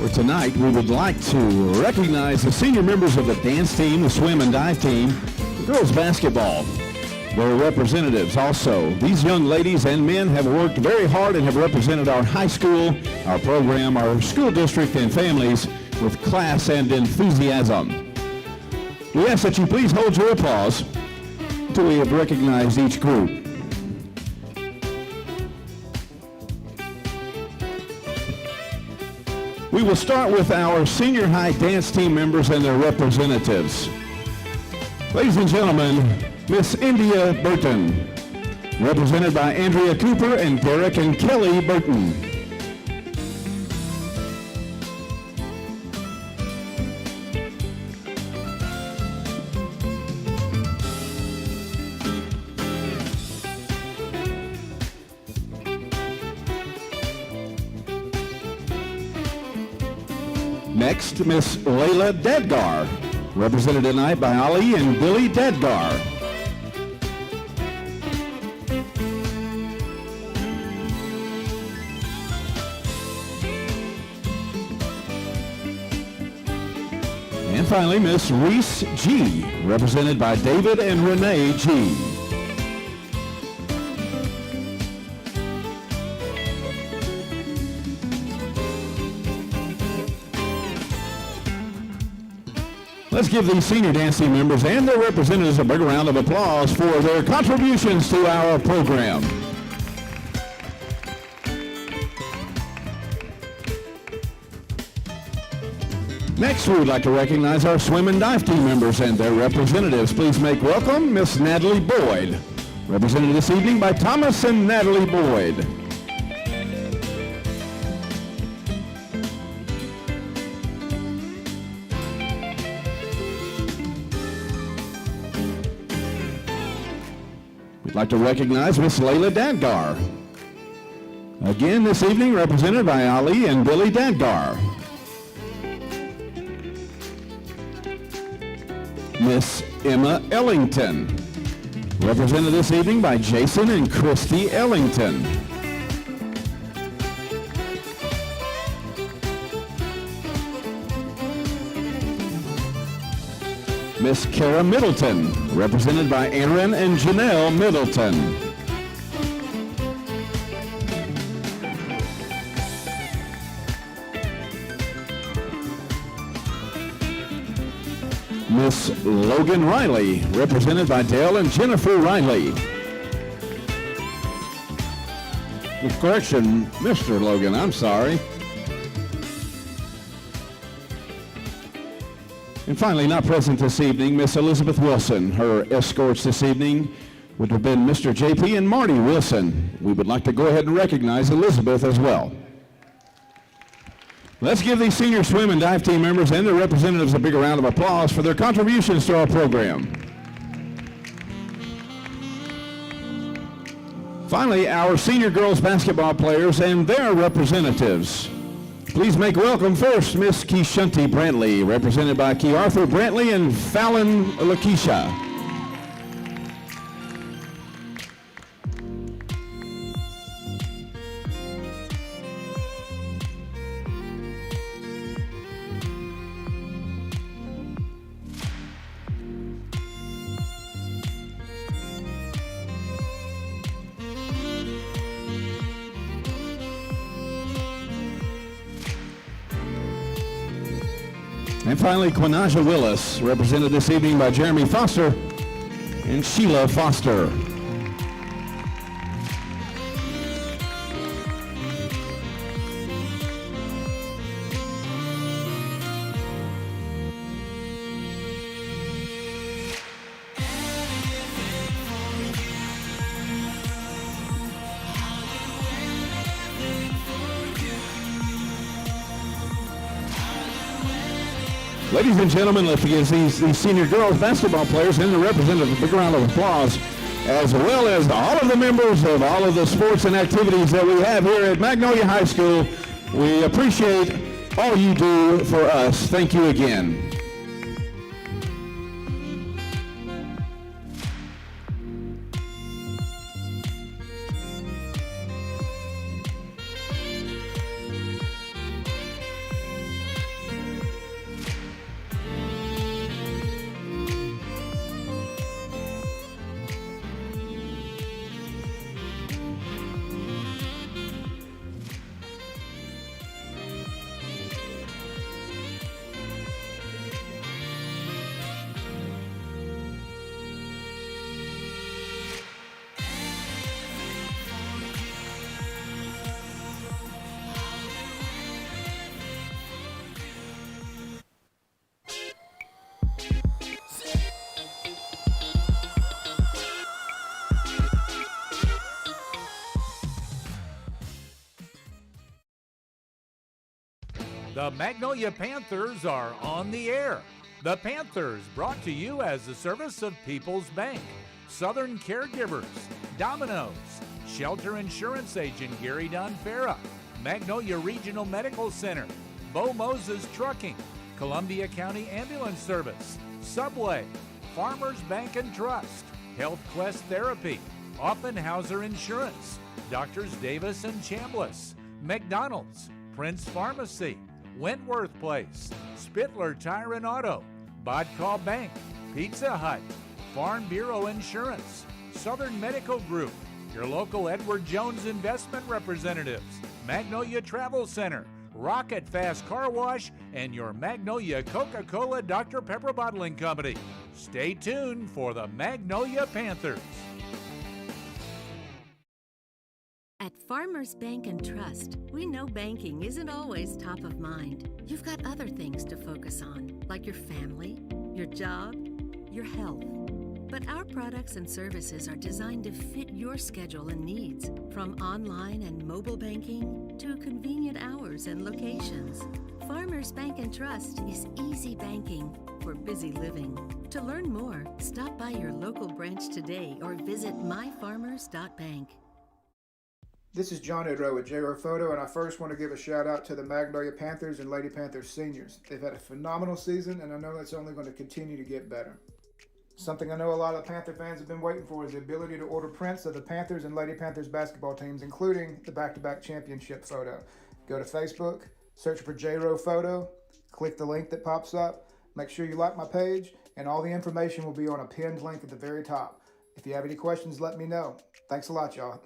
For tonight, we would like to recognize the senior members of the dance team, the swim and dive team, the girls basketball, their representatives also. These young ladies and men have worked very hard and have represented our high school, our program, our school district, and families with class and enthusiasm. We ask that you please hold your applause until we have recognized each group. We will start with our senior high dance team members and their representatives. Ladies and gentlemen, Miss India Burton, represented by Andrea Cooper and Derek and Kelly Burton. Next, Miss Layla Dadgar, represented tonight by Ali and Billy Dadgar. And finally, Miss Reese G, represented by David and Renee G. Let's give these senior dance team members and their representatives a big round of applause for their contributions to our program. Next, we would like to recognize our swim and dive team members and their representatives. Please make welcome Miss Natalie Boyd, represented this evening by Thomas and Natalie Boyd. We'd like to recognize Miss Layla Dadgar. Again this evening, represented by Ali and Billy Dadgar. Miss Emma Ellington, represented this evening by Jason and Christy Ellington. Miss Kara Middleton, represented by Aaron and Janelle Middleton. Miss Logan Riley, represented by Dale and Jennifer Riley. Correction, Mr. Logan, I'm sorry. And finally, not present this evening, Miss Elizabeth Wilson. Her escorts this evening would have been Mr. JP and Marty Wilson. We would like to go ahead and recognize Elizabeth as well. Let's give these senior swim and dive team members and their representatives a big round of applause for their contributions to our program. Finally, our senior girls basketball players and their representatives. Please make welcome first Miss Keishanti Brantley, represented by Key Arthur Brantley and Fallon Lakeisha. And finally, Quinaja Willis, represented this evening by Jeremy Foster and Sheila Foster. Ladies and gentlemen, let's give these senior girls basketball players and the representatives a big round of applause, as well as all of the members of all of the sports and activities that we have here at Magnolia High School. We appreciate all you do for us. Thank you again. The Magnolia Panthers are on the air. The Panthers brought to you as the service of People's Bank, Southern Caregivers, Domino's, Shelter Insurance Agent Gary Donfera, Magnolia Regional Medical Center, Bo Moses Trucking, Columbia County Ambulance Service, Subway, Farmers Bank and Trust, Health Quest Therapy, Offenhauser Insurance, Doctors Davis and Chambliss, McDonald's, Prince Pharmacy, Wentworth Place, Spittler Tire and Auto, Bodcall Bank, Pizza Hut, Farm Bureau Insurance, Southern Medical Group, your local Edward Jones Investment Representatives, Magnolia Travel Center, Rocket Fast Car Wash, and your Magnolia Coca-Cola Dr. Pepper Bottling Company. Stay tuned for the Magnolia Panthers. At Farmers Bank and Trust, we know banking isn't always top of mind. You've got other things to focus on, like your family, your job, your health. But our products and services are designed to fit your schedule and needs, from online and mobile banking to convenient hours and locations. Farmers Bank and Trust is easy banking for busy living. To learn more, stop by your local branch today or visit myfarmers.bank. This is John Edrow with JR Photo, and I first want to give a shout out to the Magnolia Panthers and Lady Panthers seniors. They've had a phenomenal season, and I know it's only going to continue to get better. Something I know a lot of Panther fans have been waiting for is the ability to order prints of the Panthers and Lady Panthers basketball teams, including the back-to-back championship photo. Go to Facebook, search for JRO Photo, click the link that pops up, make sure you like my page, and all the information will be on a pinned link at the very top. If you have any questions, let me know. Thanks a lot, y'all.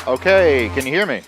Okay, can you hear me?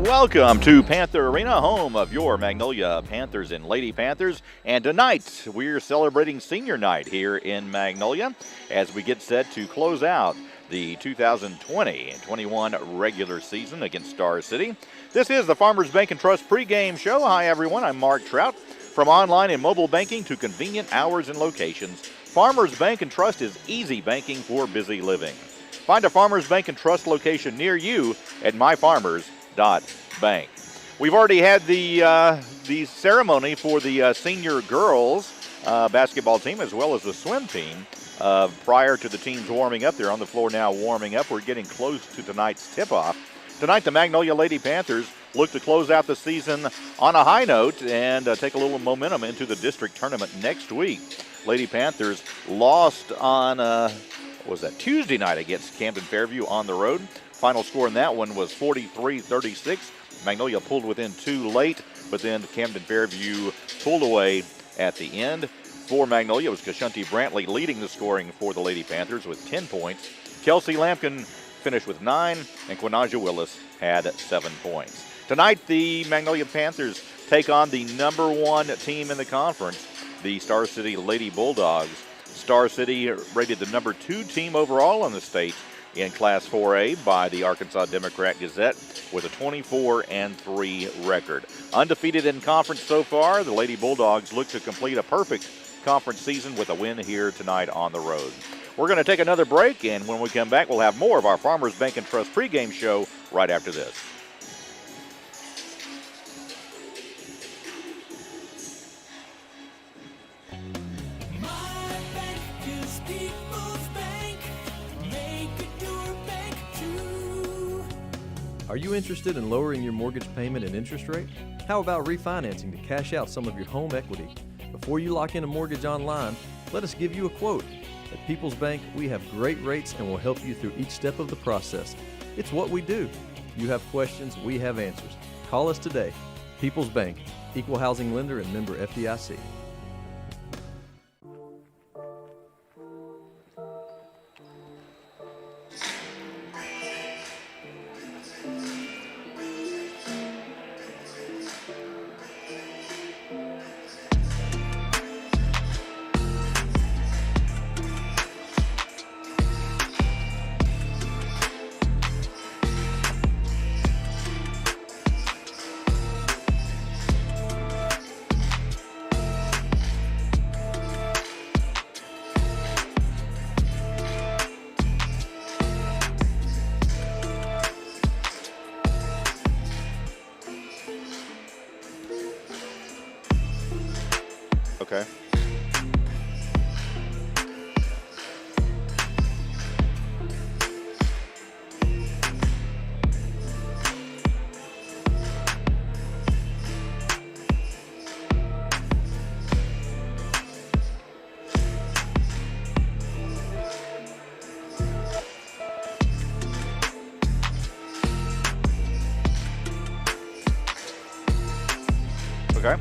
Welcome to Panther Arena, home of your Magnolia Panthers and Lady Panthers. And tonight, we're celebrating senior night here in Magnolia as we get set to close out the 2020-21 regular season against Star City. This is the Farmers Bank and Trust pregame show. Hi, everyone. I'm Mark Trout. From online and mobile banking to convenient hours and locations, Farmers Bank and Trust is easy banking for busy living. Find a Farmers Bank and Trust location near you at myfarmers.bank. We've already had the ceremony for the senior girls basketball team as well as the swim team prior to the teams warming up. They're on the floor now warming up. We're getting close to tonight's tip-off. Tonight, the Magnolia Lady Panthers look to close out the season on a high note and take a little momentum into the district tournament next week. Lady Panthers lost on Tuesday night against Camden Fairview on the road. Final score in that one was 43-36. Magnolia pulled within two late, but then Camden Fairview pulled away at the end. For Magnolia, it was Kashunti Brantley leading the scoring for the Lady Panthers with 10 points. Kelsey Lampkin finished with 9, and Quinaja Willis had 7 points. Tonight, the Magnolia Panthers take on the #1 team in the conference, the Star City Lady Bulldogs. Star City rated the #2 team overall in the state in Class 4A by the Arkansas Democrat-Gazette with a 24-3 record. Undefeated in conference so far, the Lady Bulldogs look to complete a perfect conference season with a win here tonight on the road. We're going to take another break, and when we come back, we'll have more of our Farmers Bank and Trust pregame show right after this. Are you interested in lowering your mortgage payment and interest rate? How about refinancing to cash out some of your home equity? Before you lock in a mortgage online, let us give you a quote. At People's Bank, we have great rates and will help you through each step of the process. It's what we do. You have questions, we have answers. Call us today. People's Bank, Equal Housing Lender and member FDIC. Okay. Okay.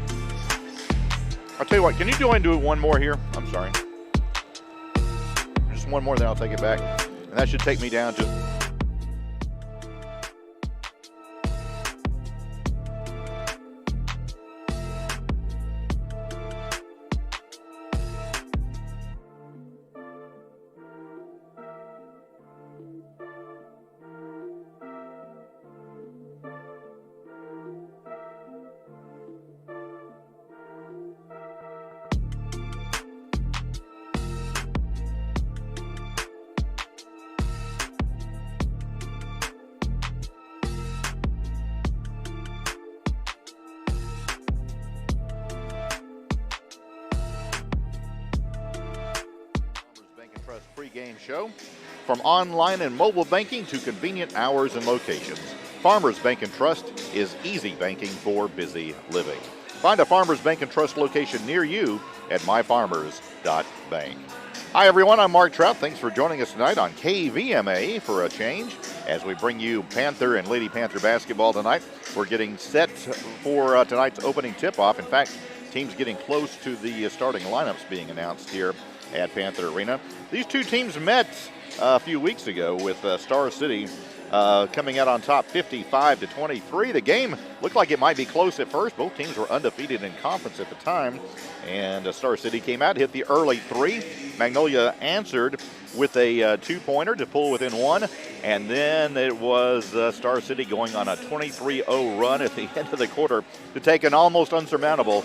I'll tell you what, can you go and do one more here? I'm sorry. Just one more, then I'll take it back. And that should take me down to... Pregame show. From online and mobile banking to convenient hours and locations, Farmers Bank and Trust is easy banking for busy living. Find a Farmers Bank and Trust location near you at myfarmers.bank. Hi everyone, I'm Mark Trout. Thanks for joining us tonight on KVMA for a change as we bring you Panther and Lady Panther basketball tonight. We're getting set for tonight's opening tip-off. In fact, teams getting close to the starting lineups being announced here at Panther Arena. These two teams met a few weeks ago with Star City coming out on top 55-23. The game looked like it might be close at first. Both teams were undefeated in conference at the time. And Star City came out, hit the early three. Magnolia answered with a two-pointer to pull within one. And then it was Star City going on a 23-0 run at the end of the quarter to take an almost unsurmountable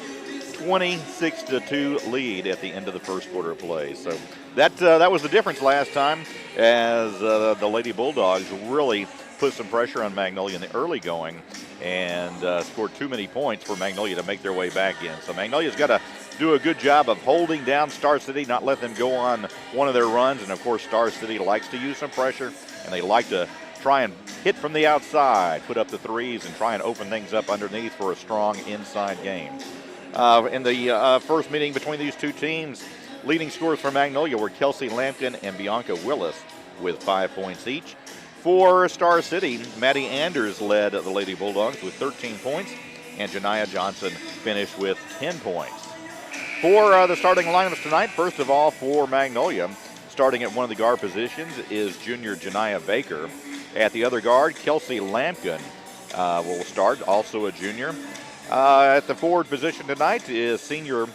26-2 lead at the end of the first quarter of play. So that was the difference last time, as the Lady Bulldogs really put some pressure on Magnolia in the early going and scored too many points for Magnolia to make their way back in. So Magnolia's got to do a good job of holding down Star City, not let them go on one of their runs. And of course, Star City likes to use some pressure, and they like to try and hit from the outside, put up the threes, and try and open things up underneath for a strong inside game. In the first meeting between these two teams, leading scorers for Magnolia were Kelsey Lampkin and Bianca Willis with 5 points each. For Star City, Maddie Anders led the Lady Bulldogs with 13 points, and Janiah Johnson finished with 10 points. For the starting lineups tonight, first of all for Magnolia, starting at one of the guard positions is junior Janiah Baker. At the other guard, Kelsey Lampkin will start, also a junior. At the forward position tonight is senior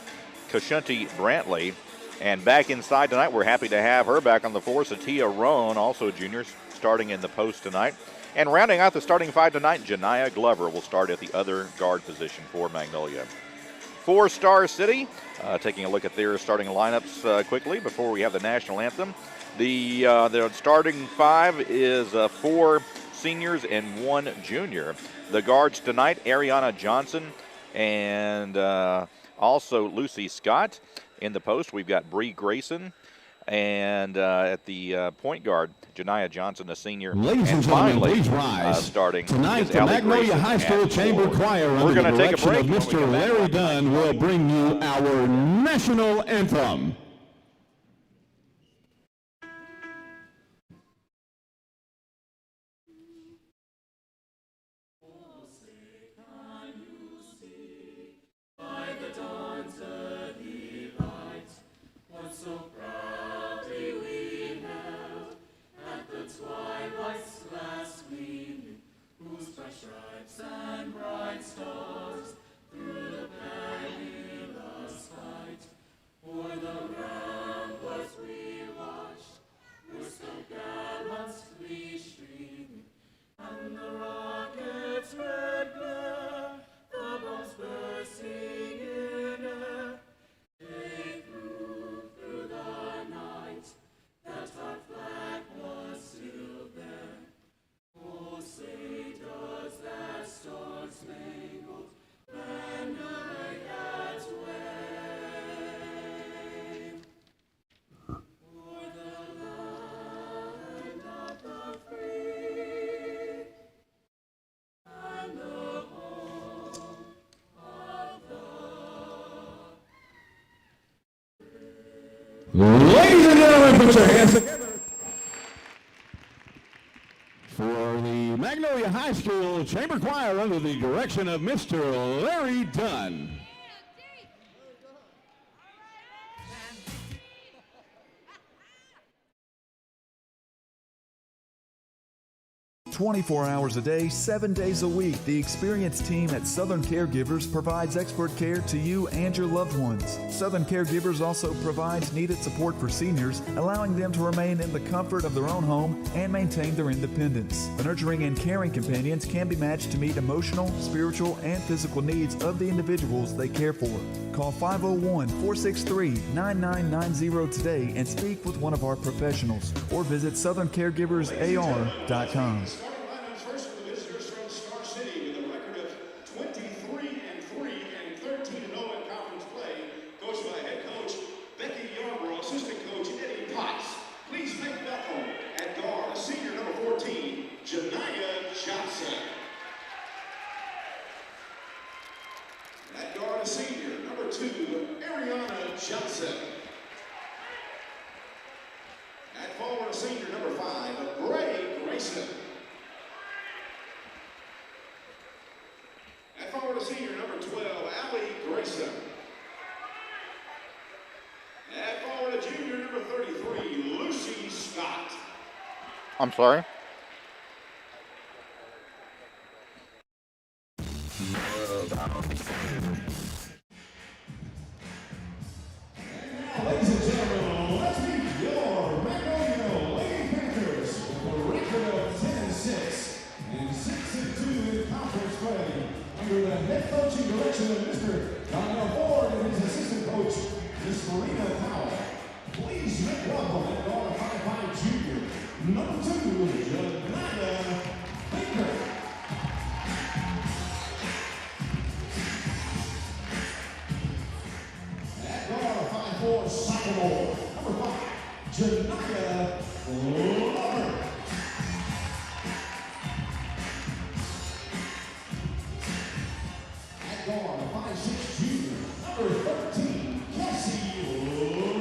Kashunti Brantley. And back inside tonight, we're happy to have her back on the floor. Satia Roan, also juniors, starting in the post tonight. And rounding out the starting five tonight, Janiyah Glover will start at the other guard position for Magnolia. For Star City, taking a look at their starting lineups quickly before we have the national anthem. The starting five is 4 seniors and 1 junior. The guards tonight, Ariana Johnson and also Lucy Scott. In the post, we've got Bree Grayson. And at the point guard, Janiyah Johnson, a senior. Ladies and gentlemen, please rise. Starting tonight, the Magnolia High School Chamber Choir under the direction of Mr. Larry Dunn will bring you our national anthem. Stripes and bright stars through the perilous fight. O'er the ramparts we watched, where still gallantly stream, and the rockets' red glare, the bombs bursting in air. They threw through the night, that our flag was still there. Oh, say does that star-spangled banner yet wave o'er the land of the free and the home of the Ladies and gentlemen, put your hands together for the Magnolia High School Chamber Choir under the direction of Mr. Larry Dunn. 24 hours a day, 7 days a week, the experienced team at Southern Caregivers provides expert care to you and your loved ones. Southern Caregivers also provides needed support for seniors, allowing them to remain in the comfort of their own home and maintain their independence. The nurturing and caring companions can be matched to meet emotional, spiritual, and physical needs of the individuals they care for. Call 501-463-9990 today and speak with one of our professionals, or visit southerncaregiversar.com. First for the visitors from Star City with a record of 23-3 and 13-0 in conference play, coached by head coach Becky Yarborough, assistant coach Eddie Potts. Please make welcome at guard, senior number 14, Janiyah Johnson. At guard, senior number 2, Ariana Johnson. At forward, senior number 5, Bree Grayson. At forward, senior number 12, Allie Grayson. At forward, junior number 33, Lucy Scott. I'm sorry. Ladies and gentlemen, let's meet your Magnolia Lady Panthers with a record of 10-6 and 6-2 in conference play under the head coaching direction of Mr. Donnell Ford and his assistant coach, Ms. Marina Powell. Please make welcome at guard 5'5" junior, number 2, Janiyah Baker. At guard 5'4", sophomore, number 5, Janiyah Glover. At guard 5'6", junior, number 13, Kelsey Lincoln.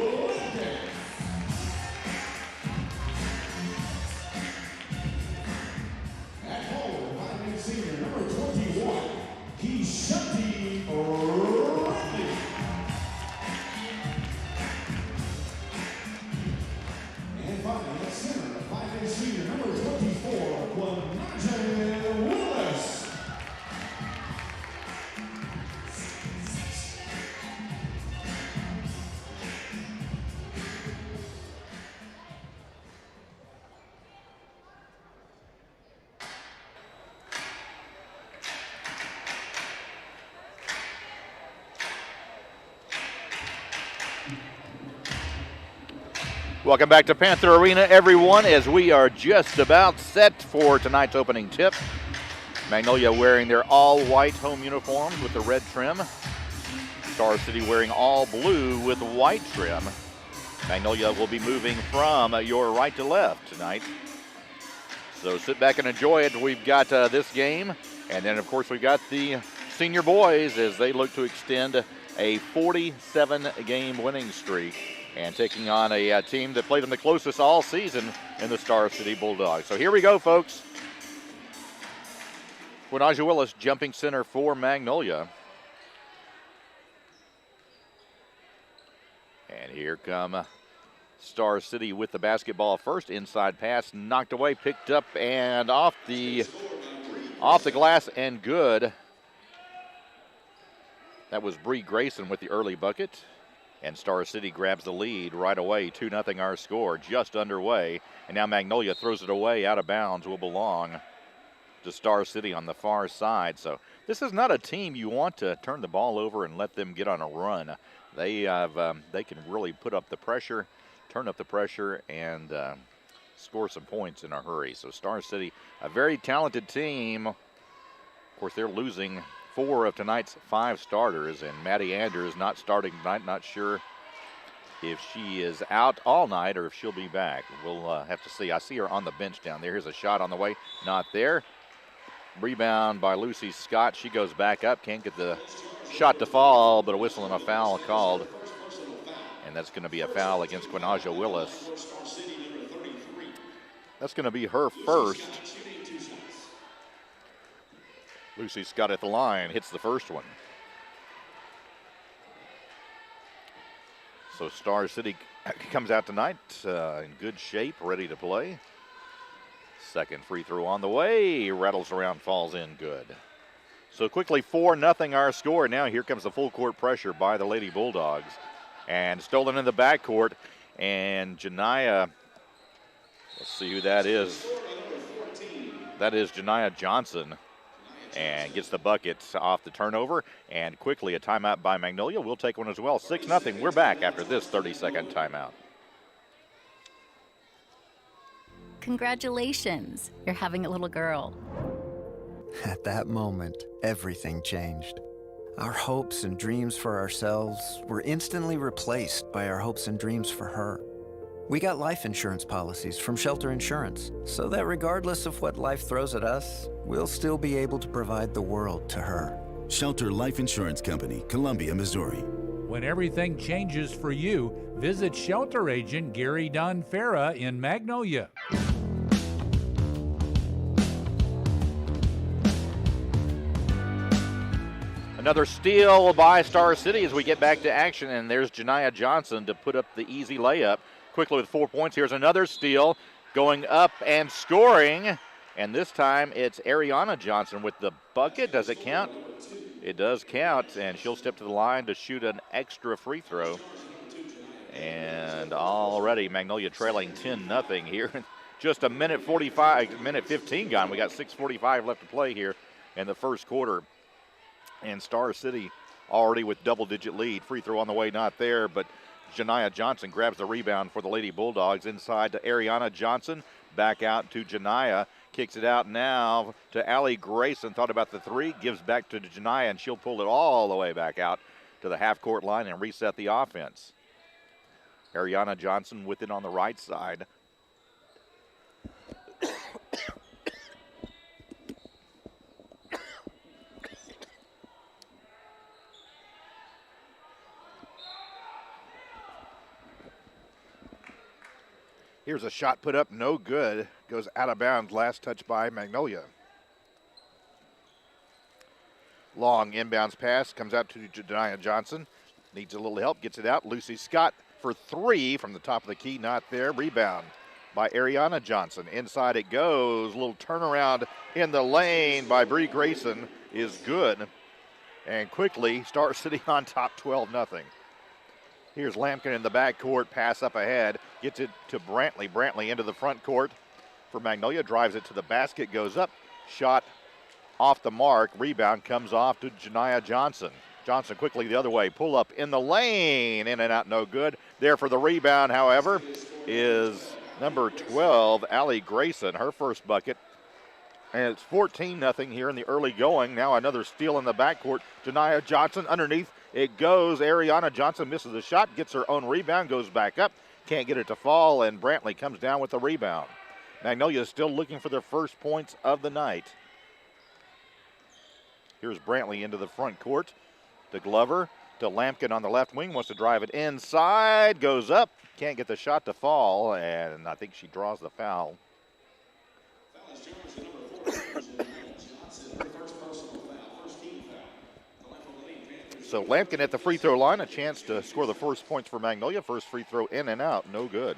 Welcome back to Panther Arena, everyone, as we are just about set for tonight's opening tip. Magnolia wearing their all-white home uniforms with the red trim. Star City wearing all blue with white trim. Magnolia will be moving from your right to left tonight. So sit back and enjoy it. We've got this game, and then, of course, we've got the senior boys as they look to extend a 47-game winning streak and taking on a team that played them the closest all season in the Star City Bulldogs. So here we go, folks. Quinaja Willis jumping center for Magnolia. And here come Star City with the basketball first. Inside pass knocked away, picked up and off the glass and good. That was Bree Grayson with the early bucket. And Star City grabs the lead right away. 2-0 our score, just underway. And now Magnolia throws it away out of bounds. Will belong to Star City on the far side. So this is not a team you want to turn the ball over and let them get on a run. They can really put up the pressure, turn up the pressure, and score some points in a hurry. So Star City, a very talented team. Of course, they're losing 4 of tonight's 5 starters, and Maddie Anders not starting tonight. Not sure if she is out all night or if she'll be back. We'll have to see. I see her on the bench down there. Here's a shot on the way. Not there. Rebound by Lucy Scott. She goes back up. Can't get the shot to fall, but a whistle and a foul called. And that's going to be a foul against Quinaja Willis. That's going to be her first. Lucy Scott at the line, hits the first one. So Star City comes out tonight in good shape, ready to play. Second free throw on the way, rattles around, falls in good. So quickly 4-0 our score. Now here comes the full court pressure by the Lady Bulldogs. And stolen in the backcourt, and Janiyah, let's see who that is. That is Janiyah Johnson. And gets the bucket off the turnover. And quickly a timeout by Magnolia. We'll take one as well. 6-0. We're back after this 30-second timeout. Congratulations. You're having a little girl. At that moment, everything changed. Our hopes and dreams for ourselves were instantly replaced by our hopes and dreams for her. We got life insurance policies from Shelter Insurance, so that regardless of what life throws at us, we'll still be able to provide the world to her. Shelter Life Insurance Company, Columbia, Missouri. When everything changes for you, visit Shelter Agent Gary Dunn Farah in Magnolia. Another steal by Star City as we get back to action, and there's Janiyah Johnson to put up the easy layup. Quickly with 4 points. Here's another steal, going up and scoring. And this time it's Ariana Johnson with the bucket. Does it count? It does count, and she'll step to the line to shoot an extra free throw. And already Magnolia trailing 10-0 here. Just a minute 15 gone. We got 6:45 left to play here in the first quarter. And Star City already with double-digit lead. Free throw on the way, not there, but Janiyah Johnson grabs the rebound for the Lady Bulldogs. Inside to Ariana Johnson. Back out to Janiyah. Kicks it out now to Allie Grayson. Thought about the three. Gives back to Janiyah, and she'll pull it all the way back out to the half-court line and reset the offense. Ariana Johnson with it on the right side. Here's a shot put up, no good. Goes out of bounds, last touch by Magnolia. Long inbounds pass, comes out to Janiyah Johnson. Needs a little help, gets it out. Lucy Scott for 3 from the top of the key, not there. Rebound by Ariana Johnson. Inside it goes, a little turnaround in the lane by Bree Grayson is good. And quickly, Star City on top 12-0. Here's Lampkin in the backcourt, pass up ahead, gets it to Brantley. Brantley into the front court for Magnolia, drives it to the basket, goes up, shot off the mark, rebound comes off to Janiyah Johnson. Johnson quickly the other way, pull up in the lane, in and out, no good. There for the rebound, however, is number 12, Allie Grayson, her first bucket. And it's 14-0 here in the early going. Now another steal in the backcourt. Janiah Johnson underneath. It goes. Ariana Johnson misses the shot, gets her own rebound, goes back up. Can't get it to fall, and Brantley comes down with the rebound. Magnolia is still looking for their first points of the night. Here's Brantley into the front court to Glover, to Lampkin on the left wing, wants to drive it inside, goes up, can't get the shot to fall, and I think she draws the foul. So Lampkin at the free throw line, a chance to score the first points for Magnolia. First free throw in and out, no good.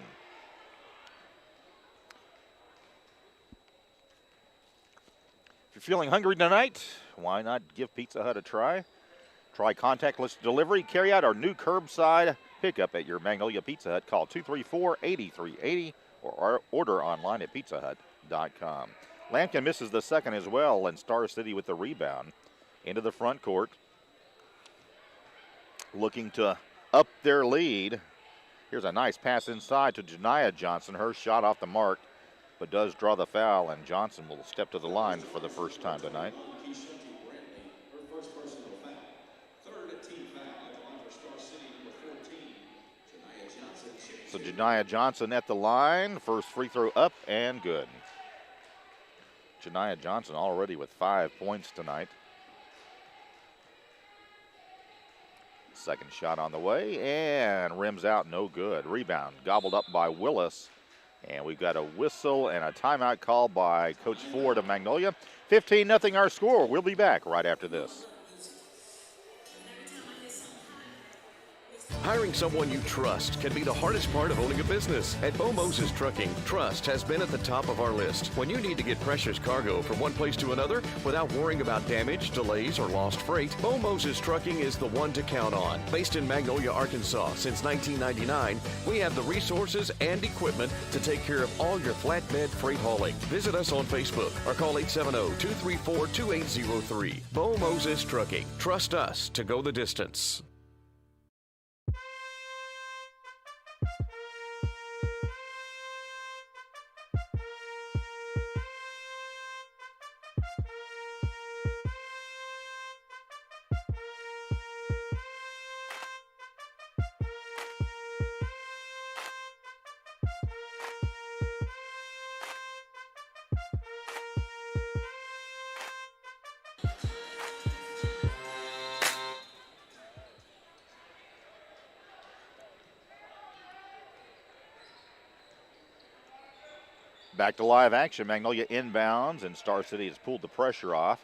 If you're feeling hungry tonight, why not give Pizza Hut a try? Try contactless delivery, carry out our new curbside pickup at your Magnolia Pizza Hut. Call 234-8380 or order online at pizzahut.com. Lampkin misses the second as well, and Star City with the rebound into the front court. Looking to up their lead. Here's a nice pass inside to Janiah Johnson. Her shot off the mark, but does draw the foul, and Johnson will step to the line for the first time tonight. So Janiah Johnson at the line. First free throw up and good. Janiah Johnson already with 5 points tonight. Second shot on the way and rims out, no good. Rebound gobbled up by Willis. And we've got a whistle and a timeout call by Coach Ford of Magnolia. 15-0 our score. We'll be back right after this. Hiring someone you trust can be the hardest part of owning a business. At Bo Moses Trucking, trust has been at the top of our list. When you need to get precious cargo from one place to another without worrying about damage, delays, or lost freight, Bo Moses Trucking is the one to count on. Based in Magnolia, Arkansas since 1999, we have the resources and equipment to take care of all your flatbed freight hauling. Visit us on Facebook or call 870-234-2803. Bo Moses Trucking. Trust us to go the distance. Back to live action. Magnolia inbounds, and Star City has pulled the pressure off.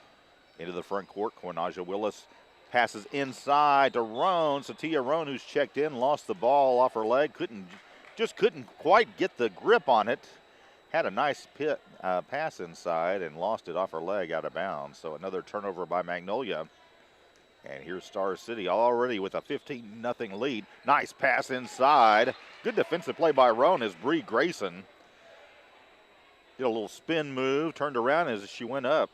Into the front court, Quinaja Willis passes inside to Roan. Satia Roan, who's checked in, lost the ball off her leg. Couldn't quite get the grip on it. Had a nice pass inside and lost it off her leg out of bounds. So another turnover by Magnolia. And here's Star City already with a 15-0 lead. Nice pass inside. Good defensive play by Roan as Bree Grayson did a little spin move, turned around as she went up.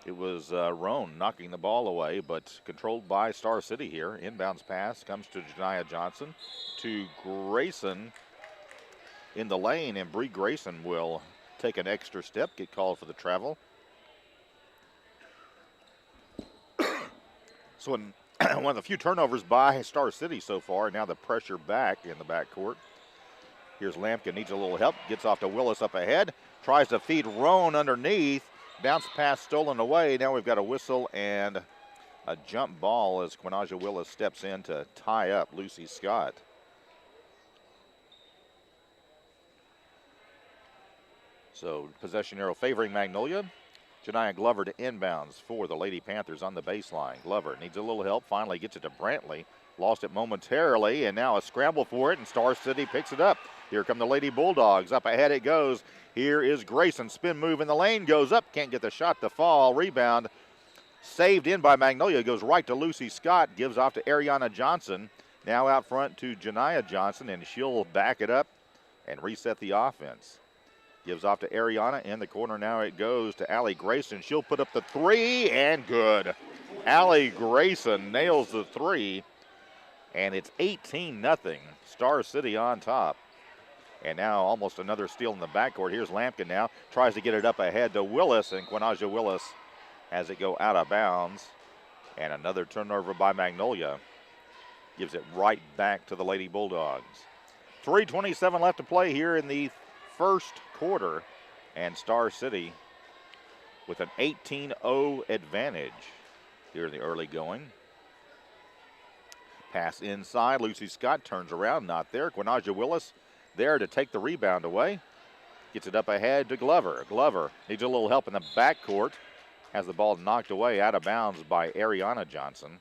It was Roan knocking the ball away, but controlled by Star City here. Inbounds pass comes to Janiah Johnson, to Grayson in the lane, and Bree Grayson will take an extra step, get called for the travel. So one of the few turnovers by Star City so far. Now the pressure back in the backcourt. Here's Lampkin, needs a little help, gets off to Willis up ahead, tries to feed Roan underneath, bounce pass stolen away. Now we've got a whistle and a jump ball as Quinaja Willis steps in to tie up Lucy Scott. So possession arrow favoring Magnolia. Janiah Glover to inbounds for the Lady Panthers on the baseline. Glover needs a little help, finally gets it to Brantley. Lost it momentarily, and now a scramble for it, and Star City picks it up. Here come the Lady Bulldogs. Up ahead it goes. Here is Grayson. Spin move in the lane. Goes up. Can't get the shot to fall. Rebound saved in by Magnolia. Goes right to Lucy Scott. Gives off to Ariana Johnson. Now out front to Janiah Johnson, and she'll back it up and reset the offense. Gives off to Ariana. In the corner now it goes to Allie Grayson. She'll put up the three, and good. Allie Grayson nails the three. And it's 18-0. Star City on top. And now almost another steal in the backcourt. Here's Lampkin now. Tries to get it up ahead to Willis, and Quinaja Willis has it go out of bounds. And another turnover by Magnolia. Gives it right back to the Lady Bulldogs. 3:27 left to play here in the first quarter. And Star City with an 18-0 advantage here in the early going. Pass inside. Lucy Scott turns around. Not there. Quinaja Willis there to take the rebound away. Gets it up ahead to Glover. Glover needs a little help in the backcourt. Has the ball knocked away out of bounds by Ariana Johnson.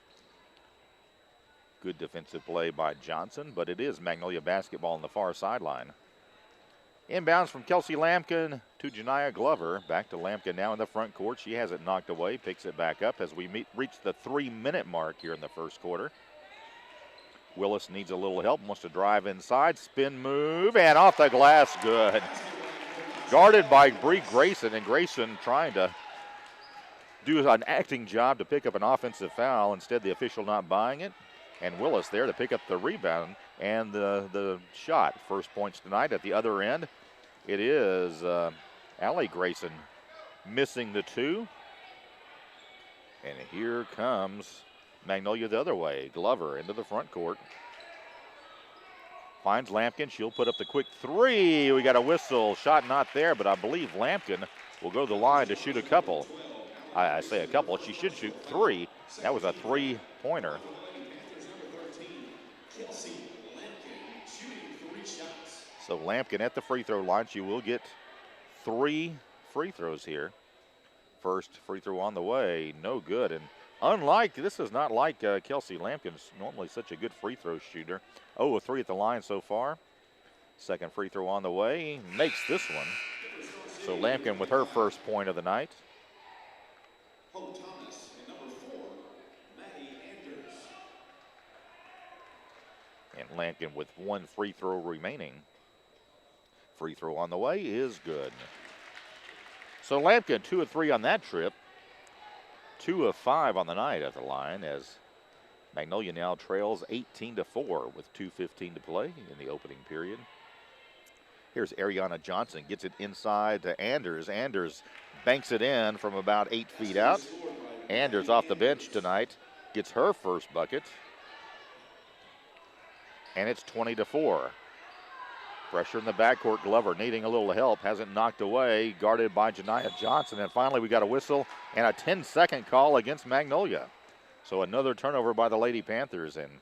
Good defensive play by Johnson, but it is Magnolia basketball on the far sideline. Inbounds from Kelsey Lampkin to Janiyah Glover. Back to Lampkin now in the front court. She has it knocked away, picks it back up as we reach the 3-minute mark here in the first quarter. Willis needs a little help, wants to drive inside, spin move, and off the glass, good. Guarded by Bree Grayson, and Grayson trying to do an acting job to pick up an offensive foul. Instead, the official not buying it. And Willis there to pick up the rebound and the shot. First points tonight at the other end. It is Allie Grayson missing the two. And here comes Magnolia the other way. Glover into the front court. Finds Lampkin. She'll put up the quick three. We got a whistle. Shot not there, but I believe Lampkin will go to the line to shoot a couple. I say a couple. She should shoot three. That was a three-pointer. So Lampkin at the free throw line. She will get 3 free throws here. First free throw on the way. No good. And this is not like Kelsey Lampkin's normally such a good free throw shooter. 0 of 3 at the line so far. Second free throw on the way. Makes this one. So Lampkin with her first point of the night. And Lampkin with 1 free throw remaining. Free throw on the way is good. So Lampkin 2 of 3 on that trip. 2 of 5 on the night at the line as Magnolia now trails 18-4 with 2:15 to play in the opening period. Here's Ariana Johnson, gets it inside to Anders. Anders banks it in from about 8 feet out. Anders off the bench tonight, gets her first bucket. And it's 20-4. Pressure in the backcourt. Glover needing a little help. Hasn't knocked away. Guarded by Janiyah Johnson. And finally we got a whistle and a 10-second call against Magnolia. So another turnover by the Lady Panthers. And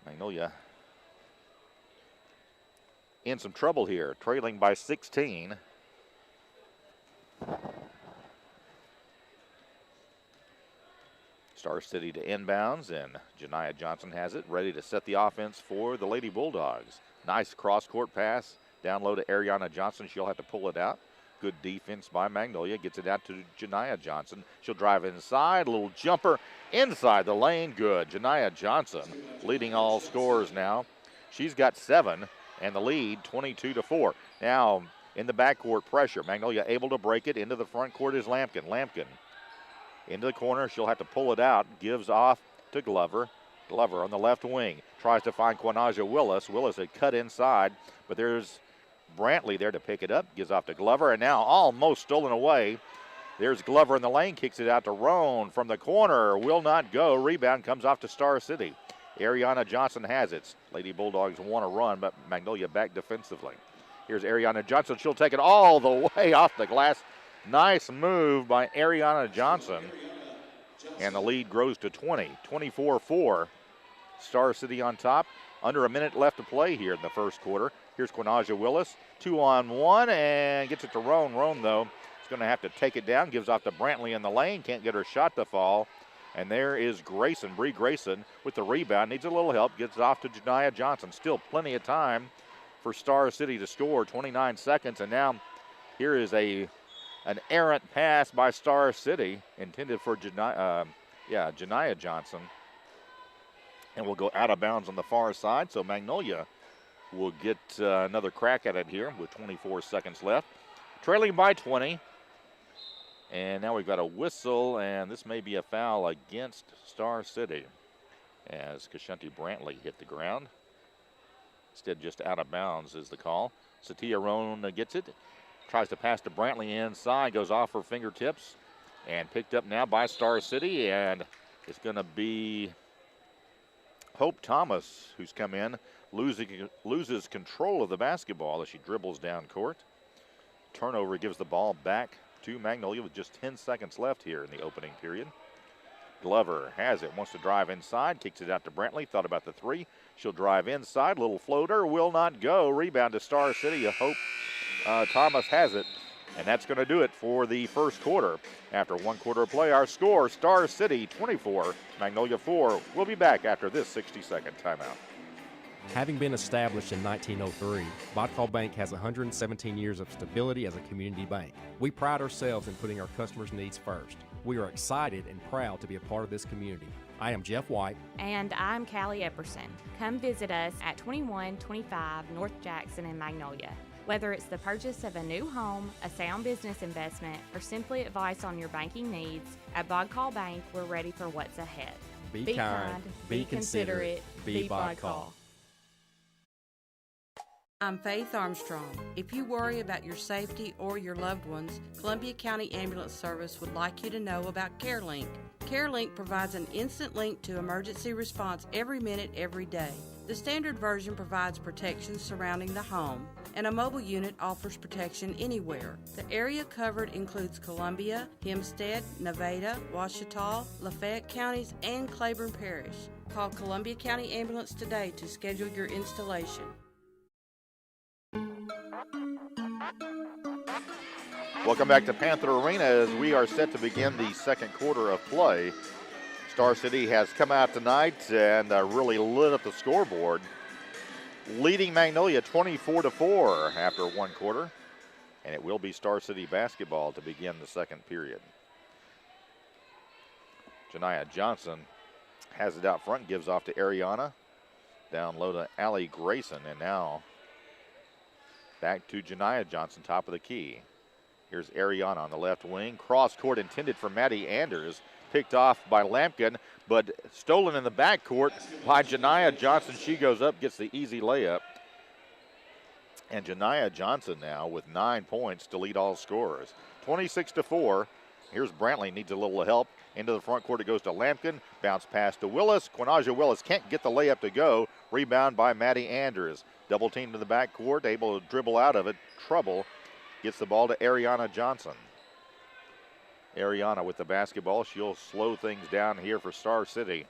Magnolia in some trouble here. Trailing by 16. Star City to inbounds, and Janiyah Johnson has it, ready to set the offense for the Lady Bulldogs. Nice cross-court pass, down low to Ariana Johnson. She'll have to pull it out. Good defense by Magnolia. Gets it out to Janiyah Johnson. She'll drive inside, a little jumper inside the lane. Good. Janiyah Johnson leading all scorers now. She's got 7, and the lead 22-4. Now in the backcourt pressure, Magnolia able to break it. Into the front court is Lampkin. Lampkin into the corner. She'll have to pull it out. Gives off to Glover. Glover on the left wing. Tries to find Quinaja Willis. Willis had cut inside, but there's Brantley there to pick it up. Gives off to Glover, and now almost stolen away. There's Glover in the lane. Kicks it out to Roan from the corner. Will not go. Rebound comes off to Star City. Ariana Johnson has it. Lady Bulldogs want to run, but Magnolia back defensively. Here's Ariana Johnson. She'll take it all the way off the glass. Nice move by Ariana Johnson. And the lead grows to 20, 24-4. Star City on top. Under a minute left to play here in the first quarter. Here's Quinaja Willis. 2-on-1 and gets it to Roan. Roan, though, is going to have to take it down. Gives off to Brantley in the lane. Can't get her shot to fall. And there is Grayson, Bree Grayson, with the rebound. Needs a little help. Gets off to Janiyah Johnson. Still plenty of time for Star City to score. 29 seconds. And now here is an errant pass by Star City intended for Janiyah Johnson. And we'll go out of bounds on the far side. So Magnolia will get another crack at it here with 24 seconds left. Trailing by 20. And now we've got a whistle, and this may be a foul against Star City. as Kashanti Brantley hit the ground. Instead, just out of bounds is the call. Satia Roan gets it, tries to pass to Brantley inside, goes off her fingertips, and picked up now by Star City, and it's going to be Hope Thomas who's come in, loses control of the basketball as she dribbles down court. Turnover gives the ball back to Magnolia with just 10 seconds left here in the opening period. Glover has it, wants to drive inside, kicks it out to Brantley, thought about the three. She'll drive inside, little floater, will not go. Rebound to Star City. Hope Thomas has it, and that's going to do it for the first quarter. After 1 quarter of play, our score, Star City 24, Magnolia 4. We'll be back after this 60-second timeout. Having been established in 1903, Bodcall Bank has 117 years of stability as a community bank. We pride ourselves in putting our customers' needs first. We are excited and proud to be a part of this community. I am Jeff White. And I'm Callie Epperson. Come visit us at 2125 North Jackson in Magnolia. Whether it's the purchase of a new home, a sound business investment, or simply advice on your banking needs, at Bodcall Bank, we're ready for what's ahead. Be kind, be considerate, be Bodcall. I'm Faith Armstrong. If you worry about your safety or your loved ones, Columbia County Ambulance Service would like you to know about CareLink. CareLink provides an instant link to emergency response every minute, every day. The standard version provides protection surrounding the home, and a mobile unit offers protection anywhere. The area covered includes Columbia, Hempstead, Nevada, Ouachita, Lafayette counties, and Claiborne Parish. Call Columbia County Ambulance today to schedule your installation. Welcome back to Panther Arena as we are set to begin the second quarter of play. Star City has come out tonight and really lit up the scoreboard, leading Magnolia 24-4 after 1 quarter, and it will be Star City basketball to begin the second period. Janiyah Johnson has it out front, gives off to Ariana, down low to Allie Grayson, and now back to Janiyah Johnson, top of the key. Here's Ariana on the left wing. Cross court intended for Maddie Anders. Picked off by Lampkin, but stolen in the backcourt by Janiyah Johnson. She goes up, gets the easy layup. And Janiyah Johnson now with 9 points to lead all scorers. 26-4. Here's Brantley, needs a little help. Into the front court it goes to Lampkin. Bounce pass to Willis. Quinaja Willis can't get the layup to go. Rebound by Maddie Anders. Double team to the backcourt, able to dribble out of it. Trouble. Gets the ball to Ariana Johnson. Ariana with the basketball. She'll slow things down here for Star City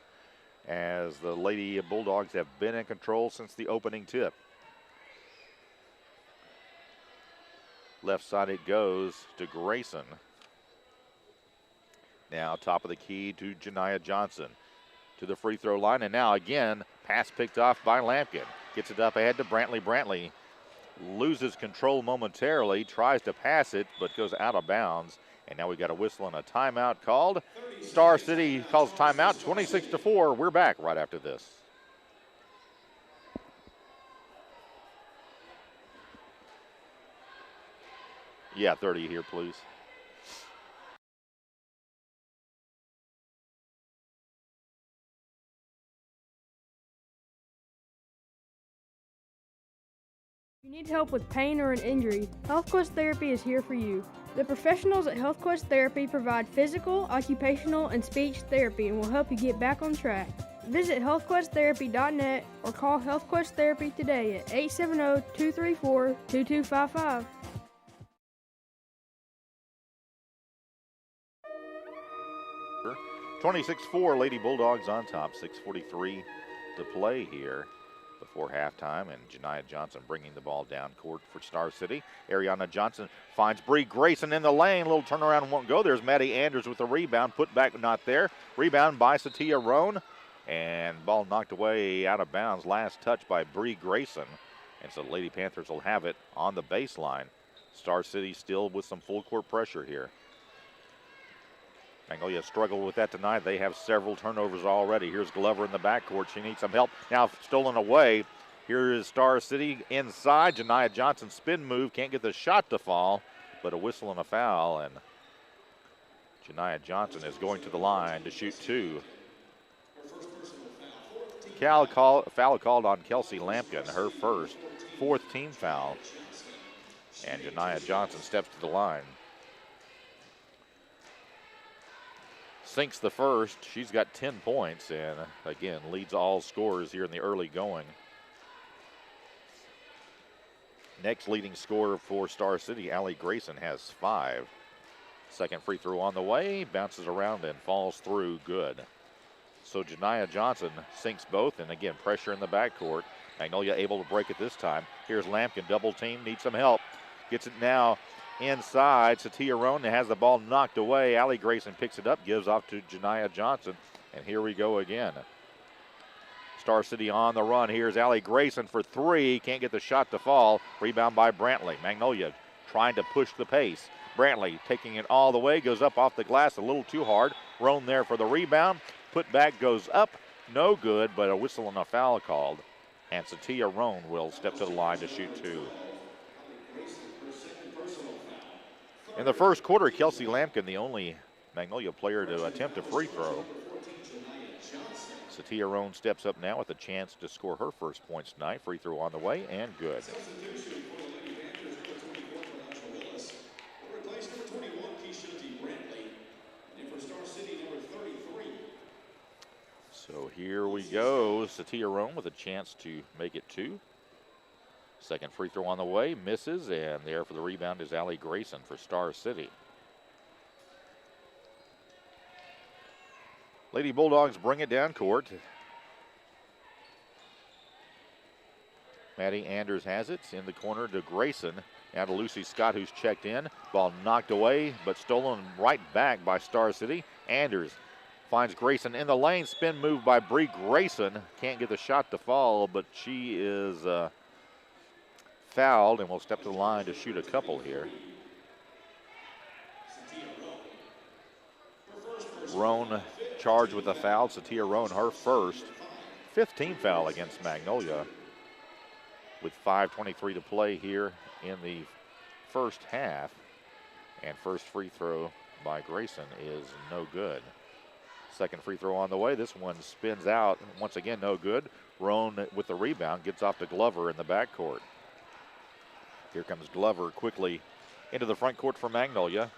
as the Lady Bulldogs have been in control since the opening tip. Left side it goes to Grayson. Now top of the key to Janiyah Johnson. To the free throw line, and now again, pass picked off by Lampkin. Gets it up ahead to Brantley. Brantley loses control momentarily, tries to pass it, but goes out of bounds. And now we got a whistle and a timeout called. Star City calls timeout, 26-4. We're back right after this. Yeah, 30 here, please. If you need help with pain or an injury, HealthQuest Therapy is here for you. The professionals at HealthQuest Therapy provide physical, occupational, and speech therapy and will help you get back on track. Visit healthquesttherapy.net or call HealthQuest Therapy today at 870-234-2255. Sure. 26-4, Lady Bulldogs on top. 6:43 to play here before halftime, and Janiyah Johnson bringing the ball down court for Star City. Ariana Johnson finds Bree Grayson in the lane. Little turnaround won't go. There's Maddie Anders with the rebound. Put back, not there. Rebound by Satia Roan, and ball knocked away out of bounds. Last touch by Bree Grayson, and so Lady Panthers will have it on the baseline. Star City still with some full court pressure here. Magnolia struggled with that tonight. They have several turnovers already. Here's Glover in the backcourt. She needs some help. Now stolen away. Here is Star City inside. Janiyah Johnson spin move. Can't get the shot to fall, but a whistle and a foul. And Janiyah Johnson is going to the line to shoot two. foul called on Kelsey Lampkin, her first, 4th team foul. And Janiah Johnson steps to the line. Sinks the first. She's got 10 points and, again, leads all scorers here in the early going. Next leading scorer for Star City, Allie Grayson, has 5. Second free throw on the way, bounces around and falls through, good. So Janiah Johnson sinks both, and again, pressure in the backcourt. Magnolia able to break it this time. Here's Lampkin, double team, needs some help. Gets it now inside. Satia Roan has the ball knocked away. Allie Grayson picks it up, gives off to Janiah Johnson, and here we go again. Star City on the run. Here's Allie Grayson for 3. Can't get the shot to fall. Rebound by Brantley. Magnolia trying to push the pace. Brantley taking it all the way. Goes up off the glass a little too hard. Roan there for the rebound. Put back goes up. No good, but a whistle and a foul called. And Satia Roan will step to the line to shoot 2. In the first quarter, Kelsey Lampkin, the only Magnolia player to attempt a free throw. Satia Roan steps up now with a chance to score her first points tonight. Free throw on the way and good. So here we go. Satia Roan with a chance to make it 2. Second free throw on the way, misses, and there for the rebound is Allie Grayson for Star City. Lady Bulldogs bring it down court. Maddie Anders has it in the corner to Grayson. Now to Lucy Scott, who's checked in. Ball knocked away, but stolen right back by Star City. Anders finds Grayson in the lane. Spin move by Bree Grayson. Can't get the shot to fall, but she is fouled and will step to the line to shoot a couple here. Roan charged with a foul. Satia Roan, her first. 5th team foul against Magnolia with 5:23 to play here in the first half. And first free throw by Grayson is no good. Second free throw on the way. This one spins out. Once again, no good. Roan with the rebound gets off to Glover in the backcourt. Here comes Glover quickly into the front court for Magnolia.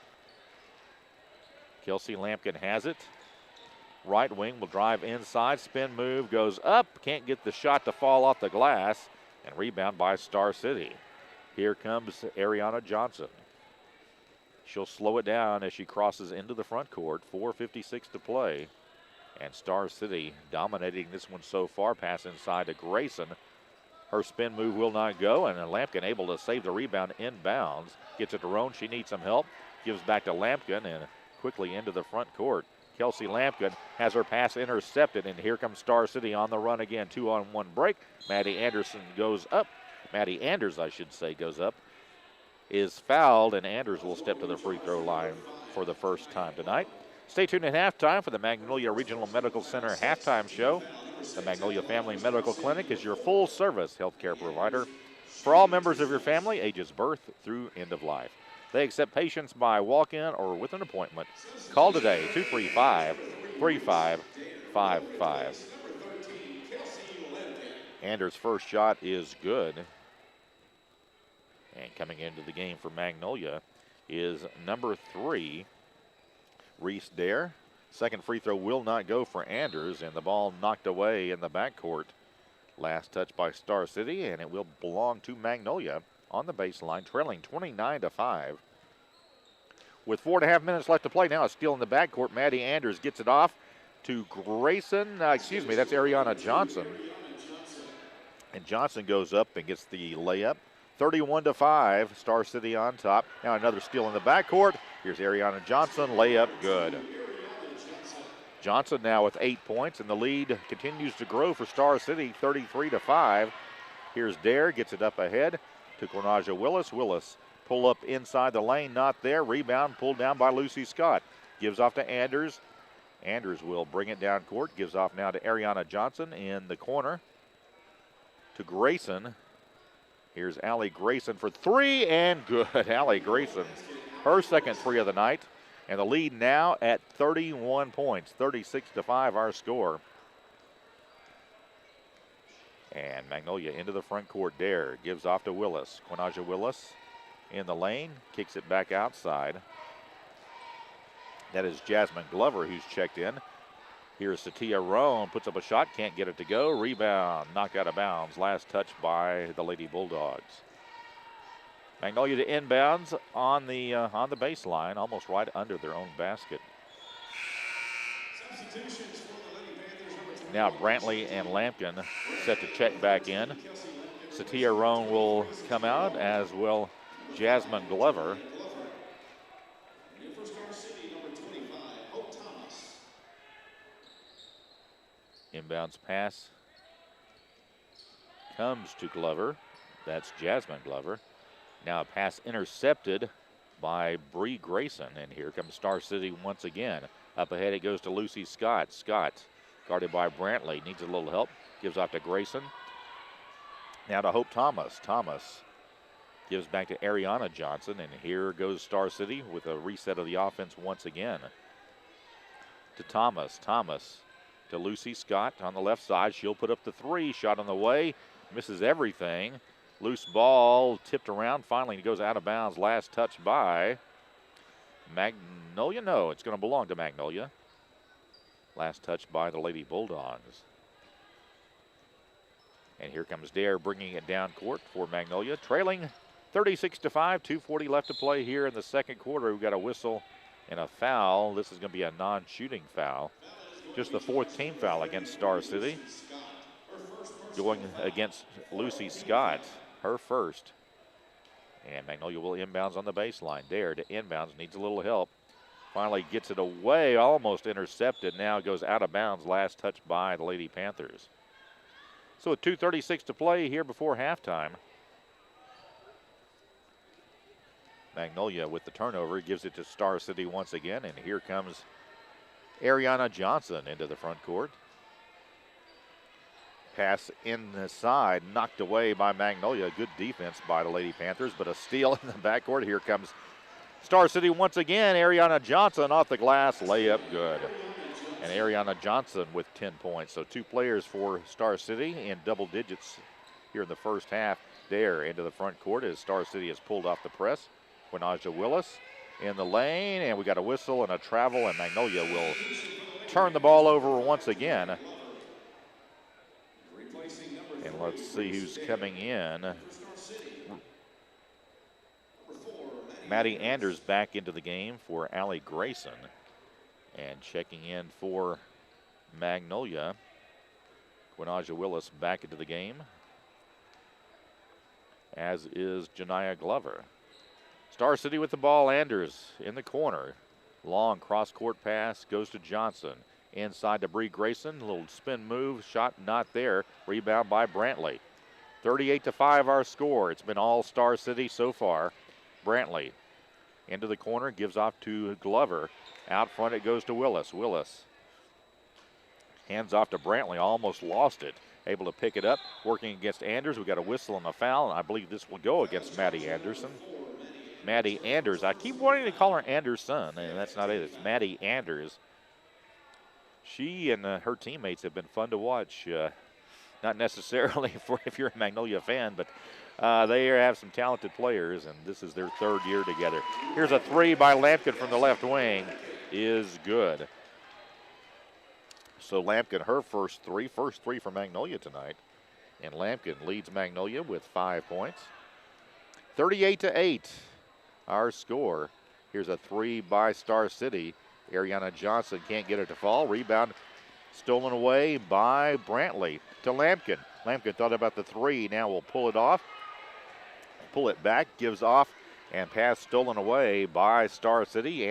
Kelsey Lampkin has it. Right wing will drive inside. Spin move goes up. Can't get the shot to fall off the glass. And rebound by Star City. Here comes Ariana Johnson. She'll slow it down as she crosses into the front court. 4:56 to play. And Star City dominating this one so far. Pass inside to Grayson. Her spin move will not go, and Lampkin able to save the rebound inbounds. Gets it to Roan. She needs some help. Gives back to Lampkin and quickly into the front court. Kelsey Lampkin has her pass intercepted, and here comes Star City on the run again. 2-on-1 break. Maddie Anderson goes up. Maddie Anders, I should say, goes up. Is fouled, and Anders will step to the free throw line for the first time tonight. Stay tuned at halftime for the Magnolia Regional Medical Center halftime show. The Magnolia Family Medical Clinic is your full-service healthcare provider for all members of your family, ages birth through end of life. They accept patients by walk-in or with an appointment. Call today, 235-3555. Anders' first shot is good. And coming into the game for Magnolia is number 3, Reese Dare. Second free throw will not go for Anders, and the ball knocked away in the backcourt. Last touch by Star City, and it will belong to Magnolia on the baseline, trailing 29-5. With 4.5 minutes left to play now, a steal in the backcourt. Maddie Anders gets it off to Grayson. That's Ariana Johnson. And Johnson goes up and gets the layup. 31-5, Star City on top. Now another steal in the backcourt. Here's Ariana Johnson, layup good. Johnson now with 8 points, and the lead continues to grow for Star City, 33-5. Here's Dare, gets it up ahead to Cornaja Willis. Willis pull up inside the lane, not there. Rebound pulled down by Lucy Scott. Gives off to Anders. Anders will bring it down court. Gives off now to Ariana Johnson in the corner to Grayson. Here's Allie Grayson for 3, and good. Allie Grayson, her second 3 of the night. And the lead now at 31 points, 36-5 our score. And Magnolia into the front court. Dare gives off to Willis. Quinaja Willis in the lane, kicks it back outside. That is Jasmine Glover who's checked in. Here's Satia Roan, puts up a shot, can't get it to go. Rebound, knocked out of bounds. Last touch by the Lady Bulldogs. Magnolia to inbounds on the baseline, almost right under their own basket. Now Brantley and Lampkin set to check back in. Satia Roan will come out, as will Jasmine Glover. Inbounds pass comes to Glover. That's Jasmine Glover. Now a pass intercepted by Bree Grayson. And here comes Star City once again. Up ahead it goes to Lucy Scott. Scott guarded by Brantley. Needs a little help. Gives off to Grayson. Now to Hope Thomas. Thomas gives back to Ariana Johnson. And here goes Star City with a reset of the offense once again. To Thomas. Thomas to Lucy Scott on the left side. She'll put up the three. Shot on the way. Misses everything. Loose ball tipped around. Finally, it goes out of bounds. Last touch by Magnolia. No, it's going to belong to Magnolia. Last touch by the Lady Bulldogs. And here comes Dare bringing it down court for Magnolia. Trailing 36-5. 2:40 left to play here in the second quarter. We've got a whistle and a foul. This is going to be a non-shooting foul. Just the fourth team foul against Star City. Going against Lucy Scott, her first. And Magnolia will inbounds on the baseline. Dare to inbounds, needs a little help. Finally gets it away, almost intercepted. Now it goes out of bounds. Last touch by the Lady Panthers. So with 2:36 to play here before halftime. Magnolia with the turnover gives it to Star City once again. And here comes Ariana Johnson into the front court. Pass in the side, knocked away by Magnolia. Good defense by the Lady Panthers, but a steal in the backcourt. Here comes Star City once again. Ariana Johnson off the glass, layup good. And Ariana Johnson with 10 points. So two players for Star City in double digits here in the first half. Dare into the front court as Star City has pulled off the press. Quinaja Willis in the lane, and we got a whistle and a travel, and Magnolia will turn the ball over once again. And let's see who's coming in. Maddie Anders back into the game for Allie Grayson. And checking in for Magnolia, Quinaja Willis back into the game, as is Janiyah Glover. Star City with the ball. Anders in the corner. Long cross-court pass goes to Johnson. Inside to Bree Grayson. Little spin move. Shot not there. Rebound by Brantley. 38-5 our score. It's been all Star City so far. Brantley into the corner. Gives off to Glover. Out front it goes to Willis. Willis hands off to Brantley. Almost lost it. Able to pick it up. Working against Anders. We got a whistle and a foul. And I believe this will go against Maddie Anderson. Maddie Anders. I keep wanting to call her Anderson, and that's not it. It's Maddie Anders. She and her teammates have been fun to watch. Not necessarily for if you're a Magnolia fan, but they have some talented players, and this is their third year together. Here's a three by Lampkin from the left wing. Is good. So Lampkin, her first three for Magnolia tonight. And Lampkin leads Magnolia with 5 points. 38-8. Our score. Here's a three by Star City. Ariana Johnson can't get it to fall. Rebound stolen away by Brantley to Lampkin. Lampkin thought about the three. Now will pull it off. Pull it back. Gives off. And pass stolen away by Star City.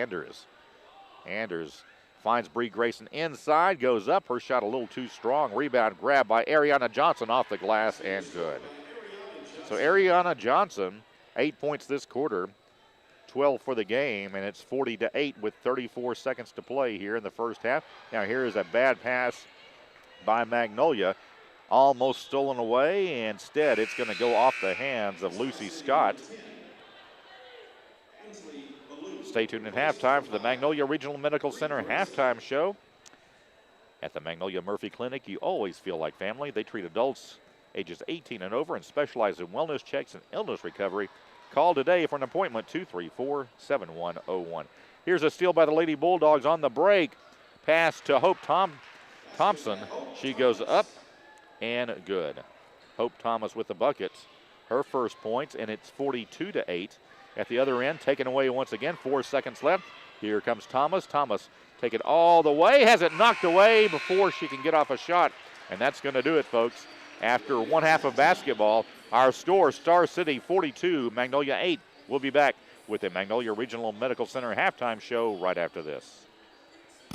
Anders finds Bree Grayson inside. Goes up. Her shot a little too strong. Rebound grab by Ariana Johnson off the glass and good. So Ariana Johnson, 8 points this quarter. 12 for the game, and it's 40-8 with 34 seconds to play here in the first half. Now here is a bad pass by Magnolia, almost stolen away. Instead, it's going to go off the hands of Lucy Scott. Stay tuned at halftime for the Magnolia Regional Medical Center halftime show. At the Magnolia Murphy Clinic, you always feel like family. They treat adults ages 18 and over, and specialize in wellness checks and illness recovery. Call today for an appointment, 234-7101. Here's a steal by the Lady Bulldogs on the break. Pass to Hope Thompson. She goes up and good. Hope Thomas with the buckets. Her first points, and it's 42-8. At the other end, taken away once again. 4 seconds left. Here comes Thomas. Thomas take it all the way. Has it knocked away before she can get off a shot. And that's going to do it, folks. After one half of basketball, our score, Star City 42, Magnolia 8. We'll be back with the Magnolia Regional Medical Center halftime show right after this.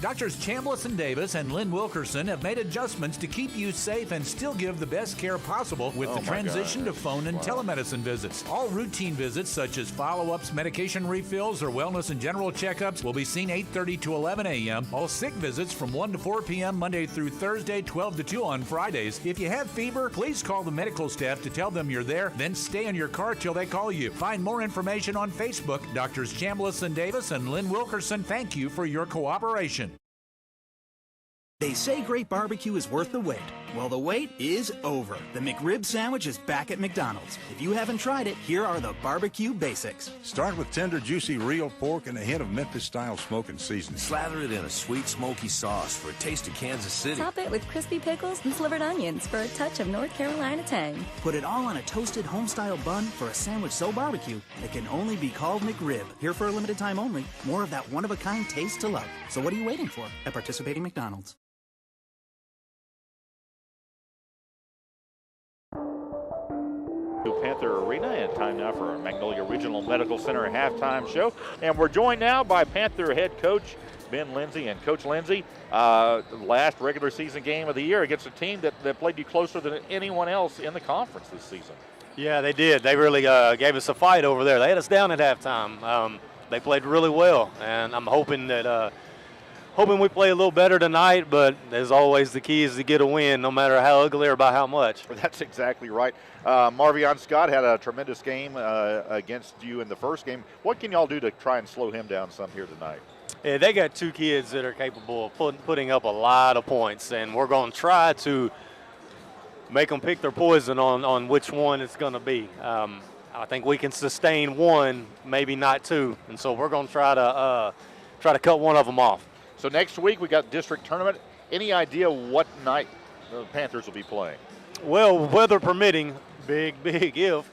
Doctors Chambliss and Davis and Lynn Wilkerson have made adjustments to keep you safe and still give the best care possible with the transition to phone and telemedicine visits. All routine visits such as follow-ups, medication refills, or wellness and general checkups will be seen 8:30 to 11 a.m. All sick visits from 1 to 4 p.m. Monday through Thursday, 12 to 2 on Fridays. If you have fever, please call the medical staff to tell them you're there, then stay in your car till they call you. Find more information on Facebook. Doctors Chambliss and Davis and Lynn Wilkerson, thank you for your cooperation. They say great barbecue is worth the wait. Well, the wait is over. The McRib sandwich is back at McDonald's. If you haven't tried it, here are the barbecue basics. Start with tender, juicy real pork and a hint of Memphis-style smoke and seasoning. Slather it in a sweet, smoky sauce for a taste of Kansas City. Top it with crispy pickles and slivered onions for a touch of North Carolina tang. Put it all on a toasted home-style bun for a sandwich so barbecue it can only be called McRib. Here for a limited time only. More of that one-of-a-kind taste to love. So what are you waiting for at participating McDonald's? To Panther Arena, and time now for our Magnolia Regional Medical Center halftime show. And we're joined now by Panther head coach Ben Lindsay. And Coach Lindsay, last regular season game of the year against a team that played you closer than anyone else in the conference this season. Yeah, they did. They really gave us a fight over there. They had us down at halftime. They played really well, and I'm hoping that hoping we play a little better tonight, but as always, the key is to get a win, no matter how ugly or by how much. That's exactly right. Marvion Scott had a tremendous game against you in the first game. What can y'all do to try and slow him down some here tonight? Yeah, they got two kids that are capable of putting up a lot of points, and we're going to try to make them pick their poison on which one it's going to be. I think we can sustain one, maybe not two, and so we're going to try to cut one of them off. So next week we got district tournament. Any idea what night the Panthers will be playing? Well, weather permitting, big if,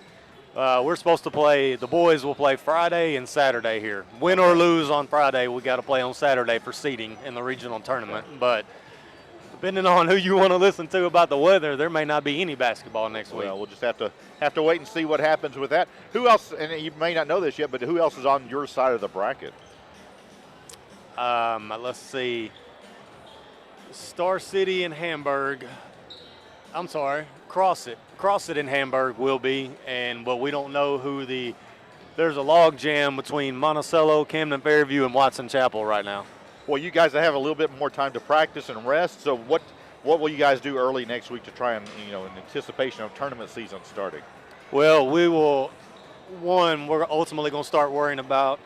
we're supposed to play, the boys will play Friday and Saturday here. Win or lose on Friday, we got to play on Saturday for seeding in the regional tournament. But depending on who you want to listen to about the weather, there may not be any basketball next week. Well, we'll just have to wait and see what happens with that. Who else, and you may not know this yet, but who else is on your side of the bracket? Let's see. Star City and Hamburg. I'm sorry, Crossit. Crossit and Hamburg will be, but we don't know who there's a log jam between Monticello, Camden Fairview, and Watson Chapel right now. Well, you guys have a little bit more time to practice and rest. So what will you guys do early next week to try and, in anticipation of tournament season starting? Well, we're ultimately going to start worrying about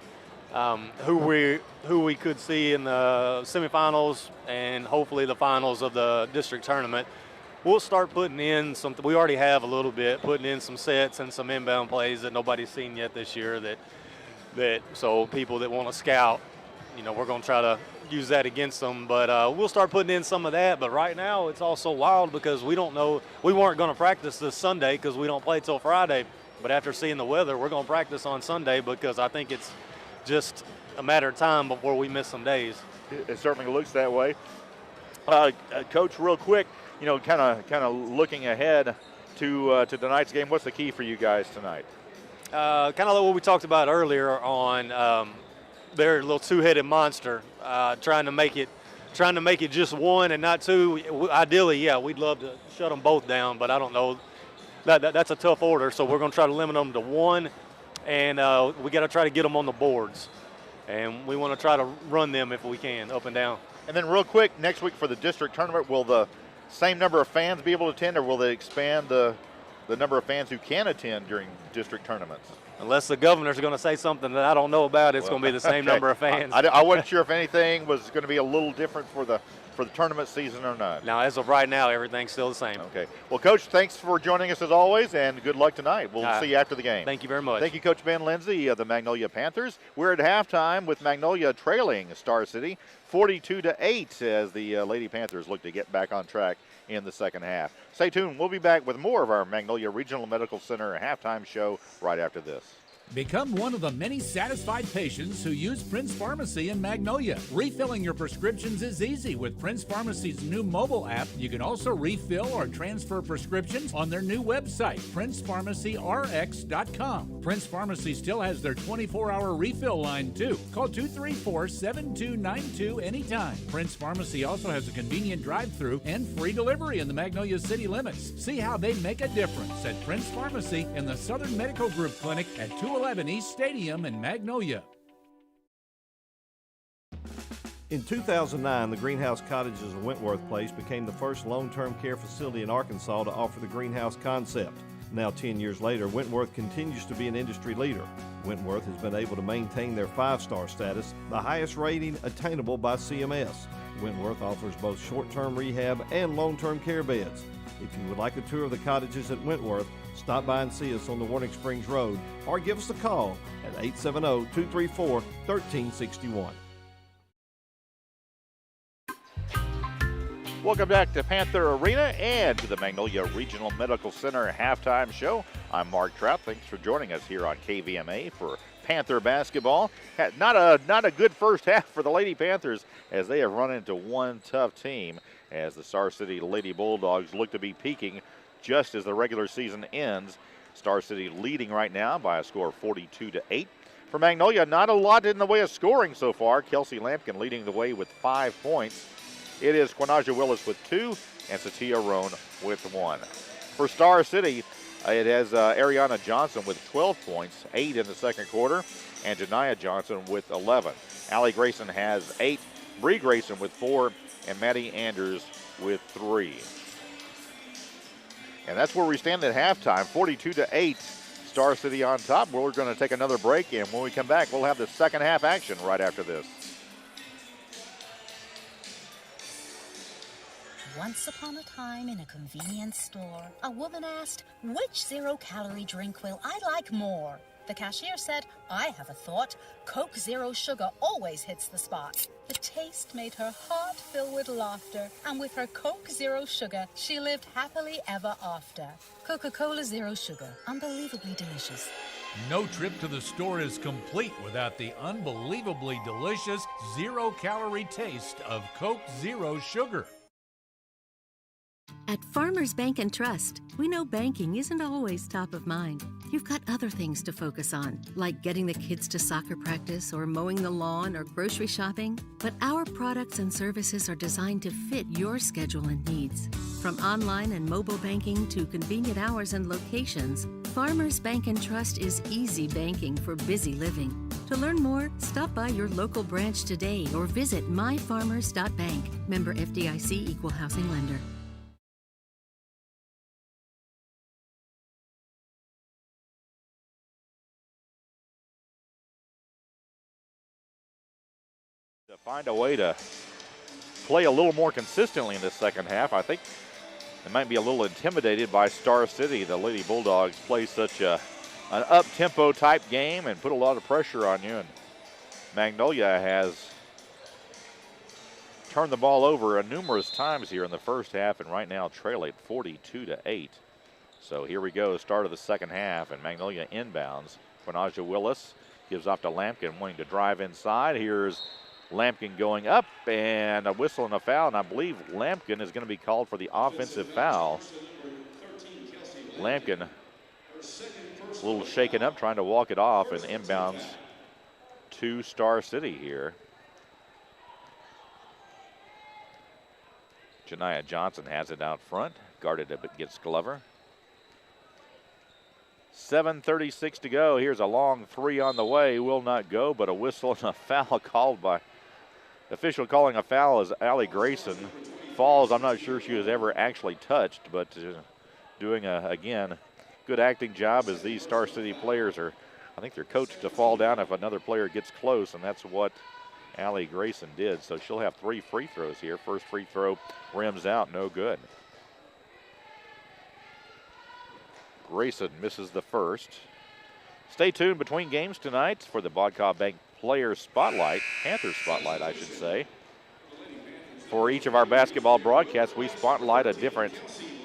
who we could see in the semifinals and hopefully the finals of the district tournament. We'll start putting in something. We already have a little bit, putting in some sets and some inbound plays that nobody's seen yet this year. So people that want to scout, we're going to try to use that against them. But we'll start putting in some of that. But right now it's also wild because we don't know. We weren't going to practice this Sunday because we don't play till Friday. But after seeing the weather, we're going to practice on Sunday because I think it's just a matter of time before we miss some days. It certainly looks that way. Coach, real quick, kind of looking ahead to tonight's game. What's the key for you guys tonight? Kind of like what we talked about earlier on their little two-headed monster, trying to make it just one and not two. Ideally, yeah, we'd love to shut them both down, but I don't know. That's a tough order, so we're going to try to limit them to one, and we got to try to get them on the boards, and we want to try to run them if we can, up and down. And then real quick, next week for the district tournament, will the same number of fans be able to attend, or will they expand the number of fans who can attend during district tournaments? Unless the governor's going to say something that I don't know about, it's going to be the same number of fans. I wasn't sure if anything was going to be a little different for the for the tournament season or not? Now, as of right now, everything's still the same. Okay. Well, Coach, thanks for joining us as always, and good luck tonight. We'll see you after the game. Thank you very much. Thank you, Coach Ben Lindsay of the Magnolia Panthers. We're at halftime with Magnolia trailing Star City 42-8 as the Lady Panthers look to get back on track in the second half. Stay tuned. We'll be back with more of our Magnolia Regional Medical Center halftime show right after this. Become one of the many satisfied patients who use Prince Pharmacy in Magnolia. Refilling your prescriptions is easy with Prince Pharmacy's new mobile app. You can also refill or transfer prescriptions on their new website, PrincePharmacyRx.com. Prince Pharmacy still has their 24-hour refill line, too. Call 234-7292 anytime. Prince Pharmacy also has a convenient drive-thru and free delivery in the Magnolia city limits. See how they make a difference at Prince Pharmacy in the Southern Medical Group Clinic at 211 East Stadium in Magnolia. In 2009, the Greenhouse Cottages of Wentworth Place became the first long-term care facility in Arkansas to offer the greenhouse concept. Now, 10 years later, Wentworth continues to be an industry leader. Wentworth has been able to maintain their 5-star status, the highest rating attainable by CMS. Wentworth offers both short-term rehab and long-term care beds. If you would like a tour of the cottages at Wentworth, stop by and see us on the Warning Springs Road or give us a call at 870-234-1361. Welcome back to Panther Arena and to the Magnolia Regional Medical Center halftime show. I'm Mark Trout. Thanks for joining us here on KVMA for Panther basketball. Not a good first half for the Lady Panthers as they have run into one tough team as the Star City Lady Bulldogs look to be peaking just as the regular season ends. Star City leading right now by a score of 42-8. For Magnolia, not a lot in the way of scoring so far. Kelsey Lampkin leading the way with 5 points. It is Quinaja Willis with 2 and Satia Roan with 1. For Star City, it has Ariana Johnson with 12 points, 8 in the second quarter, and Janiyah Johnson with 11. Allie Grayson has 8, Bree Grayson with 4, and Maddie Anders with 3. And that's where we stand at halftime, 42-8, Star City on top. We're going to take another break, and when we come back, we'll have the second half action right after this. Once upon a time in a convenience store, a woman asked, "Which zero-calorie drink will I like more?" The cashier said, "I have a thought. Coke Zero Sugar always hits the spot." The taste made her heart fill with laughter, and with her Coke Zero Sugar, she lived happily ever after. Coca-Cola Zero Sugar, unbelievably delicious. No trip to the store is complete without the unbelievably delicious zero-calorie taste of Coke Zero Sugar. At Farmers Bank and Trust, we know banking isn't always top of mind. You've got other things to focus on, like getting the kids to soccer practice or mowing the lawn or grocery shopping. But our products and services are designed to fit your schedule and needs. From online and mobile banking to convenient hours and locations, Farmers Bank and Trust is easy banking for busy living. To learn more, stop by your local branch today or visit myfarmers.bank. Member FDIC Equal Housing Lender. To find a way to play a little more consistently in this second half. I think they might be a little intimidated by Star City. The Lady Bulldogs play such an up-tempo type game and put a lot of pressure on you. And Magnolia has turned the ball over numerous times here in the first half and right now trail it 42-8. So here we go, start of the second half, and Magnolia inbounds. Quinaja Willis gives off to Lampkin, wanting to drive inside. Here's Lampkin going up, and a whistle and a foul, and I believe Lampkin is going to be called for the offensive foul. Lampkin a little shaken up, trying to walk it off, and inbounds to Star City here. Janiyah Johnson has it out front, guarded up against Glover. 7:36 to go. Here's a long three on the way. Will not go, but a whistle and a foul called by official calling a foul as Allie Grayson falls. I'm not sure she was ever actually touched, but doing again, good acting job as these Star City players are, I think they're coached to fall down if another player gets close, and that's what Allie Grayson did, so she'll have 3 free throws here. First free throw rims out, no good. Grayson misses the first. Stay tuned between games tonight for the Bodcobb Bank Player Spotlight, Panther Spotlight, I should say. For each of our basketball broadcasts, we spotlight a different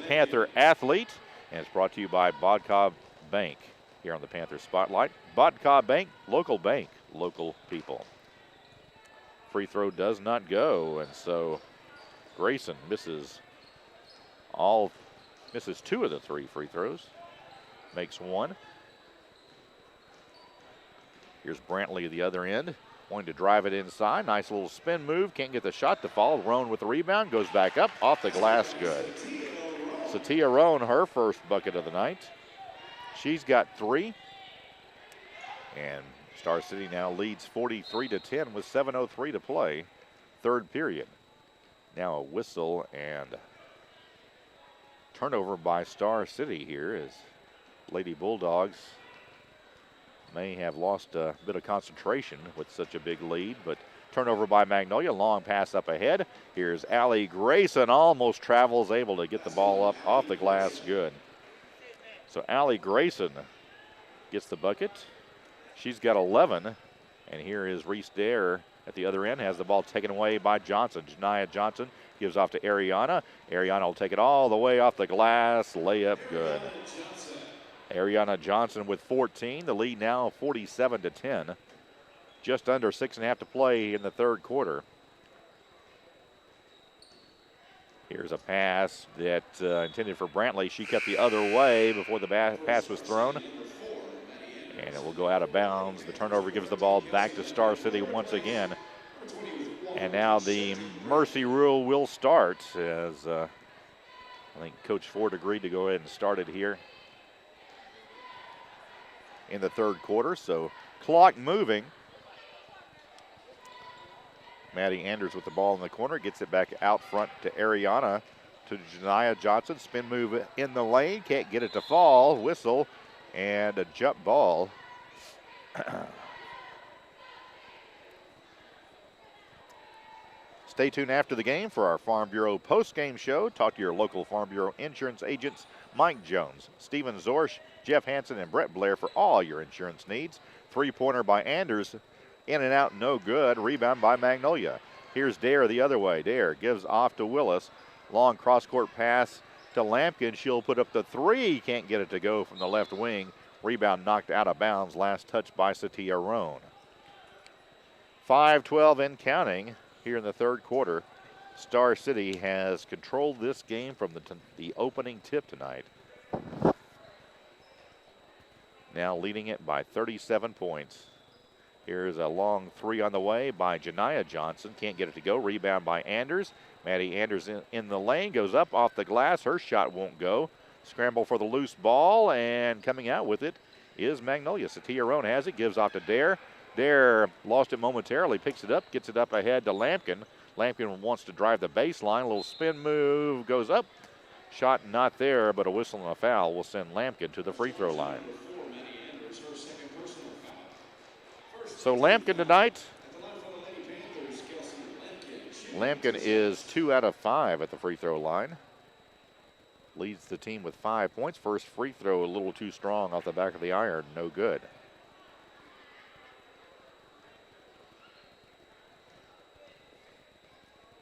Panther athlete, and it's brought to you by Bodcobb Bank here on the Panther Spotlight. Bodcobb Bank, local people. Free throw does not go, and so Grayson misses 2 of the 3 free throws, makes 1. Here's Brantley at the other end, wanting to drive it inside. Nice little spin move, can't get the shot to fall. Roan with the rebound, goes back up, off the glass, good. Satia Roan, her first bucket of the night. She's got 3. And Star City now leads 43-10 with 7:03 to play, third period. Now a whistle and turnover by Star City here as Lady Bulldogs may have lost a bit of concentration with such a big lead, but turnover by Magnolia, long pass up ahead. Here's Allie Grayson, almost travels, able to get the ball up off the glass, good. So Allie Grayson gets the bucket. She's got 11, and here is Reese Dare at the other end, has the ball taken away by Johnson. Janiyah Johnson gives off to Ariana. Ariana will take it all the way off the glass, layup, good. Ariana Johnson with 14, the lead now 47-10. Just under 6.5 to play in the third quarter. Here's a pass that intended for Brantley. She cut the other way before the pass was thrown. And it will go out of bounds. The turnover gives the ball back to Star City once again. And now the mercy rule will start as I think Coach Ford agreed to go ahead and start it here in the third quarter. So clock moving. Maddie Anders with the ball in the corner, gets it back out front to Ariana, to Janiyah Johnson. Spin move in the lane, can't get it to fall. Whistle and a jump ball. Stay tuned after the game for our Farm Bureau post-game show. Talk to your local Farm Bureau insurance agents, Mike Jones, Steven Zorsch, Jeff Hansen, and Brett Blair for all your insurance needs. Three-pointer by Anders, in and out, no good. Rebound by Magnolia. Here's Dare the other way. Dare gives off to Willis. Long cross-court pass to Lampkin. She'll put up the 3. Can't get it to go from the left wing. Rebound knocked out of bounds. Last touch by Satia Roan. 5:12 and counting here in the third quarter. Star City has controlled this game from the opening tip tonight. Now leading it by 37 points. Here's a long 3 on the way by Janiyah Johnson. Can't get it to go. Rebound by Anders. Maddie Anders in the lane. Goes up off the glass. Her shot won't go. Scramble for the loose ball. And coming out with it is Magnolia. Satia Roan has it. Gives off to Dare. Dare lost it momentarily. Picks it up. Gets it up ahead to Lampkin. Lampkin wants to drive the baseline. A little spin move. Goes up. Shot not there, but a whistle and a foul will send Lampkin to the free throw line. So Lampkin tonight, Lampkin is 2 out of 5 at the free throw line. Leads the team with 5 points. First free throw a little too strong off the back of the iron, no good.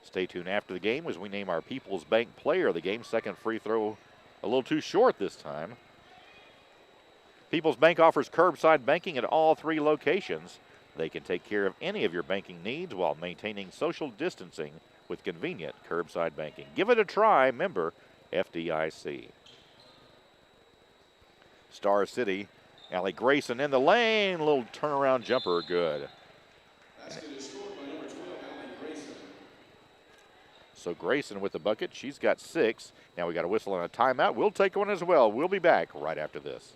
Stay tuned after the game as we name our People's Bank player of the game. Second free throw a little too short this time. People's Bank offers curbside banking at all 3 locations. They can take care of any of your banking needs while maintaining social distancing with convenient curbside banking. Give it a try, member FDIC. Star City, Allie Grayson in the lane, little turnaround jumper, good. So Grayson with the bucket, she's got 6. Now we got a whistle and a timeout. We'll take one as well. We'll be back right after this.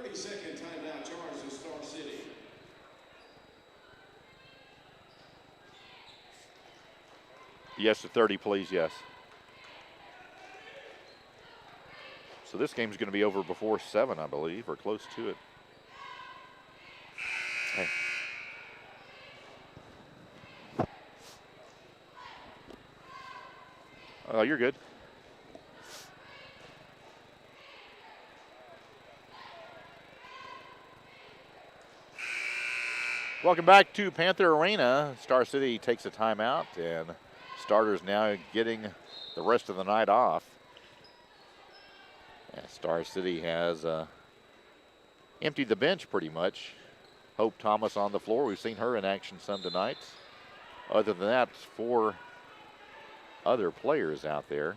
30-second timeout charge to Star City. Yes to 30, please, yes. So this game's going to be over before 7, I believe, or close to it. Oh, you're good. Welcome back to Panther Arena. Star City takes a timeout, and starters now getting the rest of the night off. And Star City has emptied the bench pretty much. Hope Thomas on the floor. We've seen her in action some tonight. Other than that, 4 other players out there.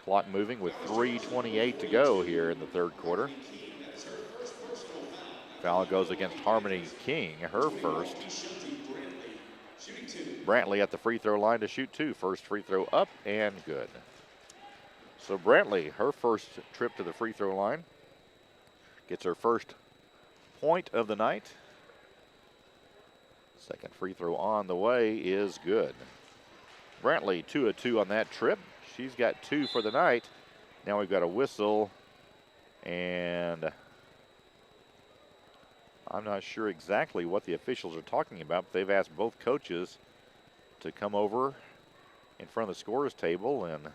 Clock moving with 3:28 to go here in the third quarter. Foul goes against Harmony King, her first. Brantley at the free throw line to shoot 2. First free throw up and good. So Brantley, her first trip to the free throw line, gets her first point of the night. Second free throw on the way is good. Brantley 2 of 2 on that trip. She's got 2 for the night. Now we've got a whistle, and I'm not sure exactly what the officials are talking about, but they've asked both coaches to come over in front of the scorer's table, and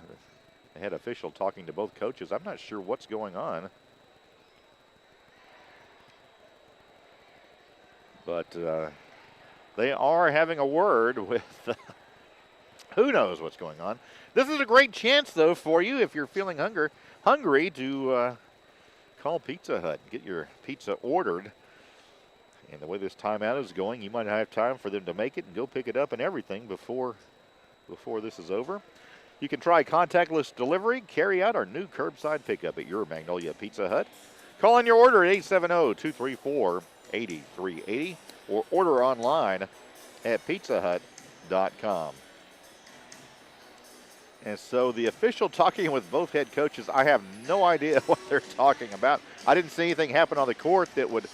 the head official talking to both coaches. I'm not sure what's going on, but they are having a word with who knows what's going on. This is a great chance, though, for you if you're feeling hungry to call Pizza Hut and get your pizza ordered. And the way this timeout is going, you might not have time for them to make it and go pick it up and everything before this is over. You can try contactless delivery, carry out, or new curbside pickup at your Magnolia Pizza Hut. Call in your order at 870-234-8380 or order online at pizzahut.com. And so the official talking with both head coaches, I have no idea what they're talking about. I didn't see anything happen on the court that would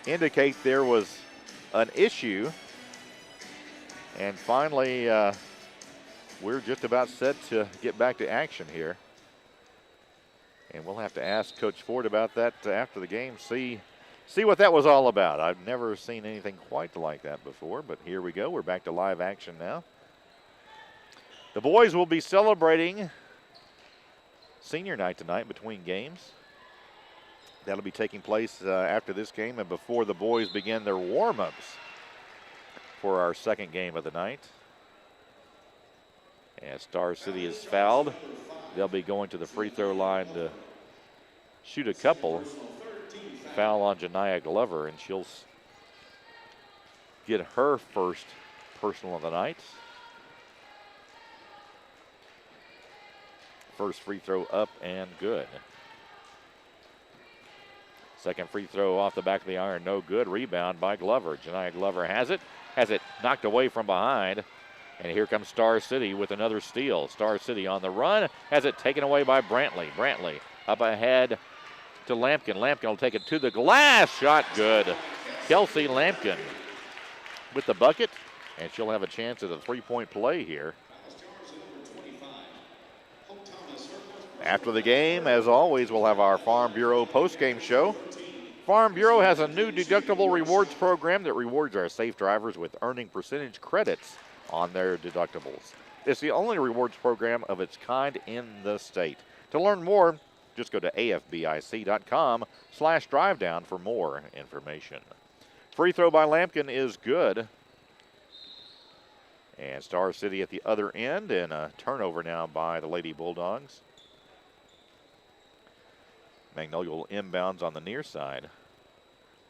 indicate there was an issue. And finally, we're just about set to get back to action here. And we'll have to ask Coach Ford about that after the game, see what that was all about. I've never seen anything quite like that before, but here we go. We're back to live action now. The boys will be celebrating senior night tonight between games. That'll be taking place after this game and before the boys begin their warm-ups for our second game of the night. As Star City is fouled, they'll be going to the free throw line to shoot a couple. Foul on Janiah Glover, and she'll get her first personal of the night. First free throw up and good. Second free throw off the back of the iron, no good. Rebound by Glover. Janiah Glover has it knocked away from behind. And here comes Star City with another steal. Star City on the run, has it taken away by Brantley. Brantley up ahead to Lampkin. Lampkin will take it to the glass. Shot good. Kelsey Lampkin with the bucket, and she'll have a chance at a three-point play here. After the game, as always, we'll have our Farm Bureau post-game show. Farm Bureau has a new deductible rewards program that rewards our safe drivers with earning percentage credits on their deductibles. It's the only rewards program of its kind in the state. To learn more, just go to afbic.com/drivedown for more information. Free throw by Lampkin is good. And Star City at the other end, and a turnover now by the Lady Bulldogs. Magnolia will inbounds on the near side.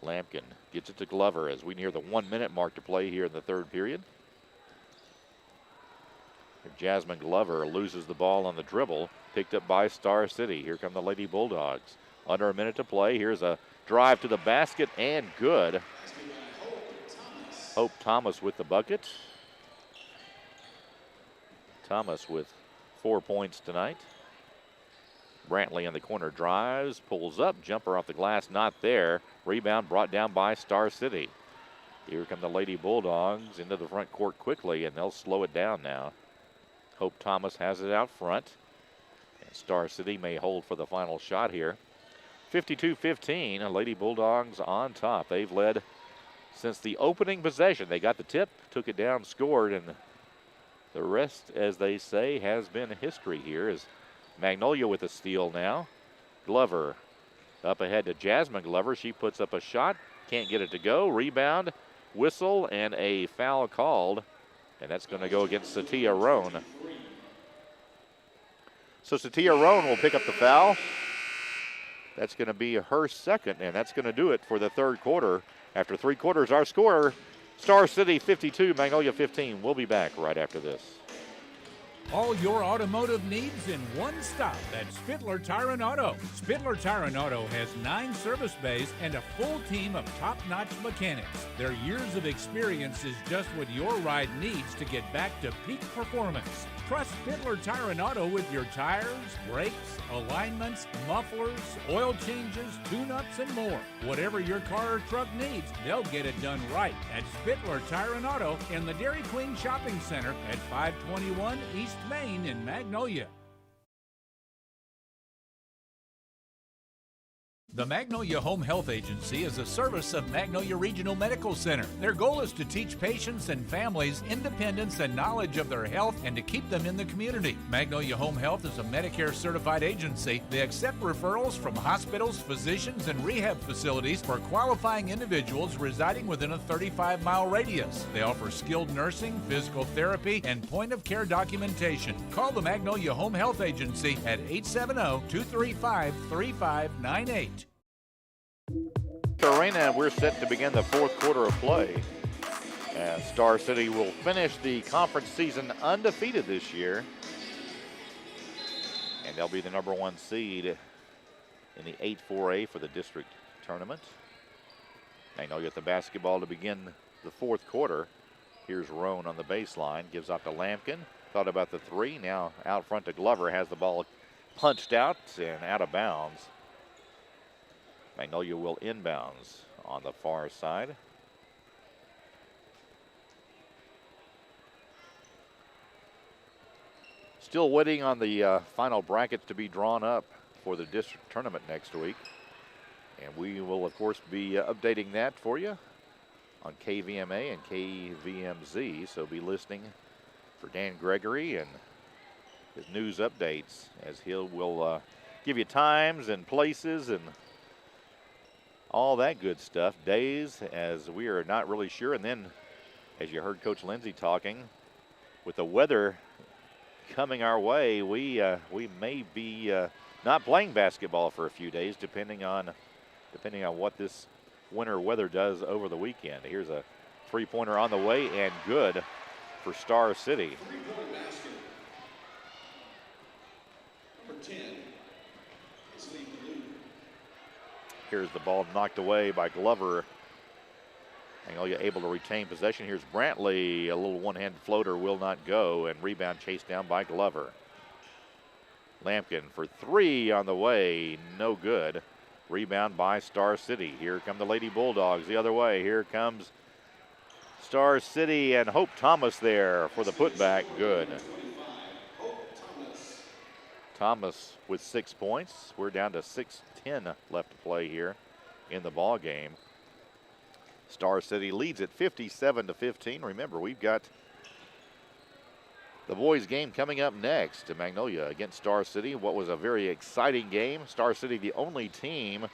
Lampkin gets it to Glover as we near the 1 minute mark to play here in the third period. Jasmine Glover loses the ball on the dribble, picked up by Star City. Here come the Lady Bulldogs. Under a minute to play. Here's a drive to the basket and good. Hope Thomas with the bucket. Thomas with 4 points tonight. Brantley in the corner drives, pulls up, jumper off the glass, not there. Rebound brought down by Star City. Here come the Lady Bulldogs into the front court quickly, and they'll slow it down now. Hope Thomas has it out front. And Star City may hold for the final shot here. 52-15, Lady Bulldogs on top. They've led since the opening possession. They got the tip, took it down, scored, and the rest, as they say, has been history here. As Magnolia with a steal now. Glover up ahead to Jasmine Glover. She puts up a shot. Can't get it to go. Rebound, whistle, and a foul called. And that's going to go against Satia Roan. So Satia Roan will pick up the foul. That's going to be her second, and that's going to do it for the third quarter. After 3 quarters, our score, Star City 52, Magnolia 15. We'll be back right after this. All your automotive needs in one stop at Spittler Tire and Auto. Spittler Tire and Auto has 9 service bays and a full team of top-notch mechanics. Their years of experience is just what your ride needs to get back to peak performance. Trust Spittler Tire and Auto with your tires, brakes, alignments, mufflers, oil changes, tune-ups, and more. Whatever your car or truck needs, they'll get it done right at Spittler Tire and Auto in the Dairy Queen Shopping Center at 521 East Main in Magnolia. The Magnolia Home Health Agency is a service of Magnolia Regional Medical Center. Their goal is to teach patients and families independence and knowledge of their health and to keep them in the community. Magnolia Home Health is a Medicare certified agency. They accept referrals from hospitals, physicians, and rehab facilities for qualifying individuals residing within a 35-mile radius. They offer skilled nursing, physical therapy, and point-of-care documentation. Call the Magnolia Home Health Agency at 870-235-3598. Arena, we're set to begin the fourth quarter of play. And Star City will finish the conference season undefeated this year. And they'll be the #1 seed in the 8-4A for the district tournament. Magnolia at the basketball to begin the fourth quarter. Here's Roan on the baseline, gives out to Lampkin. Thought about the three, now out front to Glover, has the ball punched out and out of bounds. Magnolia will inbounds on the far side. Still waiting on the final brackets to be drawn up for the district tournament next week. And we will, of course, be updating that for you on KVMA and KVMZ. So be listening for Dan Gregory and his news updates as he will give you times and places and all that good stuff, days, as we are not really sure. And then, as you heard Coach Lindsay talking, with the weather coming our way, we may be not playing basketball for a few days, depending on what this winter weather does over the weekend. Here's a three-pointer on the way and good for Star City. Number 10. Here's the ball knocked away by Glover. Magnolia able to retain possession. Here's Brantley. A little one-handed floater will not go, and rebound chased down by Glover. Lampkin for three on the way. No good. Rebound by Star City. Here come the Lady Bulldogs the other way. Here comes Star City and Hope Thomas there for the putback. Good. Thomas with 6 points. We're down to 6:10 left to play here in the ball game. Star City leads at 57-15. Remember, we've got the boys game coming up next to Magnolia against Star City. What was a very exciting game. Star City the only team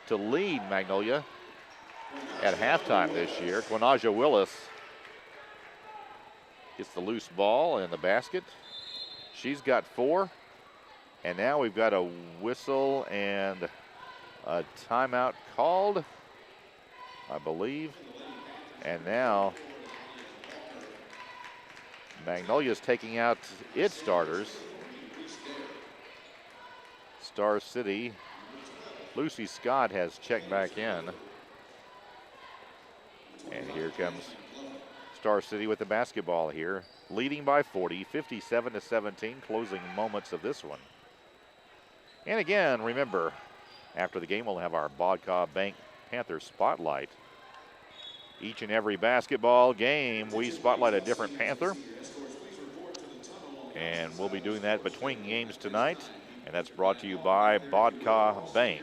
to lead Magnolia at halftime this year. Quinaja Willis gets the loose ball in the basket. She's got 4. And now we've got a whistle and a timeout called, I believe. And now Magnolia's taking out its starters. Star City, Lucy Scott has checked back in. And here comes Star City with the basketball here, leading by 40, 57-17, closing moments of this one. And again, remember, after the game, we'll have our Bodca Bank Panthers Spotlight. Each and every basketball game, we spotlight a different Panther. And we'll be doing that between games tonight. And that's brought to you by Bodca Bank.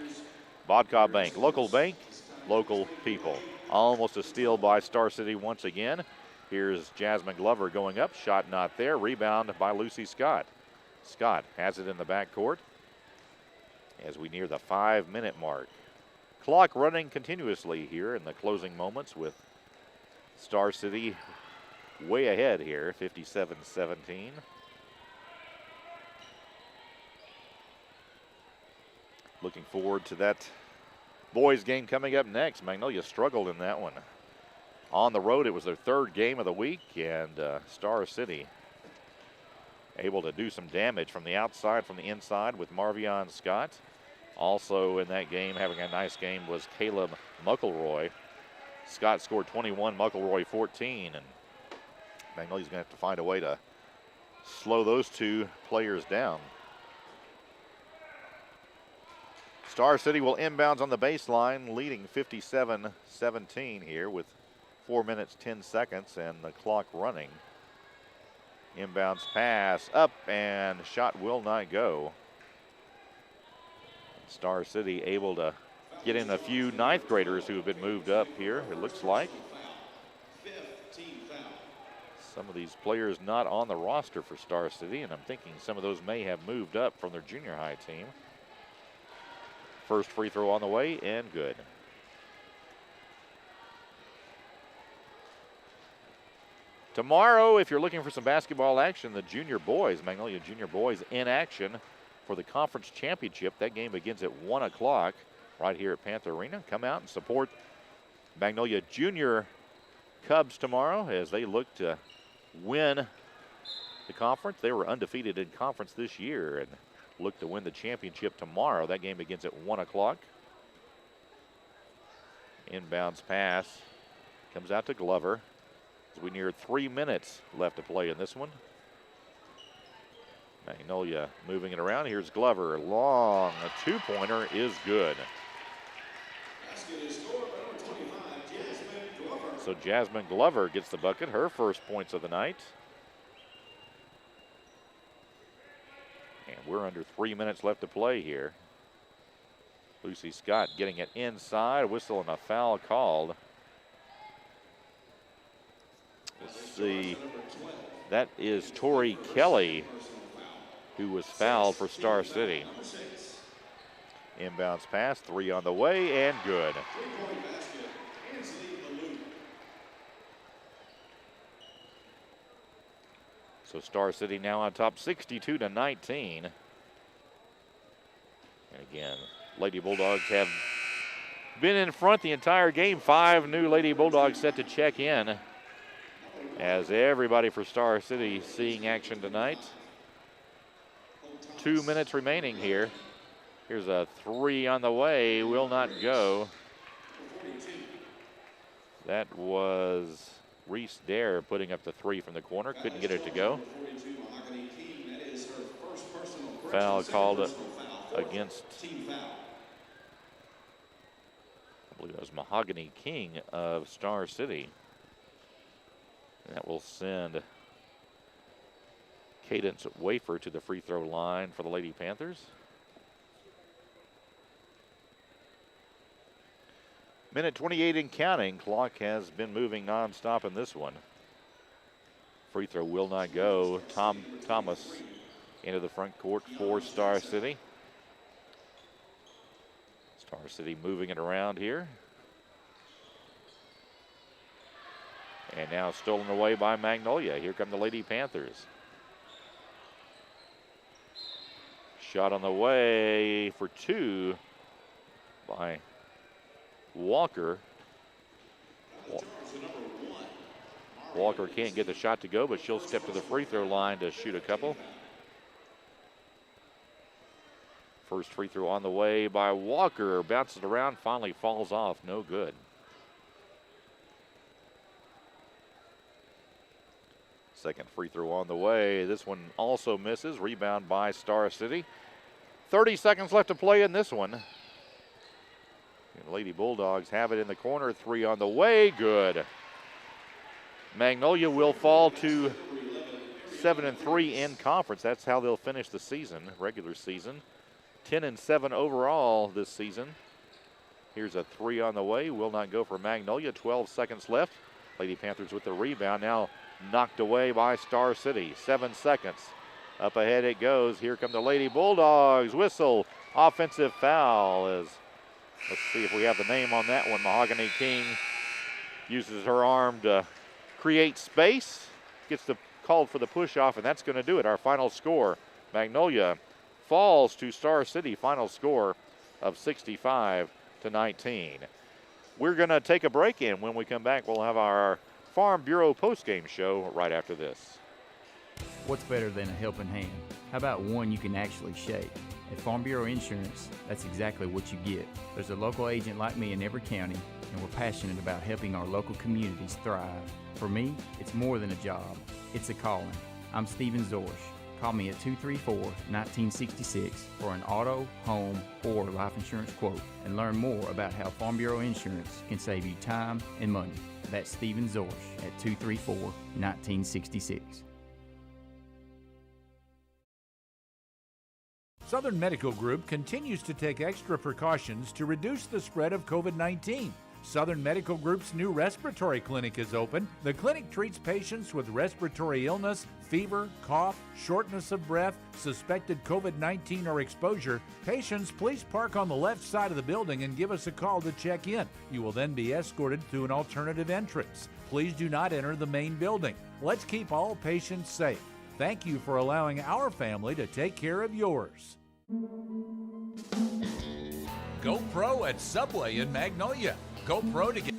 Bodca Bank, local people. Almost a steal by Star City once again. Here's Jasmine Glover going up. Shot not there. Rebound by Lucy Scott. Scott has it in the backcourt as we near the 5-minute mark. Clock running continuously here in the closing moments with Star City way ahead here, 57-17. Looking forward to that boys game coming up next. Magnolia struggled in that one. On the road, it was their third game of the week, and Star City able to do some damage from the outside, from the inside with Marvion Scott. Also in that game, having a nice game, was Caleb Muckleroy. Scott scored 21, Muckleroy 14, and Magnolia's going to have to find a way to slow those two players down. Star City will inbounds on the baseline, leading 57-17 here with 4 minutes, 10 seconds, and the clock running. Inbounds pass up, and shot will not go. Star City able to get in a few ninth graders who have been moved up here, it looks like. Some of these players not on the roster for Star City, and I'm thinking some of those may have moved up from their junior high team. First free throw on the way, and good. Tomorrow, if you're looking for some basketball action, the junior boys, Magnolia junior boys in action for the conference championship. That game begins at 1 o'clock right here at Panther Arena. Come out and support Magnolia junior Cubs tomorrow as they look to win the conference. They were undefeated in conference this year and look to win the championship tomorrow. That game begins at 1 o'clock. Inbounds pass comes out to Glover. As we near 3 minutes left to play in this one. Magnolia moving it around. Here's Glover. Long. A two-pointer is good. So Jasmine Glover gets the bucket. Her first points of the night. And we're under 3 minutes left to play here. Lucy Scott getting it inside. Whistle and a foul called. Let's see. That is Tori Kelly, who was fouled for Star City. Inbounds pass, 3 on the way, and good. So Star City now on top 62-19. And again, Lady Bulldogs have been in front the entire game. 5 new Lady Bulldogs set to check in as everybody for Star City seeing action tonight. 2 minutes remaining here. Here's a 3 on the way, will not go. That was Reese Dare putting up the 3 from the corner, couldn't get it to go. Foul called against, I believe that was Mahogany King of Star City. And that will send Cadence Wafer to the free throw line for the Lady Panthers. Minute 28 and counting. Clock has been moving nonstop in this one. Free throw will not go. Thomas into the front court for Star City. Star City moving it around here. And now stolen away by Magnolia. Here come the Lady Panthers. Shot on the way for 2 by Walker. Walker can't get the shot to go, but she'll step to the free throw line to shoot a couple. First free throw on the way by Walker. Bounces around, finally falls off. No good. Second free throw on the way. This one also misses. Rebound by Star City. 30 seconds left to play in this one. And Lady Bulldogs have it in the corner. 3 on the way. Good. Magnolia will fall to 7-3 in conference. That's how they'll finish the season, regular season. 10-7 overall this season. Here's a 3 on the way. Will not go for Magnolia. 12 seconds left. Lady Panthers with the rebound, now knocked away by Star City. 7 seconds. Up ahead it goes. Here come the Lady Bulldogs. Whistle. Offensive foul. Let's see if we have the name on that one. Mahogany King uses her arm to create space. Gets the called for the push off, and that's going to do it. Our final score, Magnolia falls to Star City. Final score of 65-19. We're going to take a break, and when we come back, we'll have our Farm Bureau postgame show right after this. What's better than a helping hand? How about one you can actually shake? At Farm Bureau Insurance, that's exactly what you get. There's a local agent like me in every county, and we're passionate about helping our local communities thrive. For me, it's more than a job. It's a calling. I'm Stephen Zorsch. Call me at 234-1966 for an auto, home, or life insurance quote and learn more about how Farm Bureau Insurance can save you time and money. That's Stephen Zorsch at 234-1966. Southern Medical Group continues to take extra precautions to reduce the spread of COVID-19. Southern Medical Group's new respiratory clinic is open. The clinic treats patients with respiratory illness, fever, cough, shortness of breath, suspected COVID-19 or exposure. Patients, please park on the left side of the building and give us a call to check in. You will then be escorted to an alternative entrance. Please do not enter the main building. Let's keep all patients safe. Thank you for allowing our family to take care of yours. Go Pro at Subway in Magnolia. Go Pro to get...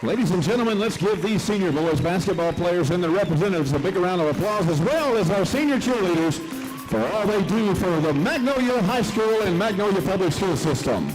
Ladies and gentlemen, let's give these senior boys basketball players and their representatives a big round of applause, as well as our senior cheerleaders for all they do for the Magnolia High School and Magnolia Public School System.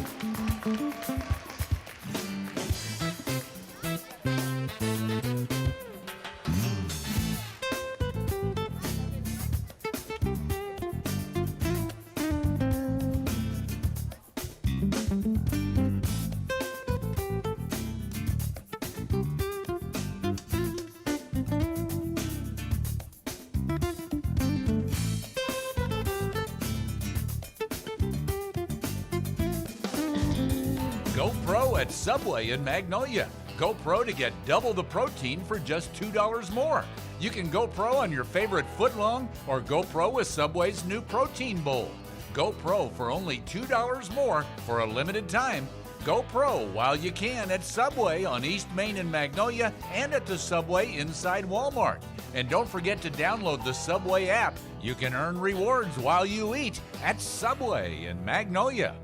Go Pro at Subway in Magnolia. Go Pro to get double the protein for just $2 more. You can go Pro on your favorite footlong or go Pro with Subway's new protein bowl. Go Pro for only $2 more for a limited time. Go Pro while you can at Subway on East Main in Magnolia and at the Subway inside Walmart. And don't forget to download the Subway app. You can earn rewards while you eat at Subway in Magnolia.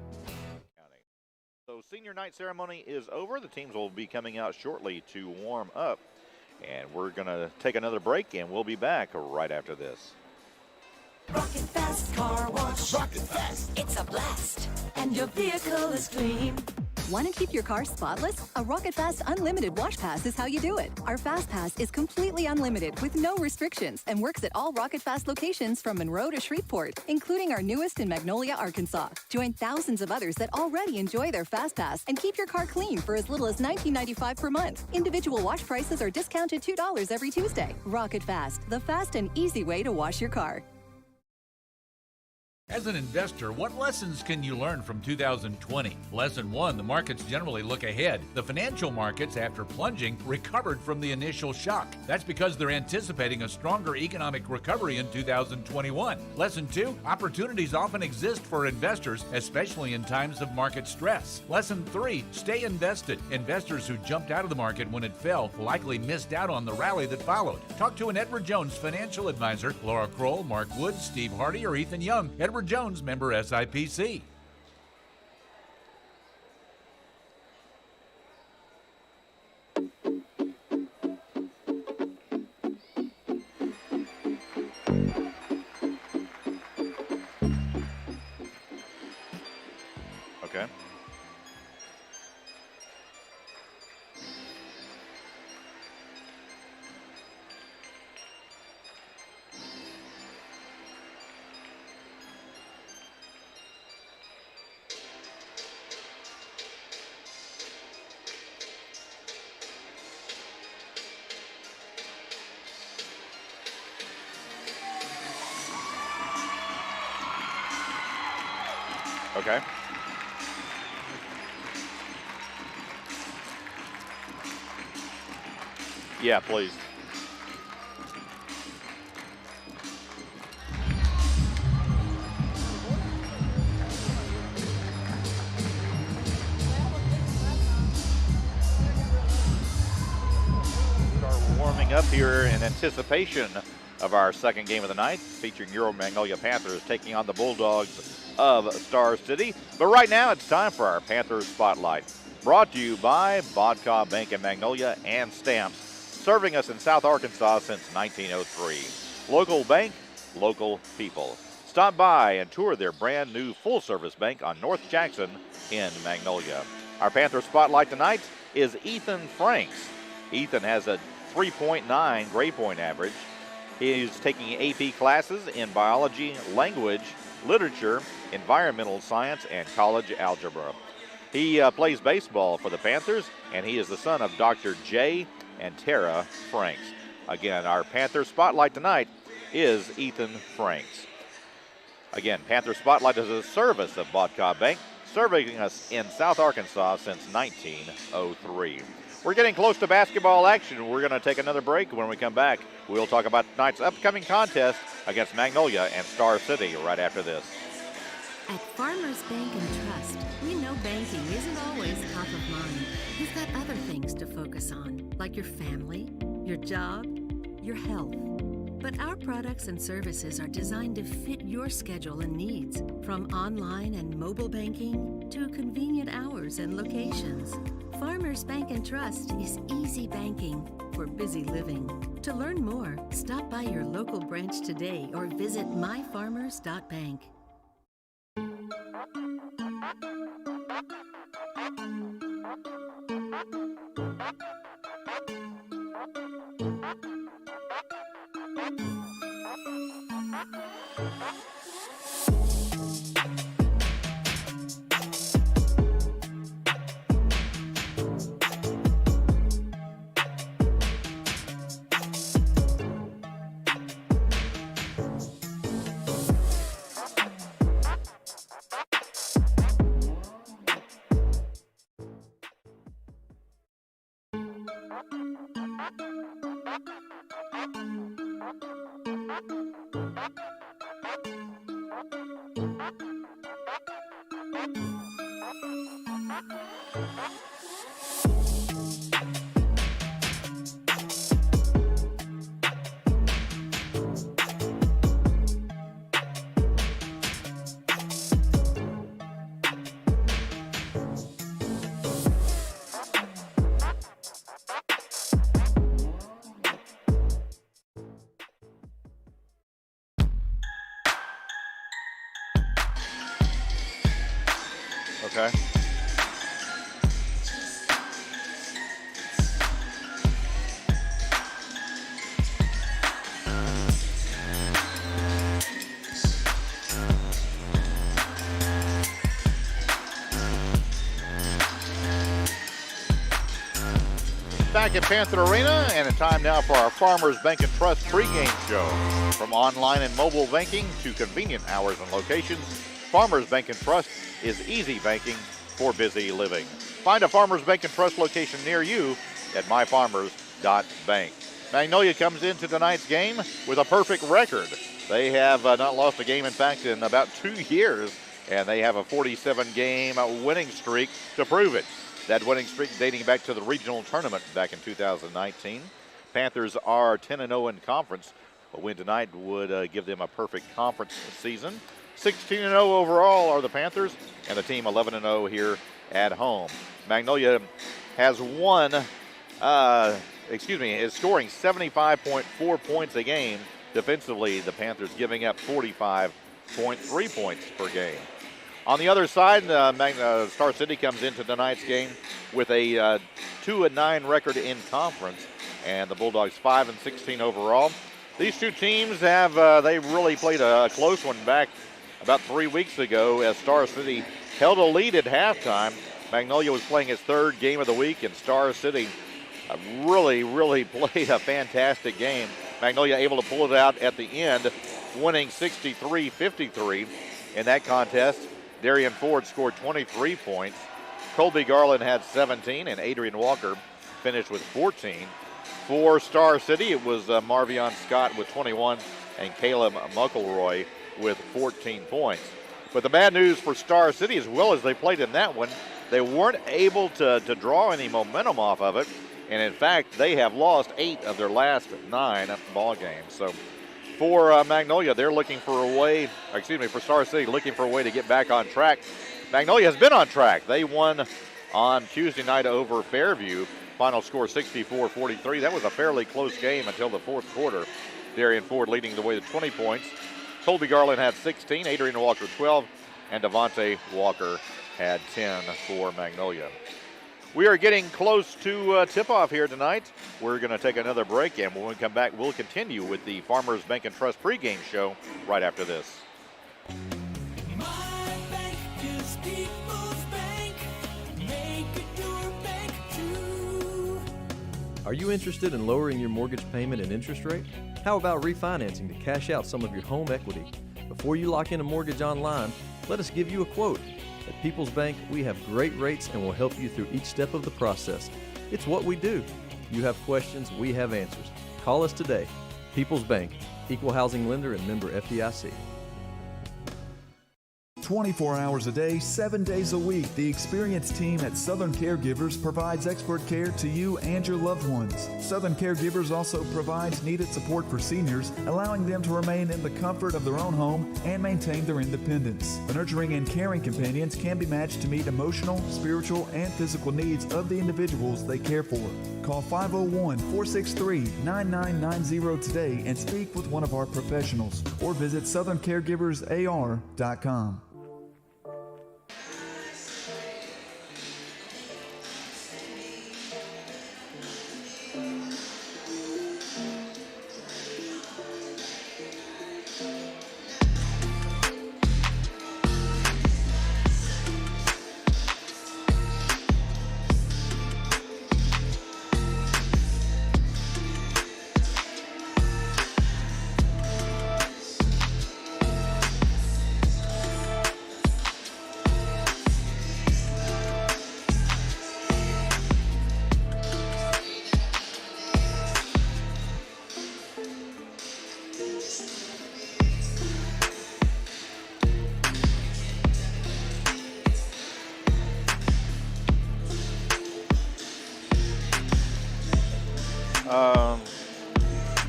So senior night ceremony is over. The teams will be coming out shortly to warm up. And we're going to take another break, and we'll be back right after this. Rocket Fast Car Wash. Rocket Fast. It's a blast. And your vehicle is clean. Want to keep your car spotless? A Rocket Fast Unlimited Wash Pass is how you do it. Our Fast Pass is completely unlimited with no restrictions and works at all Rocket Fast locations from Monroe to Shreveport, including our newest in Magnolia, Arkansas. Join thousands of others that already enjoy their Fast Pass and keep your car clean for as little as $19.95 per month. Individual wash prices are discounted $2 every Tuesday. Rocket Fast, the fast and easy way to wash your car. As an investor, what lessons can you learn from 2020? Lesson 1, the markets generally look ahead. The financial markets, after plunging, recovered from the initial shock. That's because they're anticipating a stronger economic recovery in 2021. Lesson 2, opportunities often exist for investors, especially in times of market stress. Lesson 3, stay invested. Investors who jumped out of the market when it fell likely missed out on the rally that followed. Talk to an Edward Jones financial advisor, Laura Kroll, Mark Woods, Steve Hardy, or Ethan Young. Edward Jones, member SIPC. Okay. Okay. Yeah, please. Start warming up here in anticipation of our second game of the night, featuring your Magnolia Panthers taking on the Bulldogs of Star City. But right now it's time for our Panthers Spotlight, brought to you by Vodka Bank in Magnolia and Stamps, serving us in South Arkansas since 1903. Local bank, local people. Stop by and tour their brand new full-service bank on North Jackson in Magnolia. Our Panther Spotlight tonight is Ethan Franks. Ethan has a 3.9 grade point average. He is taking AP classes in biology, language, literature, environmental science, and college algebra. He plays baseball for the Panthers, and he is the son of Dr. Jay and Tara Franks. Again, our Panther Spotlight tonight is Ethan Franks. Again, Panther Spotlight is a service of Vodka Bank, serving us in South Arkansas since 1903. We're getting close to basketball action. We're going to take another break. When we come back, we'll talk about tonight's upcoming contest against Magnolia and Star City right after this. At Farmers Bank and Trust, we know banking isn't always top of mind. You've got other things to focus on, like your family, your job, your health. But our products and services are designed to fit your schedule and needs, from online and mobile banking to convenient hours and locations. Farmers Bank and Trust is easy banking for busy living. To learn more, stop by your local branch today or visit myfarmers.bank. Okay. Back at Panther Arena, and it's time now for our Farmers Bank and Trust pregame show. From online and mobile banking to convenient hours and locations, Farmers Bank and Trust is easy banking for busy living. Find a Farmers Bank and Trust location near you at myfarmers.bank. Magnolia comes into tonight's game with a perfect record. They have not lost a game, in fact, in about 2 years, and they have a 47-game winning streak to prove it. That winning streak dating back to the regional tournament back in 2019. Panthers are 10-0 in conference. A win tonight would give them a perfect conference season. 16-0 overall are the Panthers, and the team 11-0 here at home. Magnolia has is scoring 75.4 points a game. Defensively, the Panthers giving up 45.3 points per game. On the other side, Star City comes into tonight's game with a 2-9 record in conference, and the Bulldogs 5-16 overall. These two teams have they really played a close one back about 3 weeks ago as Star City held a lead at halftime. Magnolia was playing its third game of the week, and Star City really played a fantastic game. Magnolia able to pull it out at the end, winning 63-53 in that contest. Darian Ford scored 23 points. Colby Garland had 17, and Adrian Walker finished with 14. For Star City, it was Marvion Scott with 21 and Caleb McElroy with 14 points. But the bad news for Star City, as well as they played in that one, they weren't able to draw any momentum off of it. And in fact, they have lost 8 of their last 9 ball games. So for Magnolia, they're looking for a way, for Star City, looking for a way to get back on track. Magnolia has been on track. They won on Tuesday night over Fairview. Final score 64-43. That was a fairly close game until the fourth quarter. Darian Ford leading the way to 20 points. Colby Garland had 16, Adrian Walker 12, and Devontae Walker had 10 for Magnolia. We are getting close to tip-off here tonight. We're going to take another break, and when we come back, we'll continue with the Farmers Bank and Trust pregame show right after this. My bank is People's Bank. Make it your bank too. Are you interested in lowering your mortgage payment and interest rate? How about refinancing to cash out some of your home equity? Before you lock in a mortgage online, let us give you a quote. At People's Bank, we have great rates and will help you through each step of the process. It's what we do. You have questions, we have answers. Call us today. People's Bank, equal housing lender and member FDIC. 24 hours a day, 7 days a week, the experienced team at Southern Caregivers provides expert care to you and your loved ones. Southern Caregivers also provides needed support for seniors, allowing them to remain in the comfort of their own home and maintain their independence. The nurturing and caring companions can be matched to meet emotional, spiritual, and physical needs of the individuals they care for. Call 501-463-9990 today and speak with one of our professionals, or visit southerncaregiversar.com.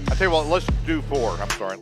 I tell you what, let's do 4. I'm sorry.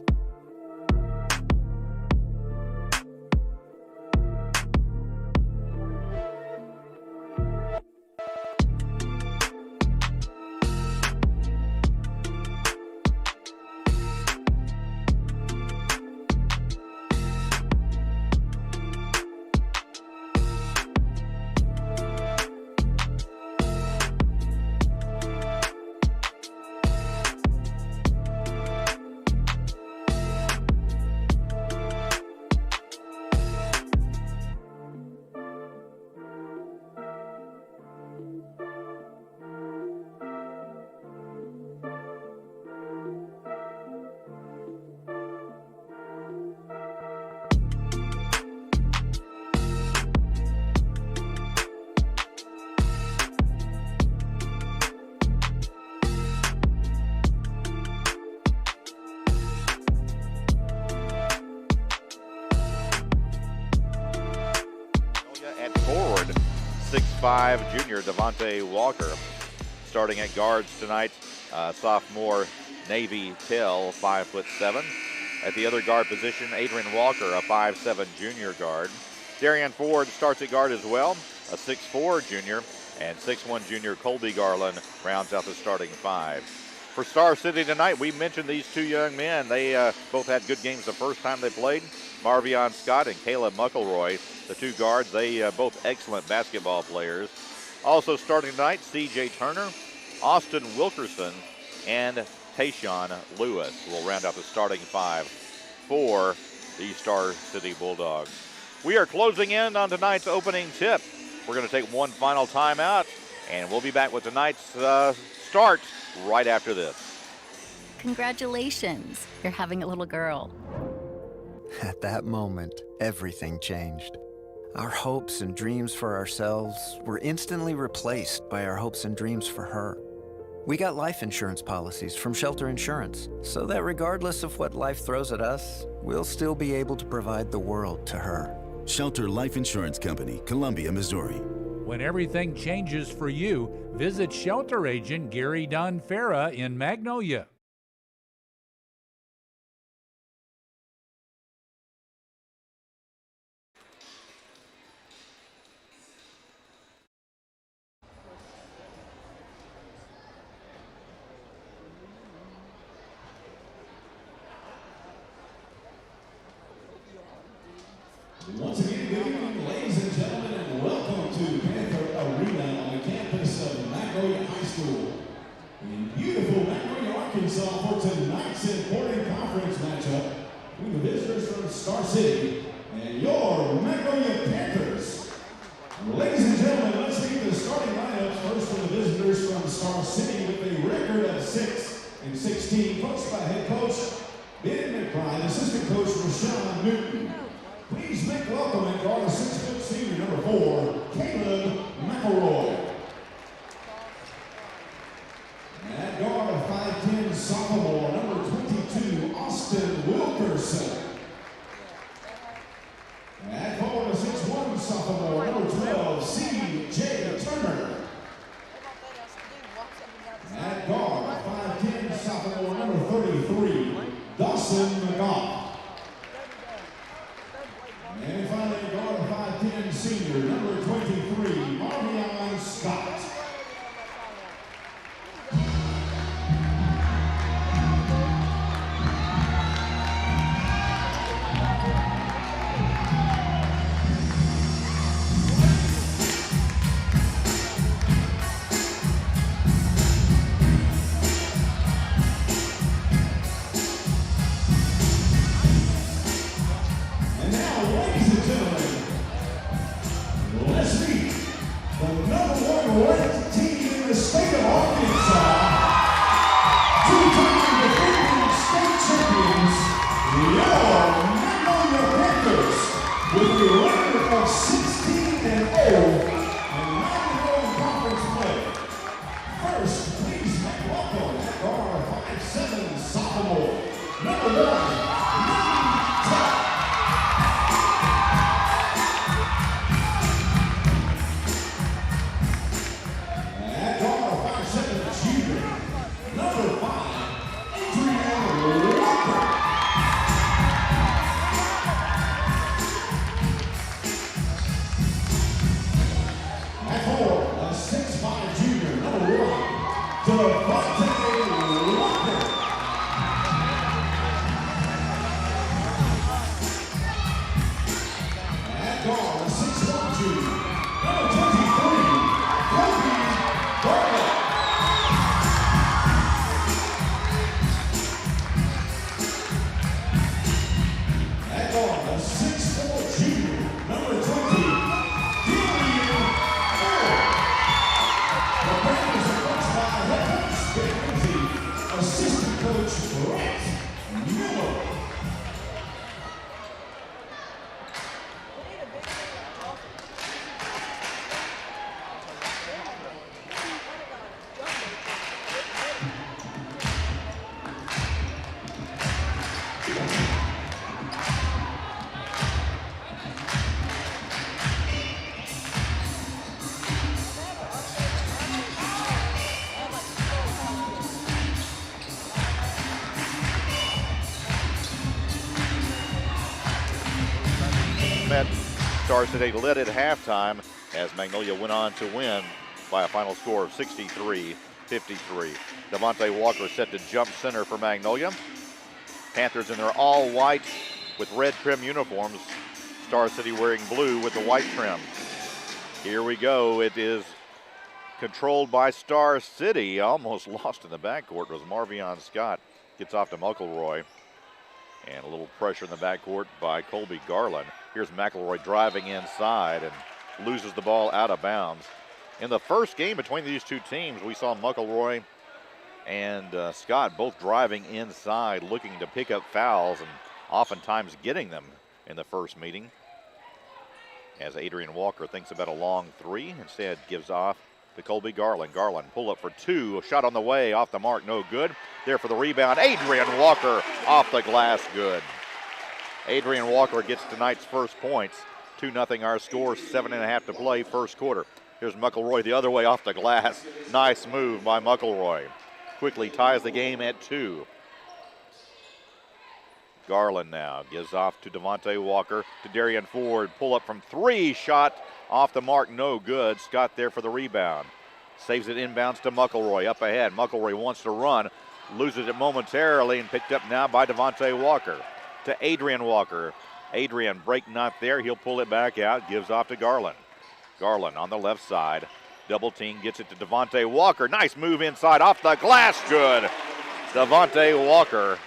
Forward, 6'5" junior Devontae Walker. Starting at guards tonight, sophomore Navy Tell, 5'7". At the other guard position, Adrian Walker, a 5'7" junior guard. Darian Ford starts at guard as well, a 6'4" junior, and 6'1" junior Colby Garland rounds out the starting 5. For Star City tonight, we mentioned these two young men. They both had good games the first time they played. Marvion Scott and Caleb Muckleroy, the two guards, they both excellent basketball players. Also starting tonight, C.J. Turner, Austin Wilkerson, and Tayshawn Lewis will round out the starting 5 for the Star City Bulldogs. We are closing in on tonight's opening tip. We're going to take one final timeout, and we'll be back with tonight's start right after this. Congratulations, you're having a little girl. At that moment, everything changed. Our hopes and dreams for ourselves were instantly replaced by our hopes and dreams for her. We got life insurance policies from Shelter Insurance, so that regardless of what life throws at us, we'll still be able to provide the world to her. Shelter Life Insurance Company, Columbia, Missouri. When everything changes for you, visit Shelter Agent Gary Dunn Farah in Magnolia. Once again, good evening, ladies and gentlemen, and welcome to Panther Arena on the campus of Magnolia High School in beautiful Magnolia, Arkansas for tonight's important conference matchup between the visitors from Star City and your Magnolia Panthers. Ladies and gentlemen, let's meet the starting lineups first for the visitors from Star City with a record of 6-16, coached by head coach Ben McBride, assistant coach Rashawn Newton. Please make welcome and guard 6-foot senior number 4, Caleb McElroy. At guard 5'10" sophomore number 22, Austin Wilkerson. At forward sophomore, number 12, C.J. Turner. At guard, 5'10", sophomore, number 33, Dawson McGough. And finally, guard, 5'10", senior, number 23, Marvion Scott. Star City led at halftime as Magnolia went on to win by a final score of 63-53. Devontae Walker set to jump center for Magnolia. Panthers in their all-white with red trim uniforms. Star City wearing blue with the white trim. Here we go. It is controlled by Star City. Almost lost in the backcourt was Marvion Scott. Gets off to McElroy. And a little pressure in the backcourt by Colby Garland. Here's McElroy driving inside and loses the ball out of bounds. In the first game between these two teams, we saw McElroy and Scott both driving inside, looking to pick up fouls and oftentimes getting them in the first meeting. As Adrian Walker thinks about a long three, instead gives off to Colby Garland. Garland pull up for two, a shot on the way, off the mark, no good. There for the rebound, Adrian Walker off the glass, good. Adrian Walker gets tonight's first points. 2-0 our score, 7.5 to play, first quarter. Here's McElroy the other way off the glass. Nice move by McElroy. Quickly ties the game at 2. Garland now gives off to Devontae Walker, to Darian Ford. Pull up from three, shot off the mark, no good. Scott there for the rebound. Saves it inbounds to McElroy, up ahead. McElroy wants to run, loses it momentarily, and picked up now by Devontae Walker. To Adrian Walker. Adrian, break not there. He'll pull it back out, gives off to Garland. Garland on the left side. Double team gets it to Devontae Walker. Nice move inside, off the glass, good. Devontae Walker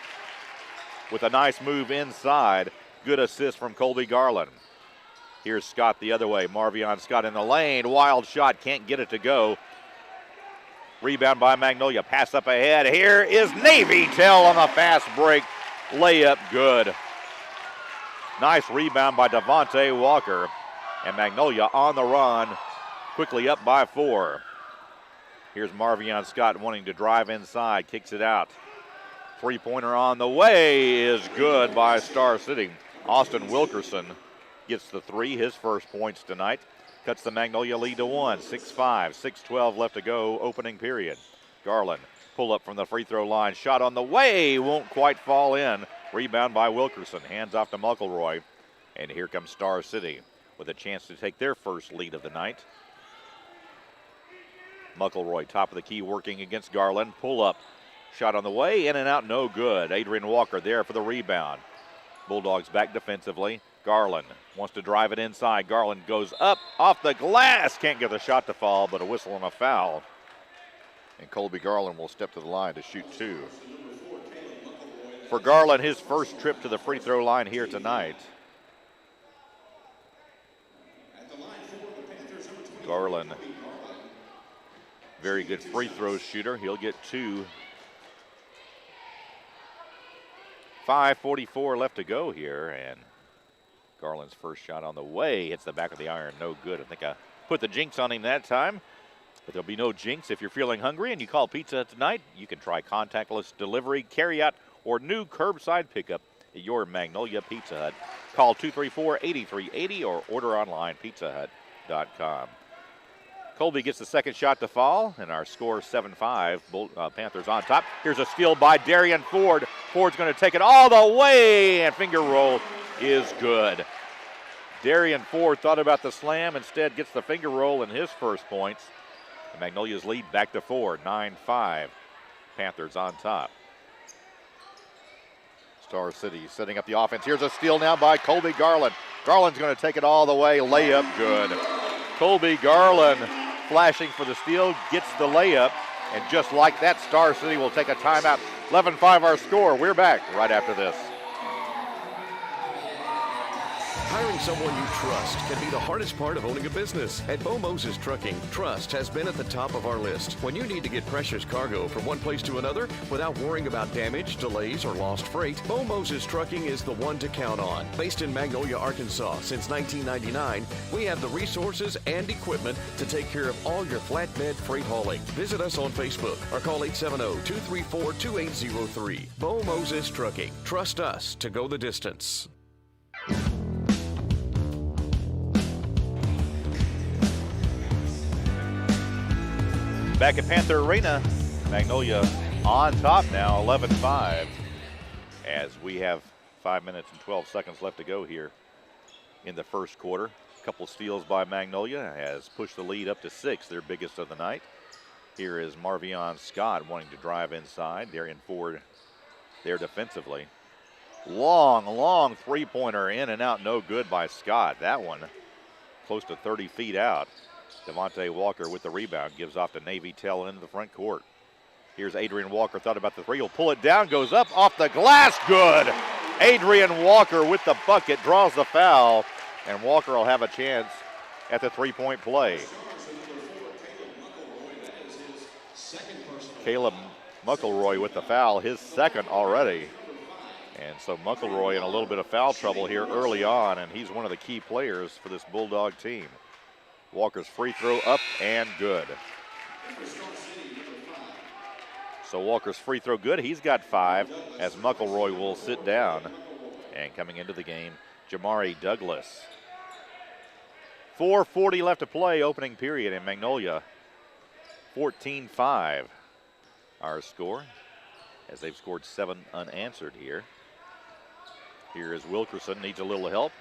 with a nice move inside. Good assist from Colby Garland. Here's Scott the other way. Marvion Scott in the lane. Wild shot, can't get it to go. Rebound by Magnolia. Pass up ahead. Here is Navy Tell on the fast break. Layup, good. Nice rebound by Devontae Walker. And Magnolia on the run. Quickly up by 4. Here's Marvion Scott wanting to drive inside. Kicks it out. Three-pointer on the way is good by Star City. Austin Wilkerson gets the three, his first points tonight. Cuts the Magnolia lead to 1, 6-5, 6:12 left to go, opening period. Garland, pull up from the free throw line, shot on the way, won't quite fall in. Rebound by Wilkerson, hands off to Muckleroy. And here comes Star City with a chance to take their first lead of the night. Muckleroy, top of the key, working against Garland. Pull up, shot on the way, in and out, no good. Adrian Walker there for the rebound. Bulldogs back defensively. Garland wants to drive it inside. Garland goes up, off the glass. Can't get the shot to fall, but a whistle and a foul. And Colby Garland will step to the line to shoot two. For Garland, his first trip to the free throw line here tonight. Garland, very good free throw shooter. He'll get two. 5:44 left to go here, and Garland's first shot on the way hits the back of the iron, no good. I think I put the jinx on him that time, but there'll be no jinx. If you're feeling hungry and you call Pizza Hut tonight, you can try contactless delivery, carryout, or new curbside pickup at your Magnolia Pizza Hut. Call 234-8380 or order online, pizzahut.com. Colby gets the second shot to fall, and our score 7-5. Panthers on top. Here's a steal by Darian Ford. Ford's going to take it all the way, and finger roll is good. Darian Ford thought about the slam, instead gets the finger roll in his first points. The Magnolia's lead back to 4, 9-5. Panthers on top. Star City setting up the offense. Here's a steal now by Colby Garland. Garland's going to take it all the way. Layup good. Colby Garland flashing for the steal, gets the layup, and just like that, Star City will take a timeout. 11-5 our score. We're back right after this. Hiring someone you trust can be the hardest part of owning a business. At Bo Moses Trucking, trust has been at the top of our list. When you need to get precious cargo from one place to another without worrying about damage, delays, or lost freight, Bo Moses Trucking is the one to count on. Based in Magnolia, Arkansas since 1999, we have the resources and equipment to take care of all your flatbed freight hauling. Visit us on Facebook or call 870-234-2803. Bo Moses Trucking. Trust us to go the distance. Back at Panther Arena, Magnolia on top now, 11-5, as we have 5 minutes and 12 seconds left to go here in the first quarter. A couple steals by Magnolia has pushed the lead up to 6, their biggest of the night. Here is Marvion Scott wanting to drive inside. Darian Ford there defensively. Long three-pointer in and out, no good by Scott. That one close to 30 feet out. Devontae Walker with the rebound, gives off to Navy Tell into the front court. Here's Adrian Walker, thought about the three, he'll pull it down, goes up, off the glass, good! Adrian Walker with the bucket, draws the foul, and Walker will have a chance at the three-point play. Caleb Muckleroy with the foul, his second already. And so Muckleroy in a little bit of foul trouble here early on, and he's one of the key players for this Bulldog team. Walker's free throw up and good. So Walker's free throw good. He's got 5 as Muckleroy will sit down. And coming into the game, Jamari Douglas. 4:40 left to play, opening period in Magnolia. 14-5 our score, as they've scored 7 unanswered here. Here is Wilkerson, needs a little help.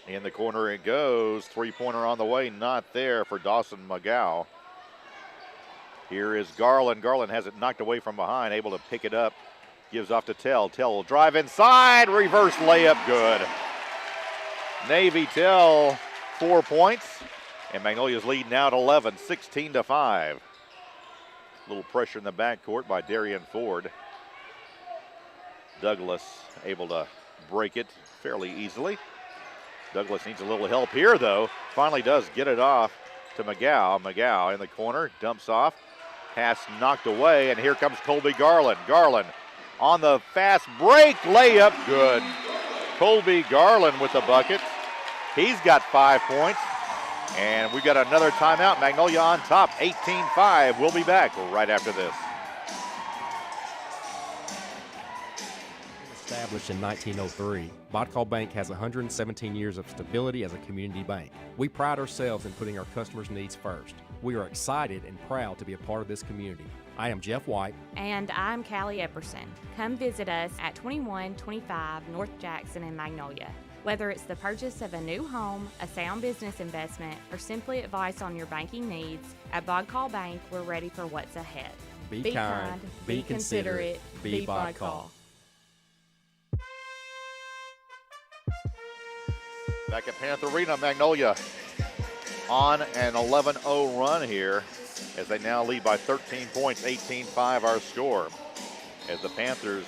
In the corner it goes. Three-pointer on the way, not there for Dawson McGow. Here is Garland. Garland has it knocked away from behind, able to pick it up. Gives off to Tell. Tell will drive inside. Reverse layup, good. Navy Tell, 4 points. And Magnolia's lead now at 11, 16-5. A little pressure in the backcourt by Darian Ford. Douglas able to break it fairly easily. Douglas needs a little help here, though. Finally does get it off to McGow. McGow in the corner, dumps off. Pass knocked away, and here comes Colby Garland. Garland on the fast break, layup, good. Colby Garland with the bucket. He's got 5 points. And we've got another timeout. Magnolia on top, 18-5. We'll be back right after this. Established in 1903, Bodcall Bank has 117 years of stability as a community bank. We pride ourselves in putting our customers' needs first. We are excited and proud to be a part of this community. I am Jeff White. And I'm Callie Epperson. Come visit us at 2125 North Jackson in Magnolia. Whether it's the purchase of a new home, a sound business investment, or simply advice on your banking needs, at Bodcall Bank, we're ready for what's ahead. Be kind, be considerate, be Bodcall. Back at Panther Arena, Magnolia on an 11-0 run here as they now lead by 13 points, 18-5 our score. As the Panthers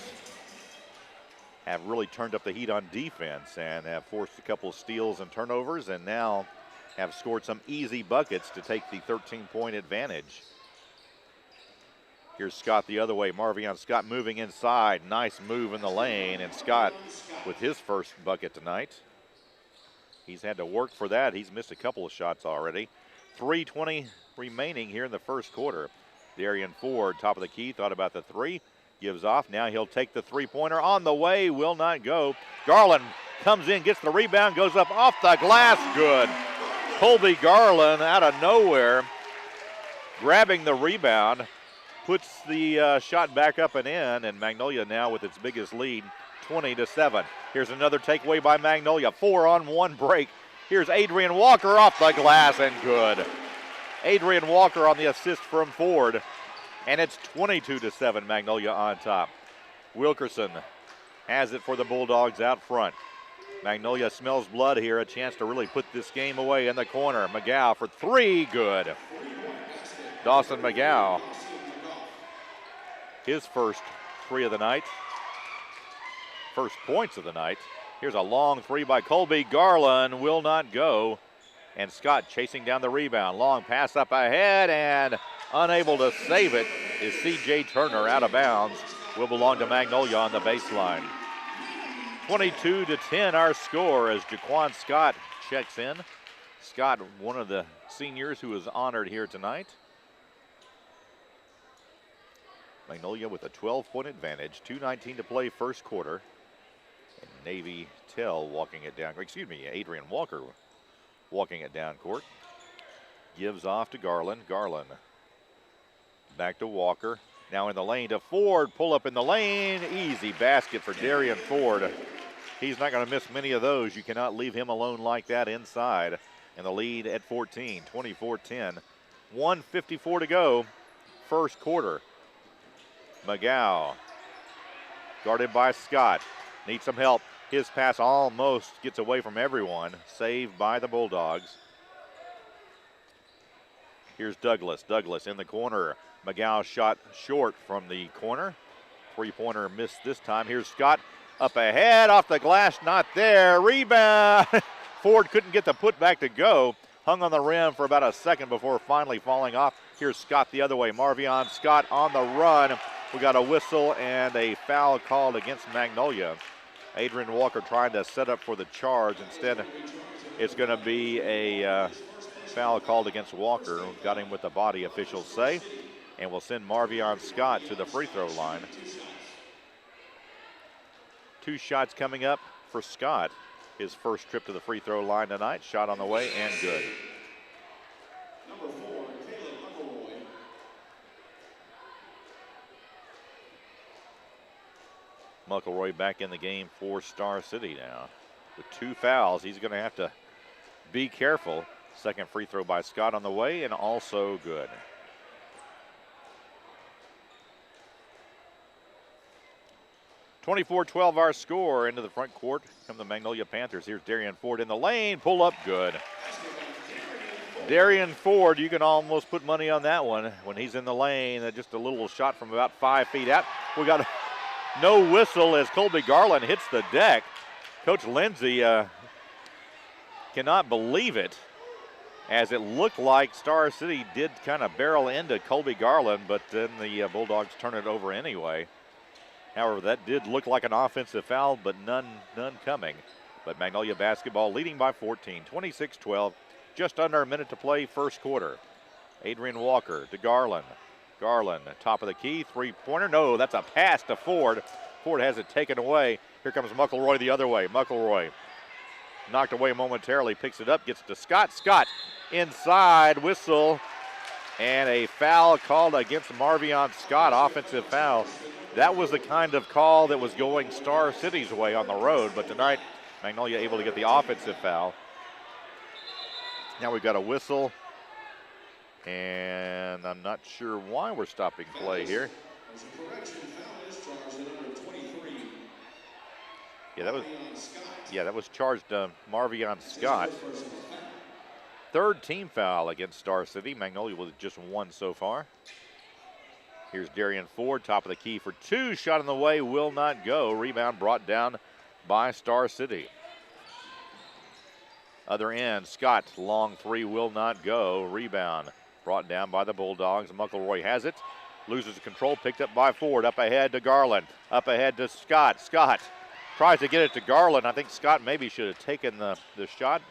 have really turned up the heat on defense and have forced a couple of steals and turnovers and now have scored some easy buckets to take the 13-point advantage. Here's Scott the other way. Marvion Scott moving inside. Nice move in the lane, and Scott with his first bucket tonight. He's had to work for that. He's missed a couple of shots already. 3:20 remaining here in the first quarter. Darian Ford, top of the key, thought about the three. Gives off. Now he'll take the three-pointer. On the way, will not go. Garland comes in, gets the rebound, goes up off the glass. Good. Colby Garland out of nowhere, grabbing the rebound, puts the shot back up and in, and Magnolia now with its biggest lead, 20-7. Here's another takeaway by Magnolia. 4-on-1 break. Here's Adrian Walker off the glass and good. Adrian Walker on the assist from Ford. And it's 22-7, Magnolia on top. Wilkerson has it for the Bulldogs out front. Magnolia smells blood here, a chance to really put this game away in the corner. McGow for three, good. Dawson McGow, his first three of the night. First points of the night. Here's a long three by Colby Garland, will not go. And Scott chasing down the rebound. Long pass up ahead and unable to save it is C.J. Turner out of bounds. Will belong to Magnolia on the baseline. 22-10 our score as Jaquan Scott checks in. Scott, one of the seniors who is honored here tonight. Magnolia with a 12-point advantage. 2:19 to play first quarter. And Navy Tell walking it down. Excuse me, Adrian Walker walking it down court. Gives off to Garland. Garland back to Walker. Now in the lane to Ford. Pull up in the lane. Easy basket for Darian Ford. He's not going to miss many of those. You cannot leave him alone like that inside. And the lead at 14, 24-10. 1:54 to go. First quarter. McGow guarded by Scott. Needs some help. His pass almost gets away from everyone. Saved by the Bulldogs. Here's Douglas. Douglas in the corner. McGow shot short from the corner. Three-pointer missed this time. Here's Scott up ahead, off the glass, not there. Rebound. Ford couldn't get the putback to go. Hung on the rim for about a second before finally falling off. Here's Scott the other way. Marvion Scott on the run. We got a whistle and a foul called against Magnolia. Adrian Walker trying to set up for the charge. Instead, it's going to be a foul called against Walker. Got him with the body, officials say. And we'll send Marvion Scott to the free throw line. Two shots coming up for Scott. His first trip to the free throw line tonight. Shot on the way and good. McElroy back in the game for Star City now. With two fouls, he's going to have to be careful. Second free throw by Scott on the way and also good. (24-12) our score. Into the front court come the Magnolia Panthers. Here's Darian Ford in the lane. Pull up good. Darian Ford, you can almost put money on that one when he's in the lane. Just a little shot from about 5 feet out. We got no whistle as Colby Garland hits the deck. Coach Lindsay cannot believe it, as it looked like Star City did kind of barrel into Colby Garland, but then the Bulldogs turn it over anyway. However, that did look like an offensive foul, but none coming. But Magnolia basketball leading by 14, 26-12. Just under a minute to play first quarter. Adrian Walker to Garland. Garland, top of the key, three-pointer. No, that's a pass to Ford. Ford has it taken away. Here comes McElroy the other way. McElroy knocked away momentarily, picks it up, gets to Scott. Scott inside, whistle, and a foul called against Marvion Scott, offensive foul. That was the kind of call that was going Star City's way on the road, but tonight Magnolia able to get the offensive foul. Now we've got a whistle, and I'm not sure why we're stopping play here. That was charged Marvion Scott. Third team foul against Star City. Magnolia with just one so far. Here's Darian Ford, top of the key for two. Shot in the way, will not go. Rebound brought down by Star City. Other end, Scott, long three, will not go. Rebound brought down by the Bulldogs. McElroy has it. Loses control, picked up by Ford. Up ahead to Garland. Up ahead to Scott. Scott tries to get it to Garland. I think Scott maybe should have taken the shot.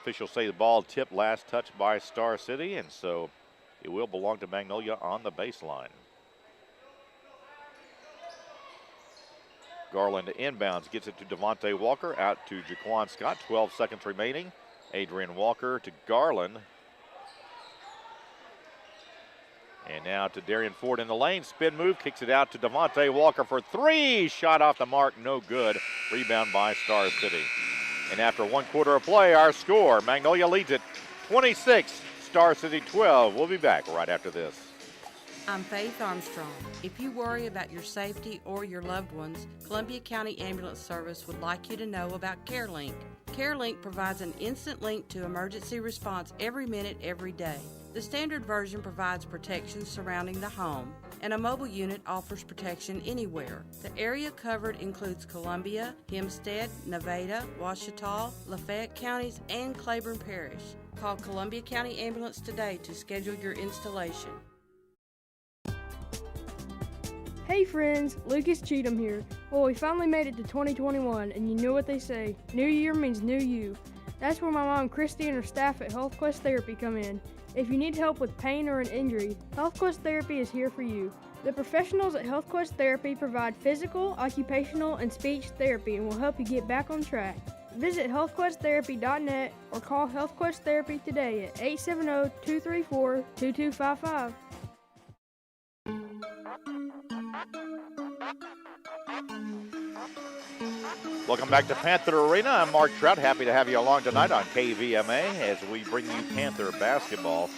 Officials say the ball tipped, last touch by Star City, and so it will belong to Magnolia on the baseline. Garland inbounds, gets it to Devontae Walker, out to Jaquan Scott, 12 seconds remaining. Adrian Walker to Garland. And now to Darian Ford in the lane, spin move, kicks it out to Devontae Walker for three. Shot off the mark, no good. Rebound by Star City. And after 1 quarter of play, our score, Magnolia leads it 26, Star City 12. We'll be back right after this. I'm Faith Armstrong. If you worry about your safety or your loved ones, Columbia County Ambulance Service would like you to know about CareLink. CareLink provides an instant link to emergency response every minute, every day. The standard version provides protection surrounding the home, and a mobile unit offers protection anywhere. The area covered includes Columbia, Hempstead, Nevada, Ouachita, Lafayette counties, and Claiborne Parish. Call Columbia County Ambulance today to schedule your installation. Hey friends, Lucas Cheatham here. Well, we finally made it to 2021, and you know what they say, new year means new you. That's where my mom Christy and her staff at HealthQuest Therapy come in. If you need help with pain or an injury, HealthQuest Therapy is here for you. The professionals at HealthQuest Therapy provide physical, occupational, and speech therapy and will help you get back on track. Visit healthquesttherapy.net or call HealthQuest Therapy today at 870-234-2255. Welcome back to Panther Arena. I'm Mark Trout. Happy to have you along tonight on KVMA as we bring you Panther basketball.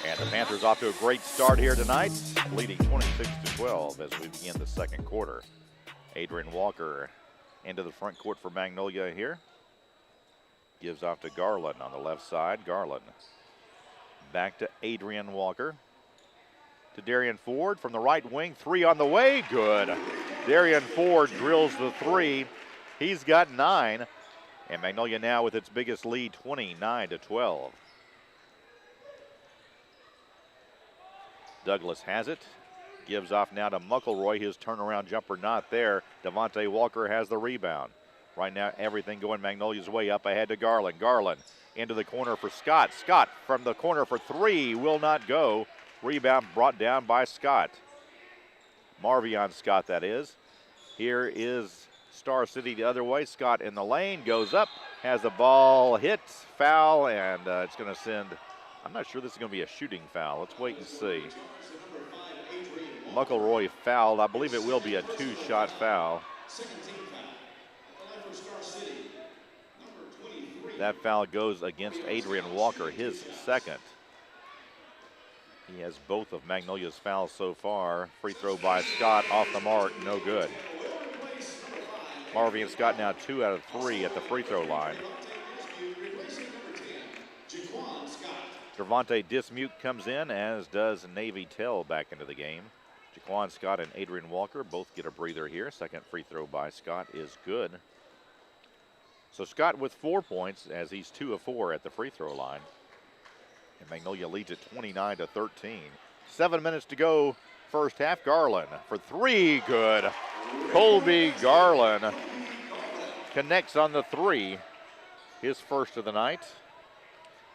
And the Panthers off to a great start here tonight, leading 26-12 as we begin the second quarter. Adrian Walker into the front court for Magnolia here. Gives off to Garland on the left side. Garland back to Adrian Walker. To Darian Ford from the right wing. Three on the way. Good. Darian Ford drills the three. He's got 9. And Magnolia now with its biggest lead, 29-12. Douglas has it. Gives off now to McElroy. His turnaround jumper not there. Devontae Walker has the rebound. Right now everything going Magnolia's way. Up ahead to Garland. Garland into the corner for Scott. Scott from the corner for three. Will not go. Rebound brought down by Scott. Marvion Scott, that is. Here is Star City the other way. Scott in the lane, goes up, has the ball hit, foul, and it's going to send, I'm not sure this is going to be a shooting foul. Let's wait and see. McElroy fouled. I believe it will be a 2-shot foul. That foul goes against Adrian Walker, his second. He has both of Magnolia's fouls so far. Free throw by Scott, off the mark, no good. Marvion Scott now 2 out of 3 at the free throw line. Gervonta Dismute comes in, as does Navy Tell back into the game. Jaquan Scott and Adrian Walker both get a breather here. Second free throw by Scott is good. So Scott with 4 points as he's 2 of 4 at the free throw line. And Magnolia leads it 29-13. 7 minutes to go, first half. Garland for three, good. Colby Garland connects on the three, his first of the night.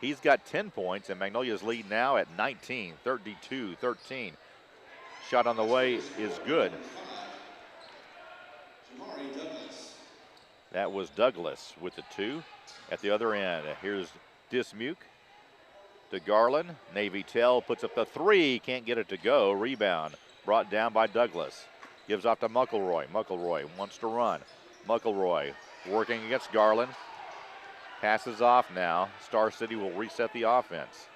He's got 10 points, and Magnolia's lead now at 19, 32-13. Shot on the way is good. That was Douglas with the 2 at the other end. Here's Dismuke to Garland. Navy Tell puts up the 3, can't get it to go. Rebound brought down by Douglas. Gives off to Muckleroy. Muckleroy wants to run. Muckleroy working against Garland. Passes off now. Star City will reset the offense.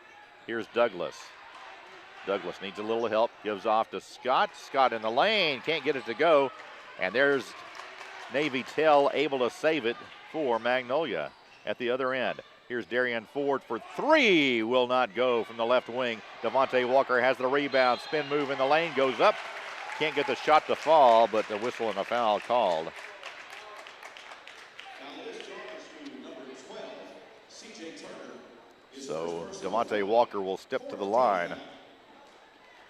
Here's Douglas. Douglas needs a little help. Gives off to Scott. Scott in the lane. Can't get it to go. And there's Navy Tell able to save it for Magnolia at the other end. Here's Darian Ford for 3. Will not go from the left wing. Devontae Walker has the rebound. Spin move in the lane. Goes up. Can't get the shot to fall, but the whistle and a foul called. So Devontae Walker will step to the line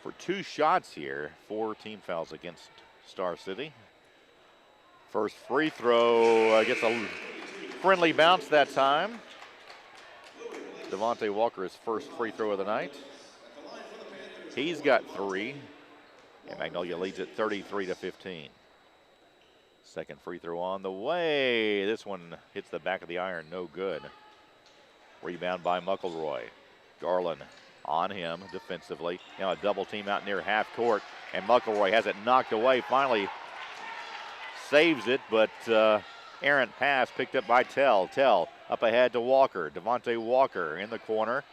for 2 shots here. 4 team fouls against Star City. First free throw gets a friendly bounce that time. Devontae Walker's first free throw of the night. He's got 3, and Magnolia leads it 33-15. Second free throw on the way. This one hits the back of the iron, no good. Rebound by Muckleroy. Garland on him defensively. Now a double team out near half court, and Muckleroy has it knocked away. Finally saves it, but errant pass picked up by Tell. Tell up ahead to Walker. Devontae Walker in the corner.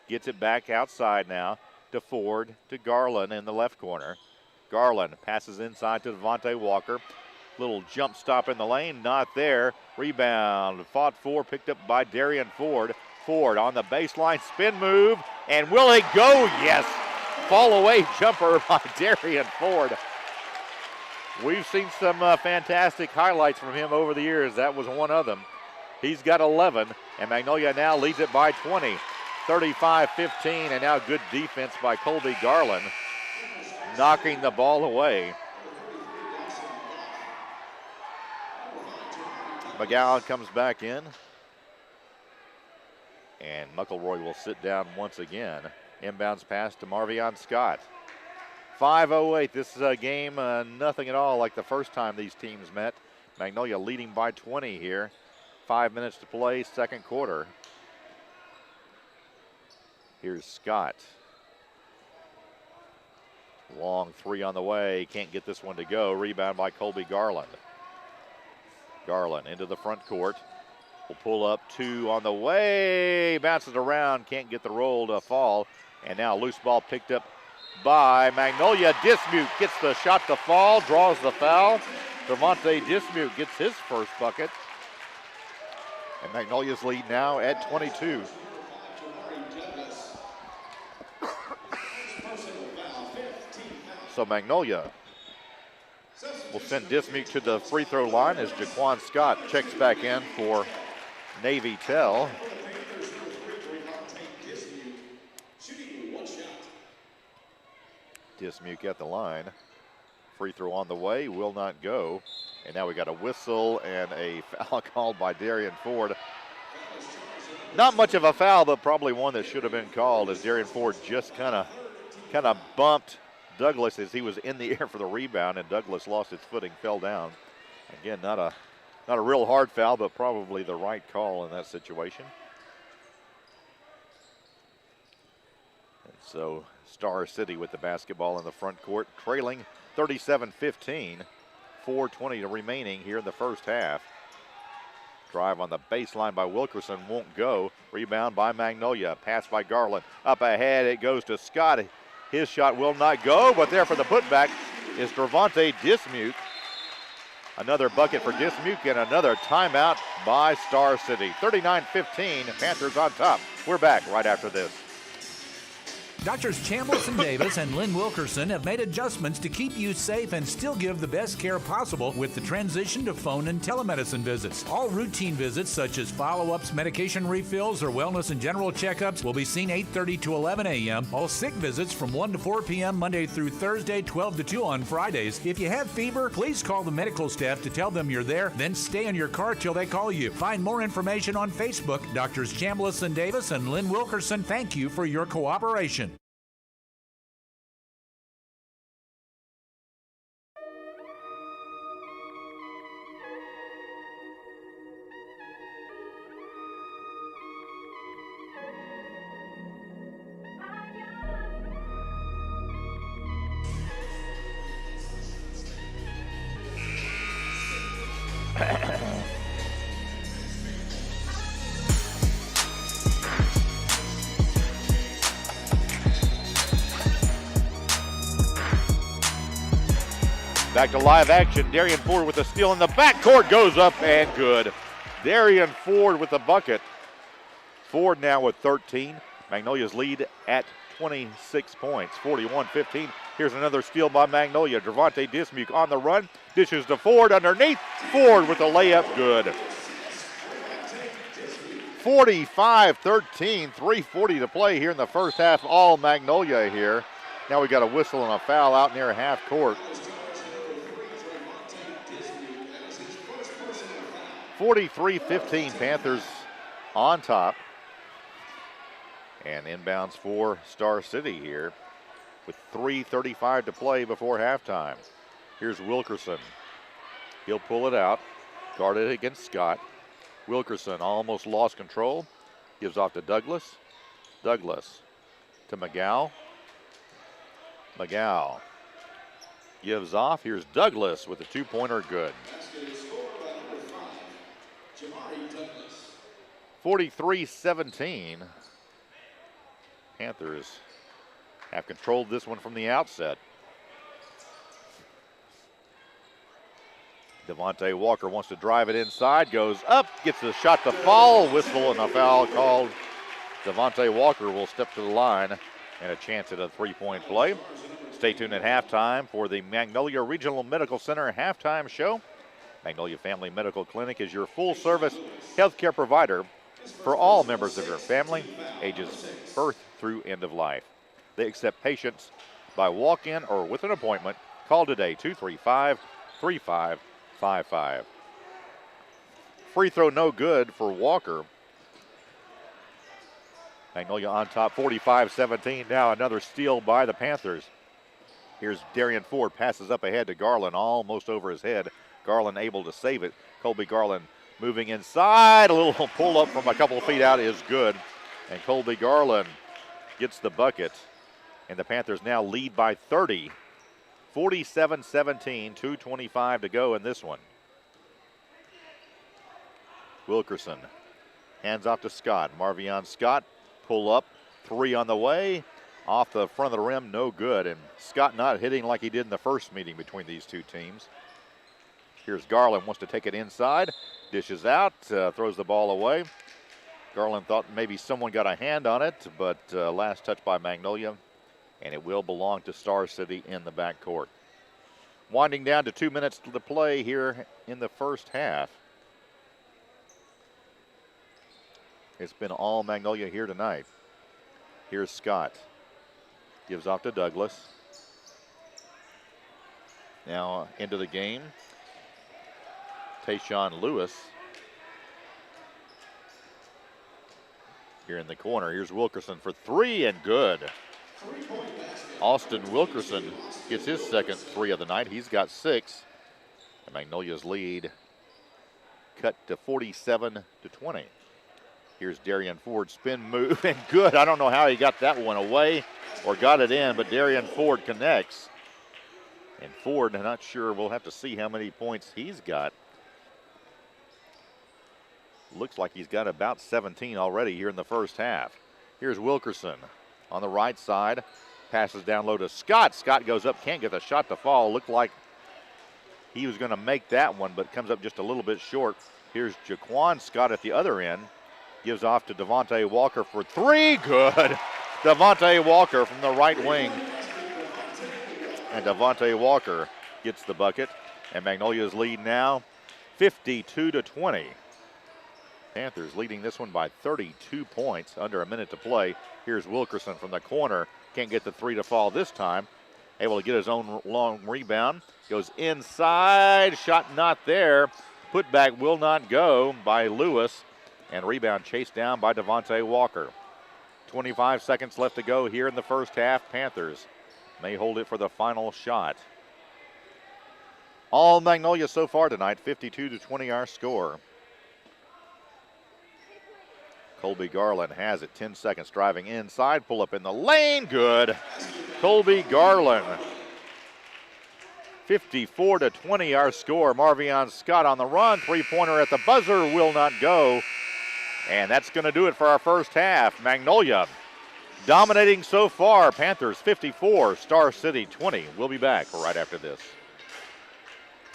Gets it back outside now to Ford, to Garland in the left corner. Garland passes inside to Devontae Walker. Little jump stop in the lane, not there. Rebound fought for, picked up by Darian Ford. Ford on the baseline, spin move, and will it go? Yes. Fall away jumper by Darian Ford. We've seen some fantastic highlights from him over the years. That was one of them. He's got 11, and Magnolia now leads it by 20. 35-15, and now good defense by Colby Garland, knocking the ball away. McGowan comes back in, and Muckleroy will sit down once again. Inbounds pass to Marvion Scott. 5:08, this is a game nothing at all like the first time these teams met. Magnolia leading by 20 here. 5 minutes to play, second quarter. Here's Scott. Long 3 on the way, can't get this one to go. Rebound by Colby Garland. Garland into the front court. Will pull up 2 on the way. Bounces around, can't get the roll to fall. And now loose ball picked up by Magnolia. Dismuke gets the shot to fall, draws the foul. Devontae Dismuke gets his first bucket. And Magnolia's lead now at 22. So Magnolia will send Dismuke to the free throw line as Jaquan Scott checks back in for Navy Tell. Dismuke at the line. Free throw on the way, will not go. And now we got a whistle and a foul called by Darian Ford. Not much of a foul, but probably one that should have been called, as Darian Ford just kind of bumped Douglas as he was in the air for the rebound, and Douglas lost his footing, fell down. Again, not a real hard foul, but probably the right call in that situation. And so Star City with the basketball in the front court, trailing 37-15. 4:20 remaining here in the first half. Drive on the baseline by Wilkerson won't go. Rebound by Magnolia. Pass by Garland. Up ahead, it goes to Scott. His shot will not go, but there for the putback is Devontae Dismuke. Another bucket for Dismuke and another timeout by Star City. 39-15, Panthers on top. We're back right after this. Doctors Chambliss and Davis and Lynn Wilkerson have made adjustments to keep you safe and still give the best care possible with the transition to phone and telemedicine visits. All routine visits such as follow-ups, medication refills, or wellness and general checkups will be seen 8:30 to 11 a.m. All sick visits from 1 to 4 p.m. Monday through Thursday, 12 to 2 on Fridays. If you have fever, please call the medical staff to tell them you're there, then stay in your car till they call you. Find more information on Facebook. Doctors Chambliss and Davis and Lynn Wilkerson, thank you for your cooperation. Back to live action. Darian Ford with a steal in the backcourt. Goes up and good. Darian Ford with the bucket. Ford now with 13. Magnolia's lead at 26 points, 41-15. Here's another steal by Magnolia. Devontae Dismuke on the run. Dishes to Ford underneath. Ford with a layup, good. 45-13, 3:40 to play here in the first half. All Magnolia here. Now we got a whistle and a foul out near half court. 43-15, Panthers on top. And inbounds for Star City here with 3:35 to play before halftime. Here's Wilkerson. He'll pull it out, guarded against Scott. Wilkerson almost lost control. Gives off to Douglas. Douglas to McGow. McGow gives off. Here's Douglas with a two-pointer, good. 43-17. Panthers have controlled this one from the outset. Devontae Walker wants to drive it inside, goes up, gets the shot to fall, whistle and a foul called. Devontae Walker will step to the line and a chance at a three-point play. Stay tuned at halftime for the Magnolia Regional Medical Center halftime show. Magnolia Family Medical Clinic is your full-service healthcare provider for all members of your family, ages birth through end of life. They accept patients by walk-in or with an appointment. Call today, 235-3555. Free throw no good for Walker. Magnolia on top, 45-17. Now another steal by the Panthers. Here's Darian Ford, passes up ahead to Garland, almost over his head. Garland able to save it. Colby Garland moving inside. A little pull up from a couple of feet out is good. And Colby Garland gets the bucket. And the Panthers now lead by 30. 47-17, 2:25 to go in this one. Wilkerson hands off to Scott. Marvion Scott, pull up, three on the way. Off the front of the rim, no good. And Scott not hitting like he did in the first meeting between these two teams. Here's Garland, wants to take it inside. Dishes out, throws the ball away. Garland thought maybe someone got a hand on it, but last touch by Magnolia. And it will belong to Star City in the backcourt. Winding down to 2 minutes to play here in the first half. It's been all Magnolia here tonight. Here's Scott. Gives off to Douglas. Now into the game. Tayshawn Lewis. Here in the corner. Here's Wilkerson for three and good. Austin Wilkerson gets his second three of the night. He's got 6. And Magnolia's lead cut to 47-20. Here's Darian Ford, spin move, and good. I don't know how he got that one away or got it in, but Darian Ford connects. And Ford, I'm not sure, we'll have to see how many points he's got. Looks like he's got about 17 already here in the first half. Here's Wilkerson on the right side. Passes down low to Scott. Scott goes up, can't get the shot to fall. Looked like he was going to make that one, but comes up just a little bit short. Here's Jaquan Scott at the other end. Gives off to Devontae Walker for three. Good. Devontae Walker from the right wing. And Devontae Walker gets the bucket. And Magnolia's lead now 52-20. Panthers leading this one by 32 points, under a minute to play. Here's Wilkerson from the corner. Can't get the three to fall this time. Able to get his own long rebound. Goes inside. Shot not there. Putback will not go by Lewis. And rebound chased down by Devontae Walker. 25 seconds left to go here in the first half. Panthers may hold it for the final shot. All Magnolia so far tonight, 52-20 our score. Colby Garland has it, 10 seconds driving inside, pull up in the lane, good. Colby Garland. 54-20 our score. Marvion Scott on the run, three-pointer at the buzzer will not go. And that's going to do it for our first half. Magnolia dominating so far. Panthers 54, Star City 20. We'll be back right after this.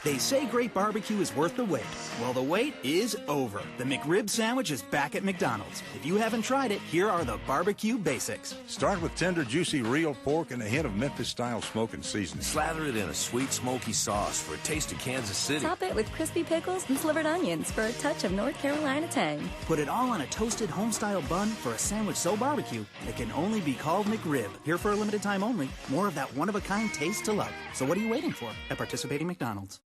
They say great barbecue is worth the wait. Well, the wait is over. The McRib sandwich is back at McDonald's. If you haven't tried it, here are the barbecue basics. Start with tender, juicy real pork and a hint of Memphis-style smoke and seasoning. Slather it in a sweet, smoky sauce for a taste of Kansas City. Top it with crispy pickles and slivered onions for a touch of North Carolina tang. Put it all on a toasted home-style bun for a sandwich so barbecue it can only be called McRib. Here for a limited time only. More of that one-of-a-kind taste to love. So what are you waiting for at participating McDonald's?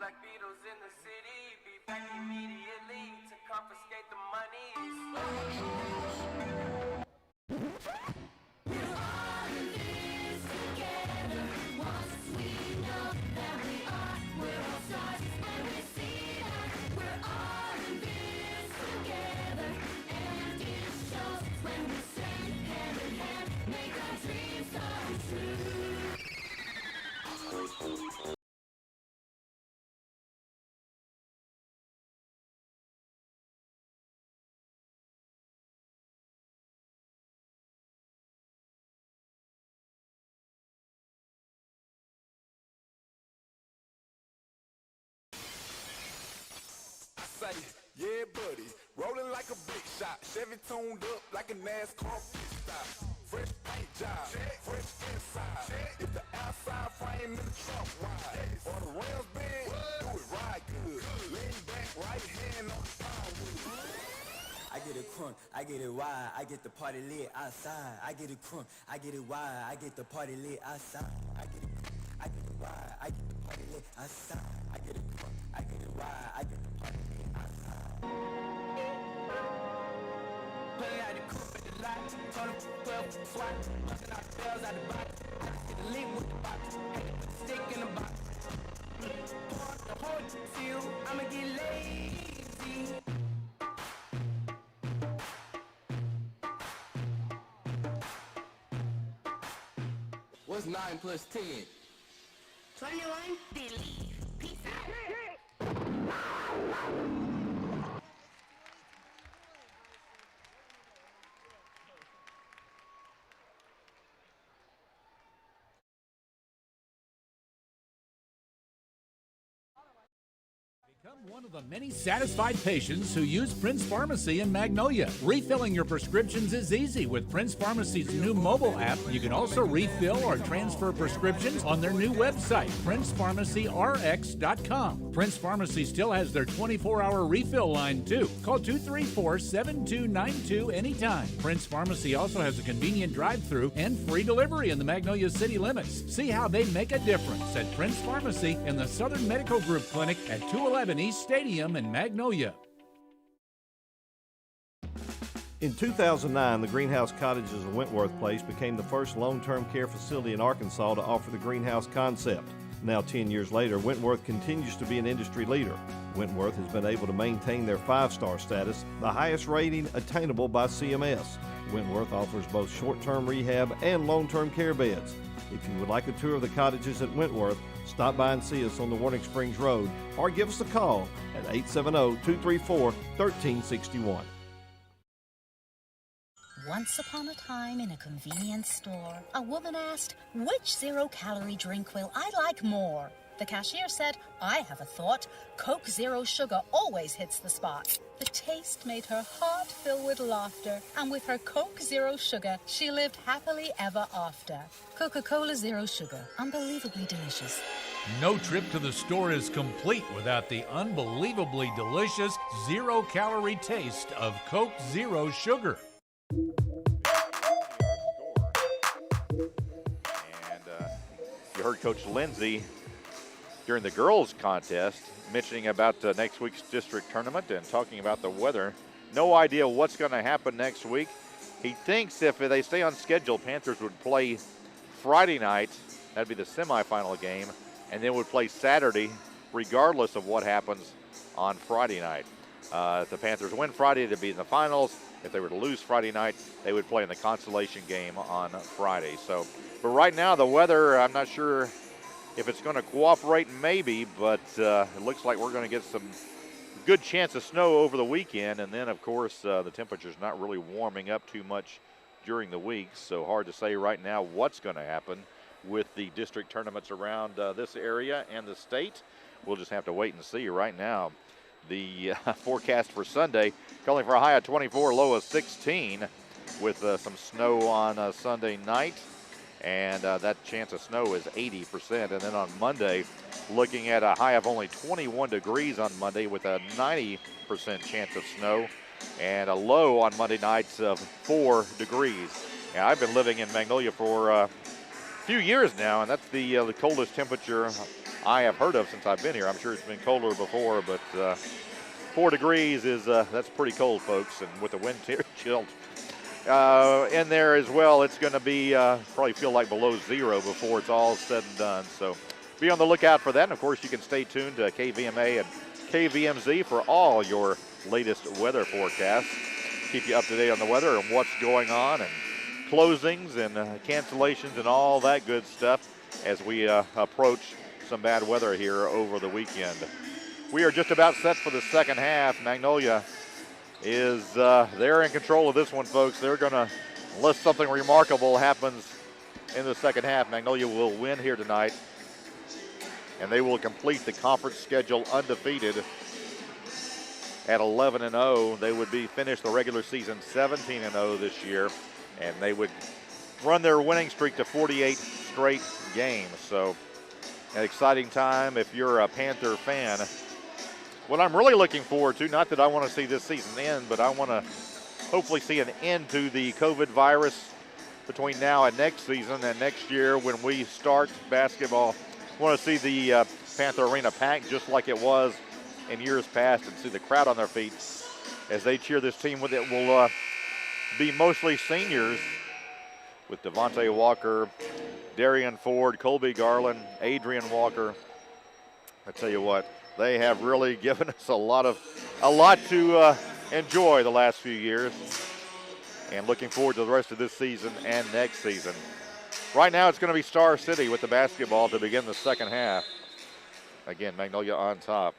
Black Beatles in the city, be back immediately to confiscate the money. say, yeah, buddy. Rolling like a big shot. Chevy tuned up like a NASCAR pit stop. Fresh paint job, fresh inside. If the outside frame in the trunk wide, or the rims bend, do it right good. Lean back, right hand on the power wheel. I get it crunk, I get it wide, I get the party lit outside. I get it crunk, I get it wide, I get the party lit outside. I get it crunk, I get it wide, I get the party lit outside. I get it crunk, I get it wide, I get the party lit outside. Pulling out the coupe at the lot, told him 12 swat, busting out the bells out the box. I just get the link with the box, had to put the stick in the box. Pour up the whole field, I'ma get lazy. What's 9 plus 10? 21. Believe. Peace out. Become one of the many satisfied patients who use Prince Pharmacy in Magnolia. Refilling your prescriptions is easy with Prince Pharmacy's new mobile app. You can also refill or transfer prescriptions on their new website, PrincePharmacyRx.com. Prince Pharmacy still has their 24-hour refill line, too. Call 234-7292 anytime. Prince Pharmacy also has a convenient drive-thru and free delivery in the Magnolia city limits. See how they make a difference at Prince Pharmacy in the Southern Medical Group Clinic at 211 East Stadium in Magnolia. In 2009, the Greenhouse Cottages of Wentworth Place became the first long-term care facility in Arkansas to offer the greenhouse concept. Now 10 years later, Wentworth continues to be an industry leader. Wentworth has been able to maintain their 5-star status, the highest rating attainable by CMS. Wentworth offers both short-term rehab and long-term care beds. If you would like a tour of the cottages at Wentworth, stop by and see us on the Warning Springs Road or give us a call at 870-234-1361. Once upon a time in a convenience store, a woman asked, "Which zero-calorie drink will I like more?" The cashier said, "I have a thought. Coke Zero Sugar always hits the spot." The taste made her heart fill with laughter, and with her Coke Zero Sugar, she lived happily ever after. Coca-Cola Zero Sugar, unbelievably delicious. No trip to the store is complete without the unbelievably delicious zero-calorie taste of Coke Zero Sugar. And you heard Coach Lindsay during the girls' contest mentioning about next week's district tournament and talking about the weather. No idea what's going to happen next week. He thinks if they stay on schedule, Panthers would play Friday night. That'd be the semifinal game, and then would play Saturday regardless of what happens on Friday night. If the Panthers win Friday, they'd be in the finals. If they were to lose Friday night, they would play in the consolation game on Friday. So, but right now, the weather, I'm not sure if it's going to cooperate, maybe, but it looks like we're going to get some good chance of snow over the weekend. And then, of course, the temperature's not really warming up too much during the week. So hard to say right now what's going to happen with the district tournaments around this area and the state. We'll just have to wait and see. Right now, the forecast for Sunday, calling for a high of 24, low of 16, with some snow on Sunday night. And that chance of snow is 80%. And then on Monday, looking at a high of only 21 degrees on Monday with a 90% chance of snow, and a low on Monday nights of 4 degrees. And I've been living in Magnolia for a few years now, and that's the coldest temperature I have heard of since I've been here. I'm sure it's been colder before, but 4 degrees is that's pretty cold, folks, and with the wind chill in there as well, it's going to be probably feel like below zero before it's all said and done. So be on the lookout for that. And of course, you can stay tuned to KVMA and KVMZ for all your latest weather forecasts. Keep you up to date on the weather and what's going on, and closings and cancellations and all that good stuff as we approach some bad weather here over the weekend. We are just about set for the second half. Magnolia is they're in control of this one, folks. They're going to, unless something remarkable happens in the second half, Magnolia will win here tonight, and they will complete the conference schedule undefeated at 11-0. They would be finished the regular season 17-0 this year, and they would run their winning streak to 48 straight games. So an exciting time if you're a Panther fan. What I'm really looking forward to, not that I want to see this season end, but I want to hopefully see an end to the COVID virus between now and next season, and next year when we start basketball. I want to see the Panther Arena packed just like it was in years past, and see the crowd on their feet as they cheer this team. With it will be mostly seniors, with Devontae Walker, Darian Ford, Colby Garland, Adrian Walker. I tell you what, they have really given us a lot to enjoy the last few years, and looking forward to the rest of this season and next season. Right now it's going to be Star City with the basketball to begin the second half. Again, Magnolia on top,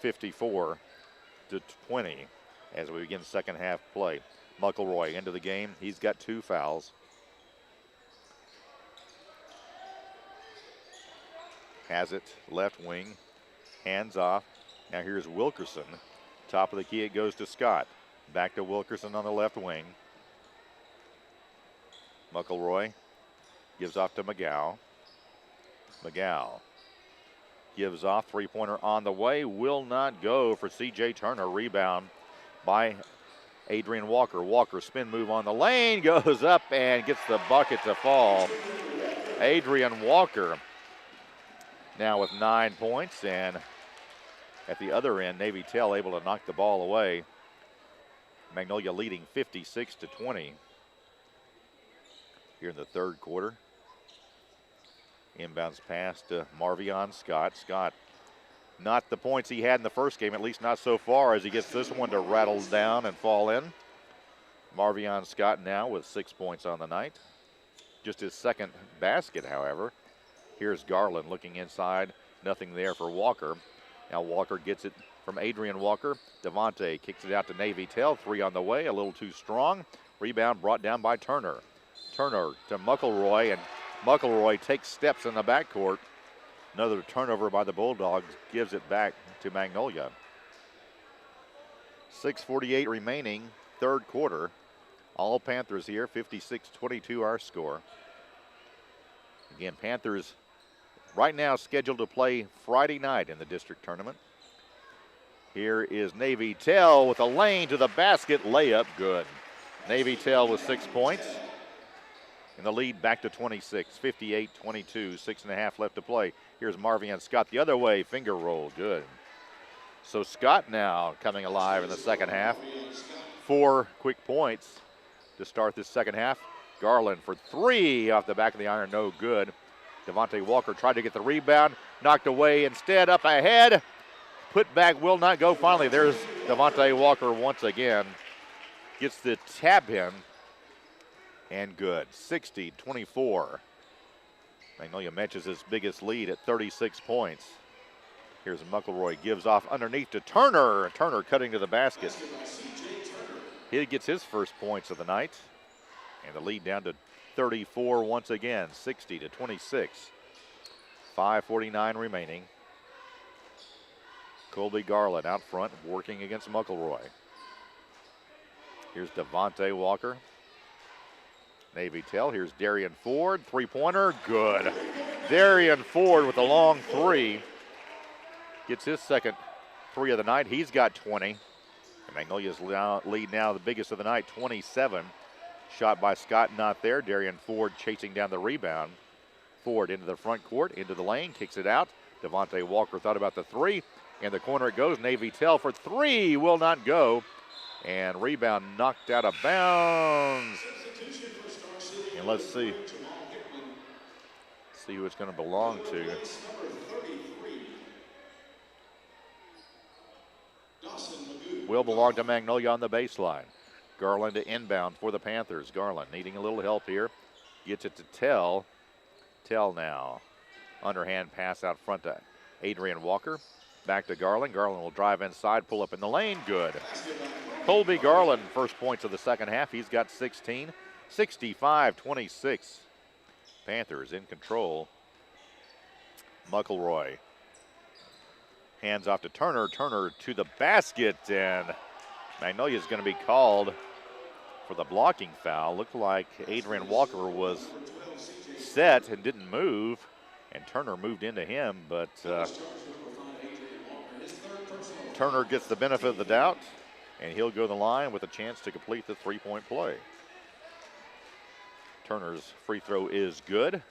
54-20 as we begin second half play. McElroy into the game. He's got 2 fouls. Has it, left wing, hands off. Now here's Wilkerson. Top of the key, it goes to Scott. Back to Wilkerson on the left wing. McElroy gives off to McGow. McGow gives off, three-pointer on the way, will not go for C.J. Turner. Rebound by Adrian Walker. Walker spin move on the lane, goes up and gets the bucket to fall. Adrian Walker now with 9 points, and at the other end, Navy Tell able to knock the ball away. Magnolia leading 56-20 here in the third quarter. Inbounds pass to Marvion Scott. Scott, not the points he had in the first game, at least not so far, as he gets this one to rattle down and fall in. Marvion Scott now with 6 points on the night. Just his second basket, however. Here's Garland looking inside. Nothing there for Walker. Now Walker gets it from Adrian Walker. Devontae kicks it out to Navy Tell. 3 on the way, a little too strong. Rebound brought down by Turner. Turner to McElroy, and McElroy takes steps in the backcourt. Another turnover by the Bulldogs gives it back to Magnolia. 6:48 remaining, third quarter. All Panthers here, 56-22 our score. Again, Panthers right now scheduled to play Friday night in the district tournament. Here is Navy Tell with a lane to the basket, layup, good. Navy Tell with 6 points. And the lead back to 26, 58-22, 6.5 left to play. Here's Marvion Scott the other way, finger roll, good. So Scott now coming alive in the second half. 4 quick points to start this second half. Garland for 3 off the back of the iron, no good. Devontae Walker tried to get the rebound, knocked away instead, up ahead. Put back will not go. Finally, there's Devontae Walker once again. Gets the tap in. And good, 60-24. Magnolia matches his biggest lead at 36 points. Here's McElroy, gives off underneath to Turner. Turner cutting to the basket. He gets his first points of the night. And the lead down to 34 once again, 60-26. 5:49 remaining. Colby Garland out front, working against McElroy. Here's Devontae Walker. Navy Tell, here's Darian Ford, three-pointer, good. Darian Ford with a long 3. Gets his second 3 of the night. He's got 20. And Magnolia's lead now the biggest of the night, 27. Shot by Scott, not there. Darian Ford chasing down the rebound. Ford into the front court, into the lane, kicks it out. Devontae Walker thought about the 3. In the corner it goes. Navy Tell for 3, will not go. And rebound knocked out of bounds. And let's see who it's going to belong to. Will belong to Magnolia on the baseline. Garland to inbound for the Panthers. Garland needing a little help here. Gets it to Tell. Tell now. Underhand pass out front to Adrian Walker. Back to Garland. Garland will drive inside, pull up in the lane. Good. Colby Garland, first points of the second half. He's got 16. 65-26. Panthers in control. McElroy. Hands off to Turner. Turner to the basket, and Magnolia is going to be called for the blocking foul. Looked like Adrian Walker was set and didn't move, and Turner moved into him, but Turner gets the benefit of the doubt, and he'll go to the line with a chance to complete the three-point play. Turner's free throw is good,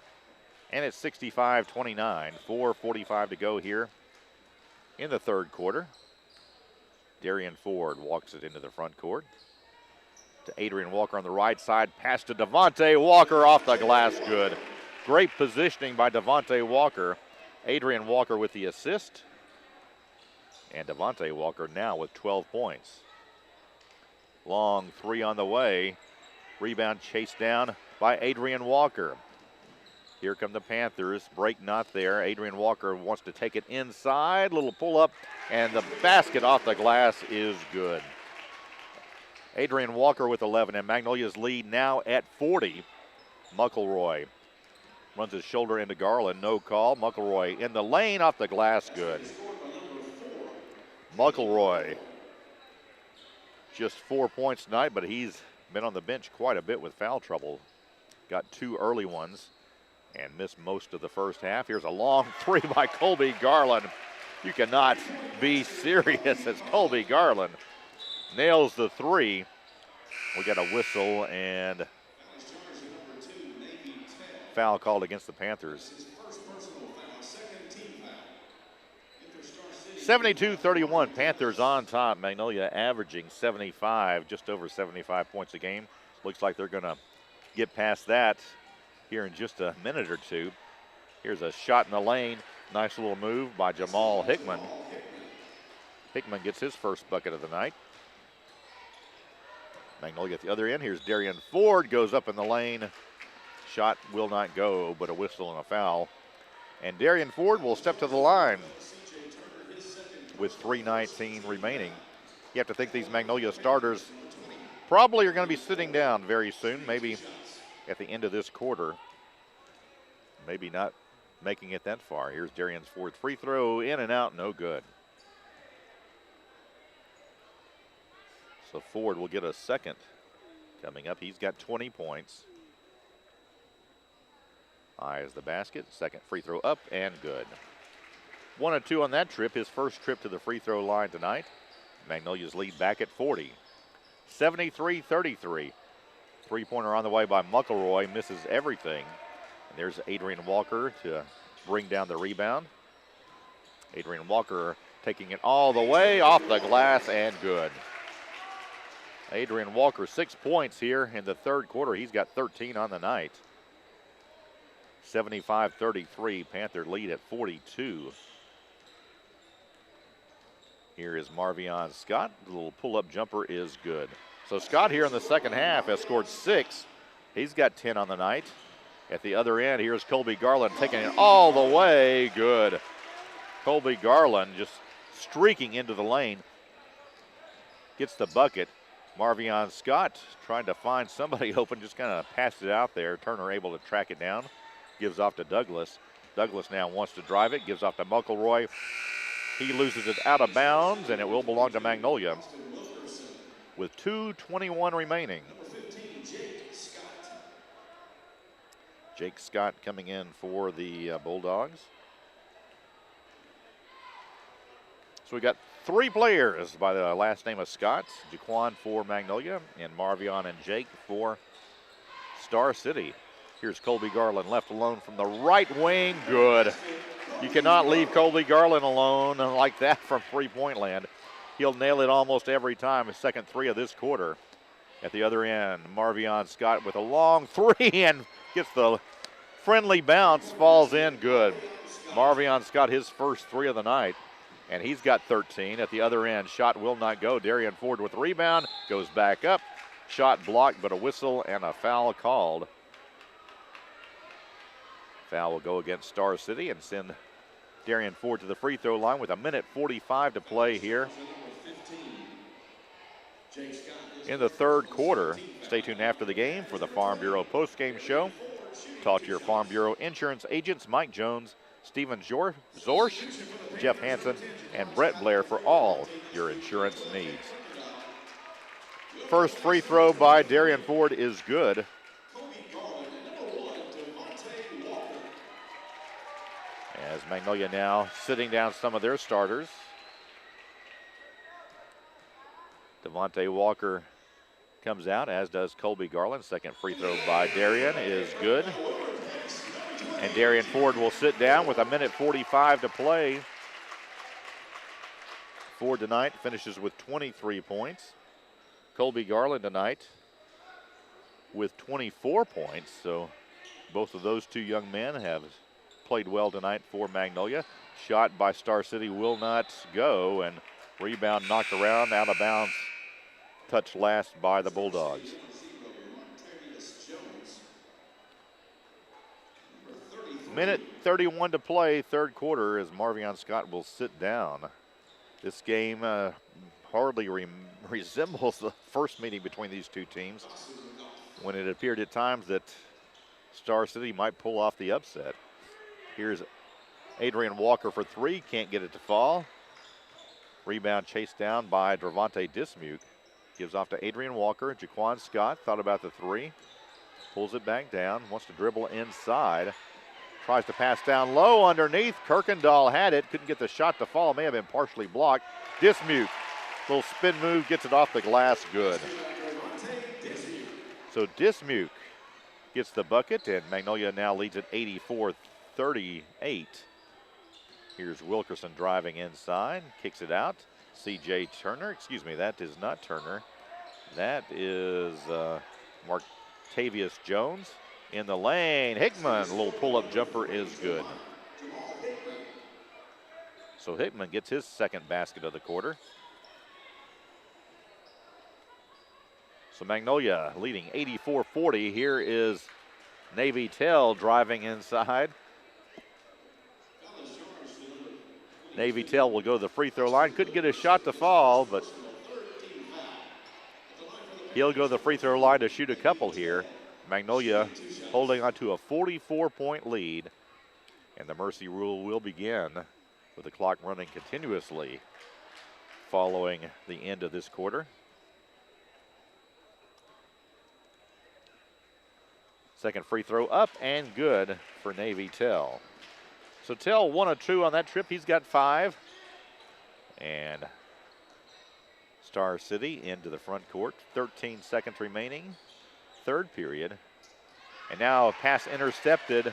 and it's 65-29, 4:45 to go here in the third quarter. Darian Ford walks it into the front court to Adrian Walker on the right side. Pass to Devontae Walker off the glass, good. Great positioning by Devontae Walker. Adrian Walker with the assist. And Devontae Walker now with 12 points. Long three on the way. Rebound chased down by Adrian Walker. Here come the Panthers. Break not there. Adrian Walker wants to take it inside. Little pull up, and the basket off the glass is good. Adrian Walker with 11, and Magnolia's lead now at 40. McElroy runs his shoulder into Garland. No call. McElroy in the lane off the glass. Good. McElroy just 4 points tonight, but he's been on the bench quite a bit with foul trouble. Got 2 early ones and missed most of the first half. Here's a long three by Colby Garland. You cannot be serious as Colby Garland nails the three. We got a whistle and foul called against the Panthers. 72-31, Panthers on top. Magnolia averaging 75, just over 75 points a game. Looks like they're going to get past that here in just a minute or two. Here's a shot in the lane. Nice little move by Jamal Hickman. Hickman gets his first bucket of the night. Magnolia at the other end. Here's Darian Ford, goes up in the lane. Shot will not go, but a whistle and a foul. And Darian Ford will step to the line with 3:19 remaining. You have to think these Magnolia starters probably are going to be sitting down very soon, maybe at the end of this quarter. Maybe not making it that far. Here's Darian Ford's free throw, in and out, no good. So Ford will get a second coming up. He's got 20 points. High as the basket. Second free throw up and good. 1 of 2 on that trip. His first trip to the free throw line tonight. Magnolia's lead back at 40. 73-33. Three-pointer on the way by McElroy. Misses everything. And there's Adrian Walker to bring down the rebound. Adrian Walker taking it all the way off the glass and good. Adrian Walker, 6 points here in the third quarter. He's got 13 on the night. 75-33, Panther lead at 42. Here is Marvion Scott. The little pull-up jumper is good. So Scott here in the second half has scored 6. He's got 10 on the night. At the other end, here's Colby Garland taking it all the way. Good. Colby Garland just streaking into the lane. Gets the bucket. Marvion Scott trying to find somebody open, just kind of passed it out there. Turner able to track it down. Gives off to Douglas. Douglas now wants to drive it. Gives off to McElroy. He loses it out of bounds, and it will belong to Magnolia with 2:21 remaining. Jake Scott coming in for the Bulldogs. So we got 3 players by the last name of Scott. Jaquan for Magnolia, and Marvion and Jake for Star City. Here's Colby Garland left alone from the right wing. Good. You cannot leave Colby Garland alone like that from three-point land. He'll nail it almost every time. His second 3 of this quarter. At the other end, Marvion Scott with a long 3 and gets the friendly bounce, falls in. Good. Marvion Scott, his first 3 of the night, and he's got 13. At the other end, shot will not go. Darian Ford with the rebound, goes back up. Shot blocked, but a whistle and a foul called. Foul will go against Star City and send Darian Ford to the free throw line with 1:45 to play here in the third quarter. Stay tuned after the game for the Farm Bureau postgame show. Talk to your Farm Bureau insurance agents, Mike Jones Steven Zorsch, Jeff Hansen, and Brett Blair for all your insurance needs. First free throw by Darian Ford is good. As Magnolia now sitting down some of their starters. Devontae Walker comes out, as does Colby Garland. Second free throw by Darian is good. And Darian Ford will sit down with 1:45 to play. Ford tonight finishes with 23 points. Colby Garland tonight with 24 points. So both of those two young men have played well tonight for Magnolia. Shot by Star City will not go, and rebound knocked around, out of bounds. Touched last by the Bulldogs. Minute 31 to play, third quarter, as Marvion Scott will sit down. This game hardly resembles the first meeting between these two teams, when it appeared at times that Star City might pull off the upset. Here's Adrian Walker for three, can't get it to fall. Rebound chased down by Dravante Dismuke. Gives off to Adrian Walker. Jaquan Scott thought about the three. Pulls it back down, wants to dribble inside. Tries to pass down low underneath. Kirkendall had it, couldn't get the shot to fall. May have been partially blocked. Dismuke, little spin move, gets it off the glass, good. So Dismuke gets the bucket, and Magnolia now leads at 84-38. Here's Wilkerson driving inside, kicks it out. C.J. Turner, excuse me, that is not Turner. That is Martavius Jones in the lane. Hickman, a little pull-up jumper is good. So Hickman gets his second basket of the quarter. So Magnolia leading 84-40. Here is Navy Tell driving inside. Navy Tell will go to the free throw line. Couldn't get a shot to fall, but he'll go to the free throw line to shoot a couple here. Magnolia holding on to a 44-point lead, and the mercy rule will begin with the clock running continuously following the end of this quarter. Second free throw up and good for Navy Tell. So Tell 1 of 2 on that trip. He's got 5. And Star City into the front court. 13 seconds remaining. Third period. And now a pass intercepted.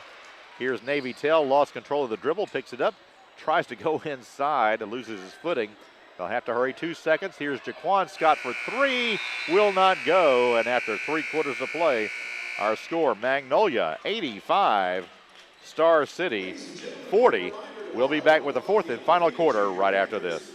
Here's Navy Tell. Lost control of the dribble. Picks it up. Tries to go inside and loses his footing. They'll have to hurry 2 seconds. Here's Jaquan Scott for 3. Will not go. And after 3 quarters of play, our score, Magnolia 85. Star City 40. We'll be back with the fourth and final quarter right after this.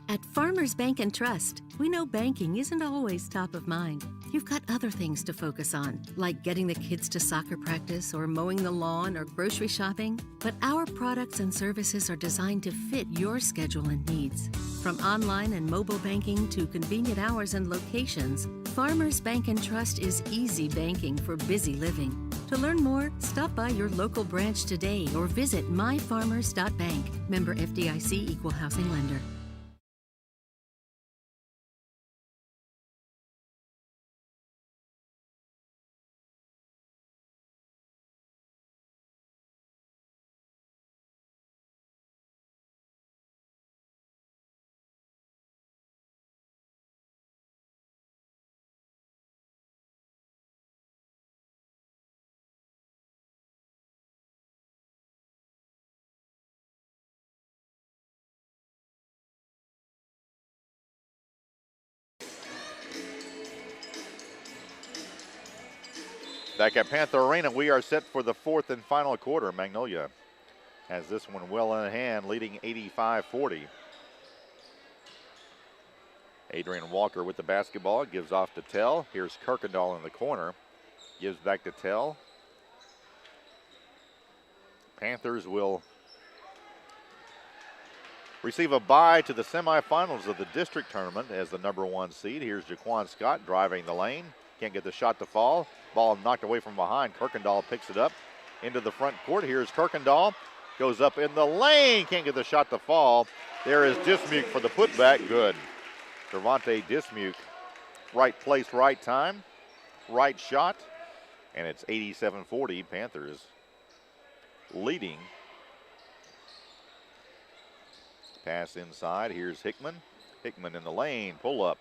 At Farmers Bank and Trust, we know banking isn't always top of mind. You've got other things to focus on, like getting the kids to soccer practice or mowing the lawn or grocery shopping. But our products and services are designed to fit your schedule and needs. From online and mobile banking to convenient hours and locations, Farmers Bank and Trust is easy banking for busy living. To learn more, stop by your local branch today or visit myfarmers.bank. Member FDIC Equal Housing Lender. Back at Panther Arena, we are set for the fourth and final quarter. Magnolia has this one well in hand, leading 85-40. Adrian Walker with the basketball, gives off to Tell. Here's Kirkendall in the corner, gives back to Tell. Panthers will receive a bye to the semifinals of the district tournament as the #1 seed. Here's Jaquan Scott driving the lane. Can't get the shot to fall. Ball knocked away from behind. Kirkendall picks it up into the front court. Here's Kirkendall. Goes up in the lane. Can't get the shot to fall. There is Dismuke for the putback. Good. Devontae Dismuke. Right place, right time. Right shot. And it's 87-40. Panthers leading. Pass inside. Here's Hickman. Hickman in the lane. Pull up.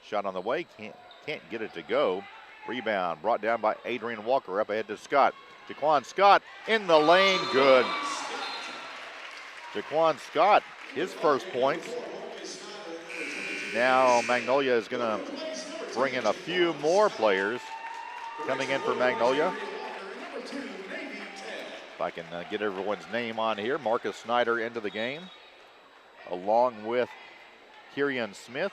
Shot on the way. Can't get it to go. Rebound brought down by Adrian Walker. Up ahead to Scott. Jaquan Scott in the lane. Good. Jaquan Scott, his first points. Now Magnolia is going to bring in a few more players coming in for Magnolia. If I can get everyone's name on here. Marcus Snyder into the game, along with Kirian Smith.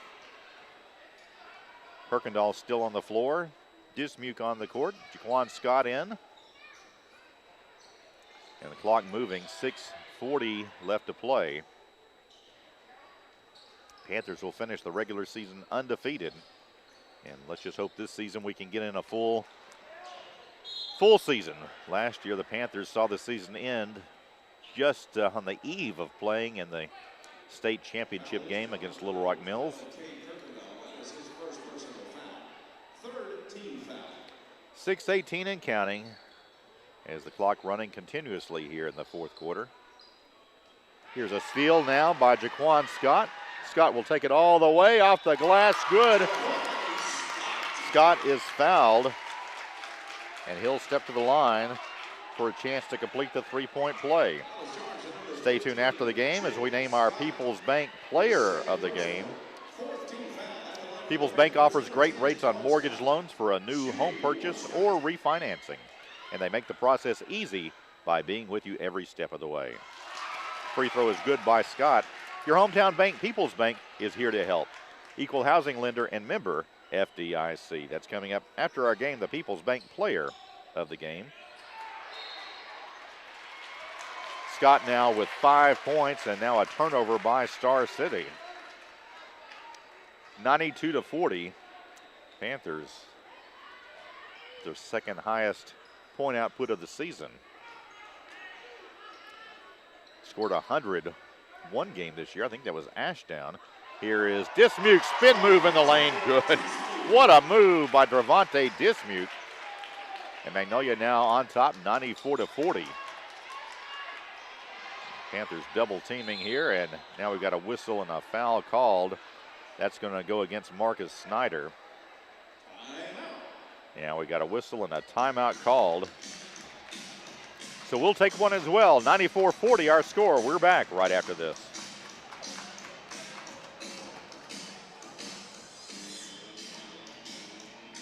Kirkendall still on the floor. Dismuke on the court. Jaquan Scott in. And the clock moving. 6:40 left to play. Panthers will finish the regular season undefeated. And let's just hope this season we can get in a full season. Last year the Panthers saw the season end just on the eve of playing in the state championship game against Little Rock Mills. 6:18 and counting as the clock running continuously here in the fourth quarter. Here's a steal now by Jaquan Scott. Scott will take it all the way off the glass. Good. Scott is fouled, and he'll step to the line for a chance to complete the three-point play. Stay tuned after the game as we name our People's Bank Player of the Game. People's Bank offers great rates on mortgage loans for a new home purchase or refinancing, and they make the process easy by being with you every step of the way. Free throw is good by Scott. Your hometown bank, People's Bank, is here to help. Equal housing lender and member FDIC. That's coming up after our game, the People's Bank Player of the Game. Scott now with 5 points, and now a turnover by Star City. 92-40. Panthers, their second highest point output of the season. Scored 100 one game this year. I think that was Ashdown. Here is Dismuke, spin move in the lane. Good. What a move by Devontae Dismuke. And Magnolia now on top, 94-40. Panthers double teaming here, and now we've got a whistle and a foul called. That's going to go against Marcus Snyder. Yeah, we got a whistle and a timeout called. So we'll take one as well. 94-40 our score. We're back right after this.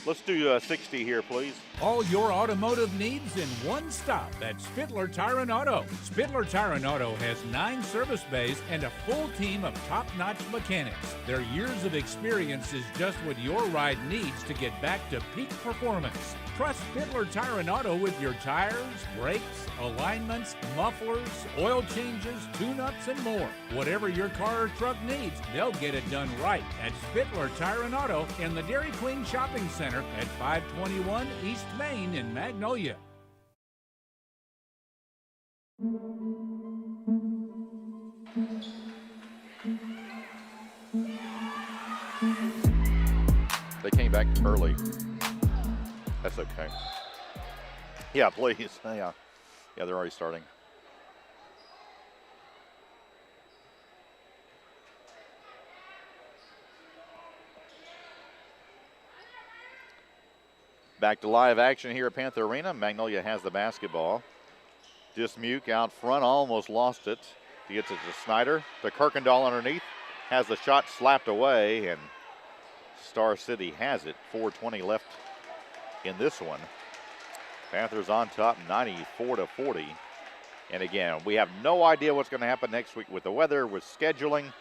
Let's do 60 here, please. All your automotive needs in one stop at Spittler Tire and Auto. Spittler Tire and Auto has 9 service bays and a full team of top-notch mechanics. Their years of experience is just what your ride needs to get back to peak performance. Trust Spittler Tire and Auto with your tires, brakes, alignments, mufflers, oil changes, tune-ups, and more. Whatever your car or truck needs, they'll get it done right at Spittler Tire and Auto in the Dairy Queen Shopping Center at 521 East Main in Magnolia. They came back early. That's okay. Yeah, please. Yeah, they're already starting. Back to live action here at Panther Arena. Magnolia has the basketball. Dismuke out front, almost lost it. He gets it to Snyder. To Kirkendall underneath. Has the shot slapped away, and Star City has it. 4:20 left in this one. Panthers on top, 94-40. And again, we have no idea what's going to happen next week with the weather, with scheduling.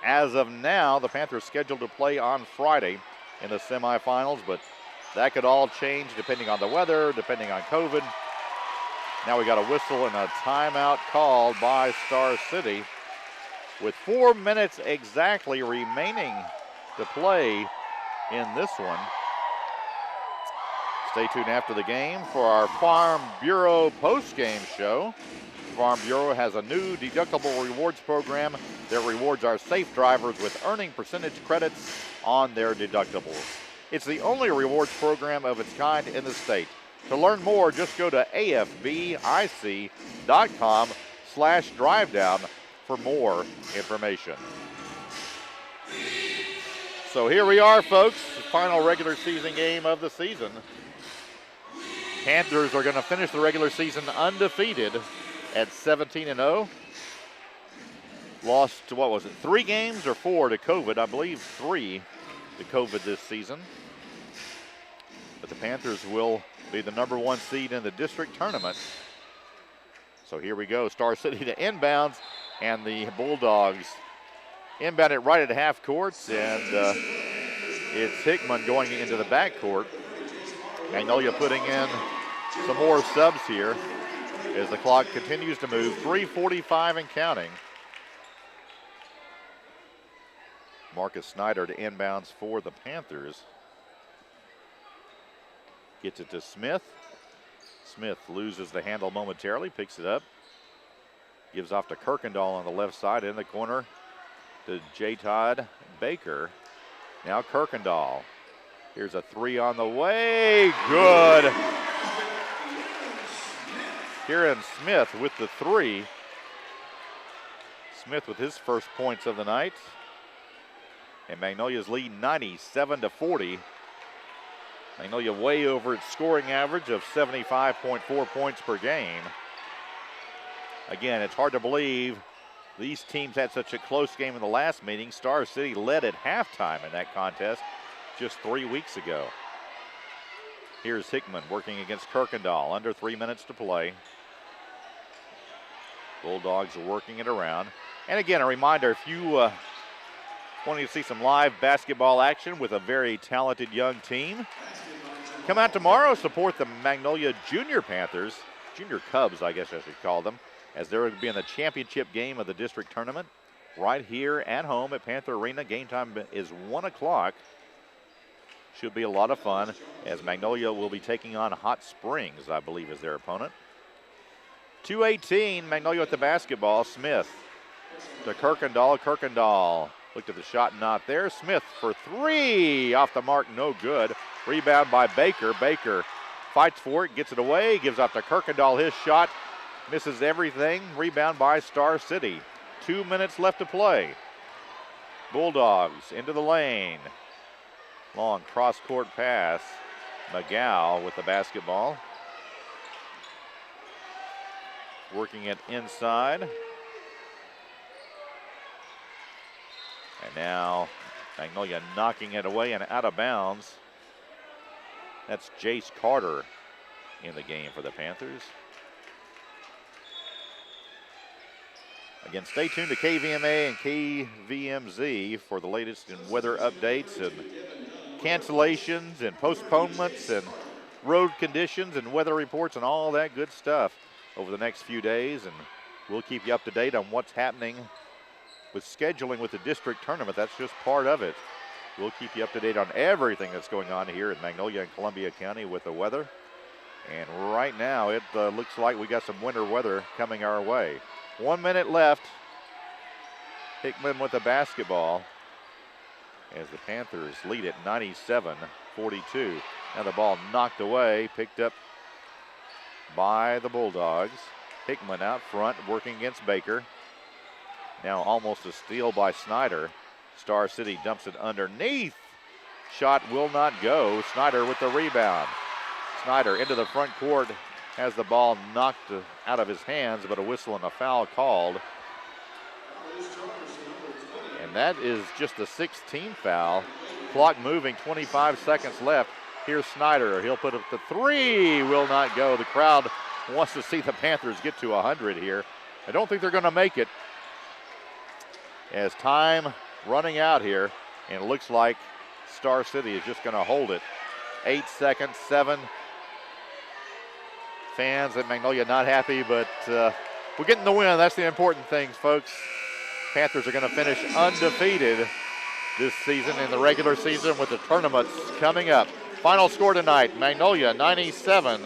As of now, the Panthers scheduled to play on Friday in the semifinals, but that could all change depending on the weather, depending on COVID. Now we got a whistle and a timeout called by Star City with 4 minutes exactly remaining to play in this one. Stay tuned after the game for our Farm Bureau post-game show. Farm Bureau has a new deductible rewards program that rewards our safe drivers with earning percentage credits on their deductibles. It's the only rewards program of its kind in the state. To learn more, just go to afbic.com/drivedown for more information. So here we are, folks, the final regular season game of the season. Panthers are going to finish the regular season undefeated at 17-0. Lost to, 3 games or 4 to COVID? I believe 3 to COVID this season. But the Panthers will be the number 1 seed in the district tournament. So here we go, Star City to inbounds, and the Bulldogs inbound it right at half court, and it's Hickman going into the back court. Magnolia putting in some more subs here as the clock continues to move, 3:45 and counting. Marcus Snyder to inbounds for the Panthers. Gets it to Smith. Smith loses the handle momentarily, picks it up. Gives off to Kirkendall on the left side in the corner to J. Todd Baker. Now Kirkendall. Here's a 3 on the way. Good. Kieran Smith with the 3. Smith with his first points of the night. And Magnolia's lead 97-40. Magnolia way over its scoring average of 75.4 points per game. Again, it's hard to believe these teams had such a close game in the last meeting. Star City led at halftime in that contest just 3 weeks ago. Here's Hickman working against Kirkendall. Under 3 minutes to play. Bulldogs are working it around. And again, a reminder, if you wanting to see some live basketball action with a very talented young team, come out tomorrow, support the Magnolia Junior Panthers, Junior Cubs, I guess I should call them, as they're going to be in the championship game of the district tournament right here at home at Panther Arena. Game time is 1 o'clock. Should be a lot of fun as Magnolia will be taking on Hot Springs, I believe, as their opponent. 2:18, Magnolia with the basketball. Smith to Kirkendall. Kirkendall looked at the shot, not there. Smith for 3, off the mark, no good. Rebound by Baker. Baker fights for it, gets it away, gives off to Kirkendall. His shot misses everything. Rebound by Star City. 2 minutes left to play. Bulldogs into the lane. Long cross-court pass. McGow with the basketball. Working it inside. And now Magnolia knocking it away and out of bounds. That's Jace Carter in the game for the Panthers. Again, stay tuned to KVMA and KVMZ for the latest in weather updates and cancellations and postponements and road conditions and weather reports and all that good stuff over the next few days. And we'll keep you up to date on what's happening with scheduling with the district tournament. That's just part of it. We'll keep you up to date on everything that's going on here in Magnolia and Columbia County with the weather. And right now it looks like we got some winter weather coming our way. 1 minute left. Hickman with the basketball as the Panthers lead at 97-42. Now the ball knocked away, picked up by the Bulldogs. Hickman out front working against Baker. Now almost a steal by Snyder. Star City dumps it underneath. Shot will not go. Snyder with the rebound. Snyder into the front court, has the ball knocked out of his hands, but a whistle and a foul called. And that is just the 16th foul. Clock moving, 25 seconds left. Here's Snyder. He'll put up the 3. Will not go. The crowd wants to see the Panthers get to 100 here. I don't think they're going to make it. As time running out here, and it looks like Star City is just going to hold it. 8 seconds, 7. Fans at Magnolia not happy, but we're getting the win. That's the important things, folks. Panthers are going to finish undefeated this season in the regular season with the tournaments coming up. Final score tonight, Magnolia 97,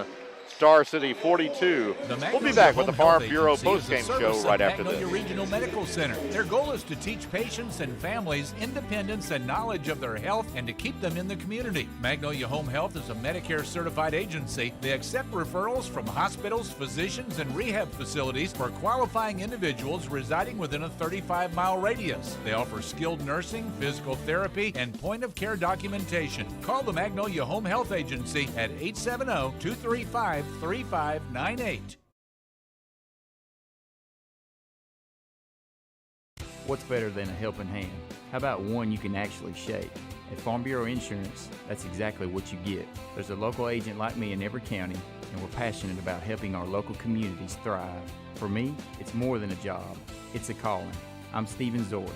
Star City 42. We'll be back with the Farm Bureau postgame show right after this. Magnolia Regional Medical Center. Their goal is to teach patients and families independence and knowledge of their health and to keep them in the community. Magnolia Home Health is a Medicare certified agency. They accept referrals from hospitals, physicians, and rehab facilities for qualifying individuals residing within a 35-mile radius. They offer skilled nursing, physical therapy, and point-of-care documentation. Call the Magnolia Home Health Agency at 870-235-3598. What's better than a helping hand? How about one you can actually shake? At Farm Bureau Insurance, that's exactly what you get. There's a local agent like me in every county, and we're passionate about helping our local communities thrive. For me, it's more than a job. It's a calling. I'm Stephen Zorsch.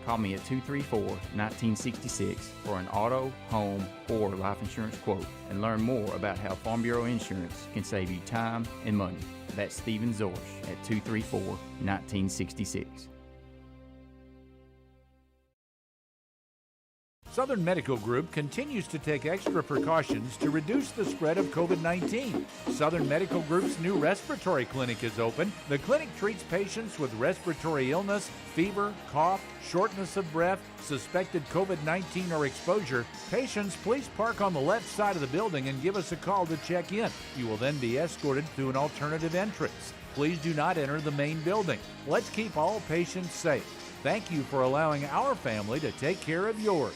Call me at 234-1966 for an auto, home, or life insurance quote and learn more about how Farm Bureau Insurance can save you time and money. That's Stephen Zorsch at 234-1966. Southern Medical Group continues to take extra precautions to reduce the spread of COVID-19. Southern Medical Group's new respiratory clinic is open. The clinic treats patients with respiratory illness, fever, cough, shortness of breath, suspected COVID-19 or exposure. Patients, please park on the left side of the building and give us a call to check in. You will then be escorted through an alternative entrance. Please do not enter the main building. Let's keep all patients safe. Thank you for allowing our family to take care of yours.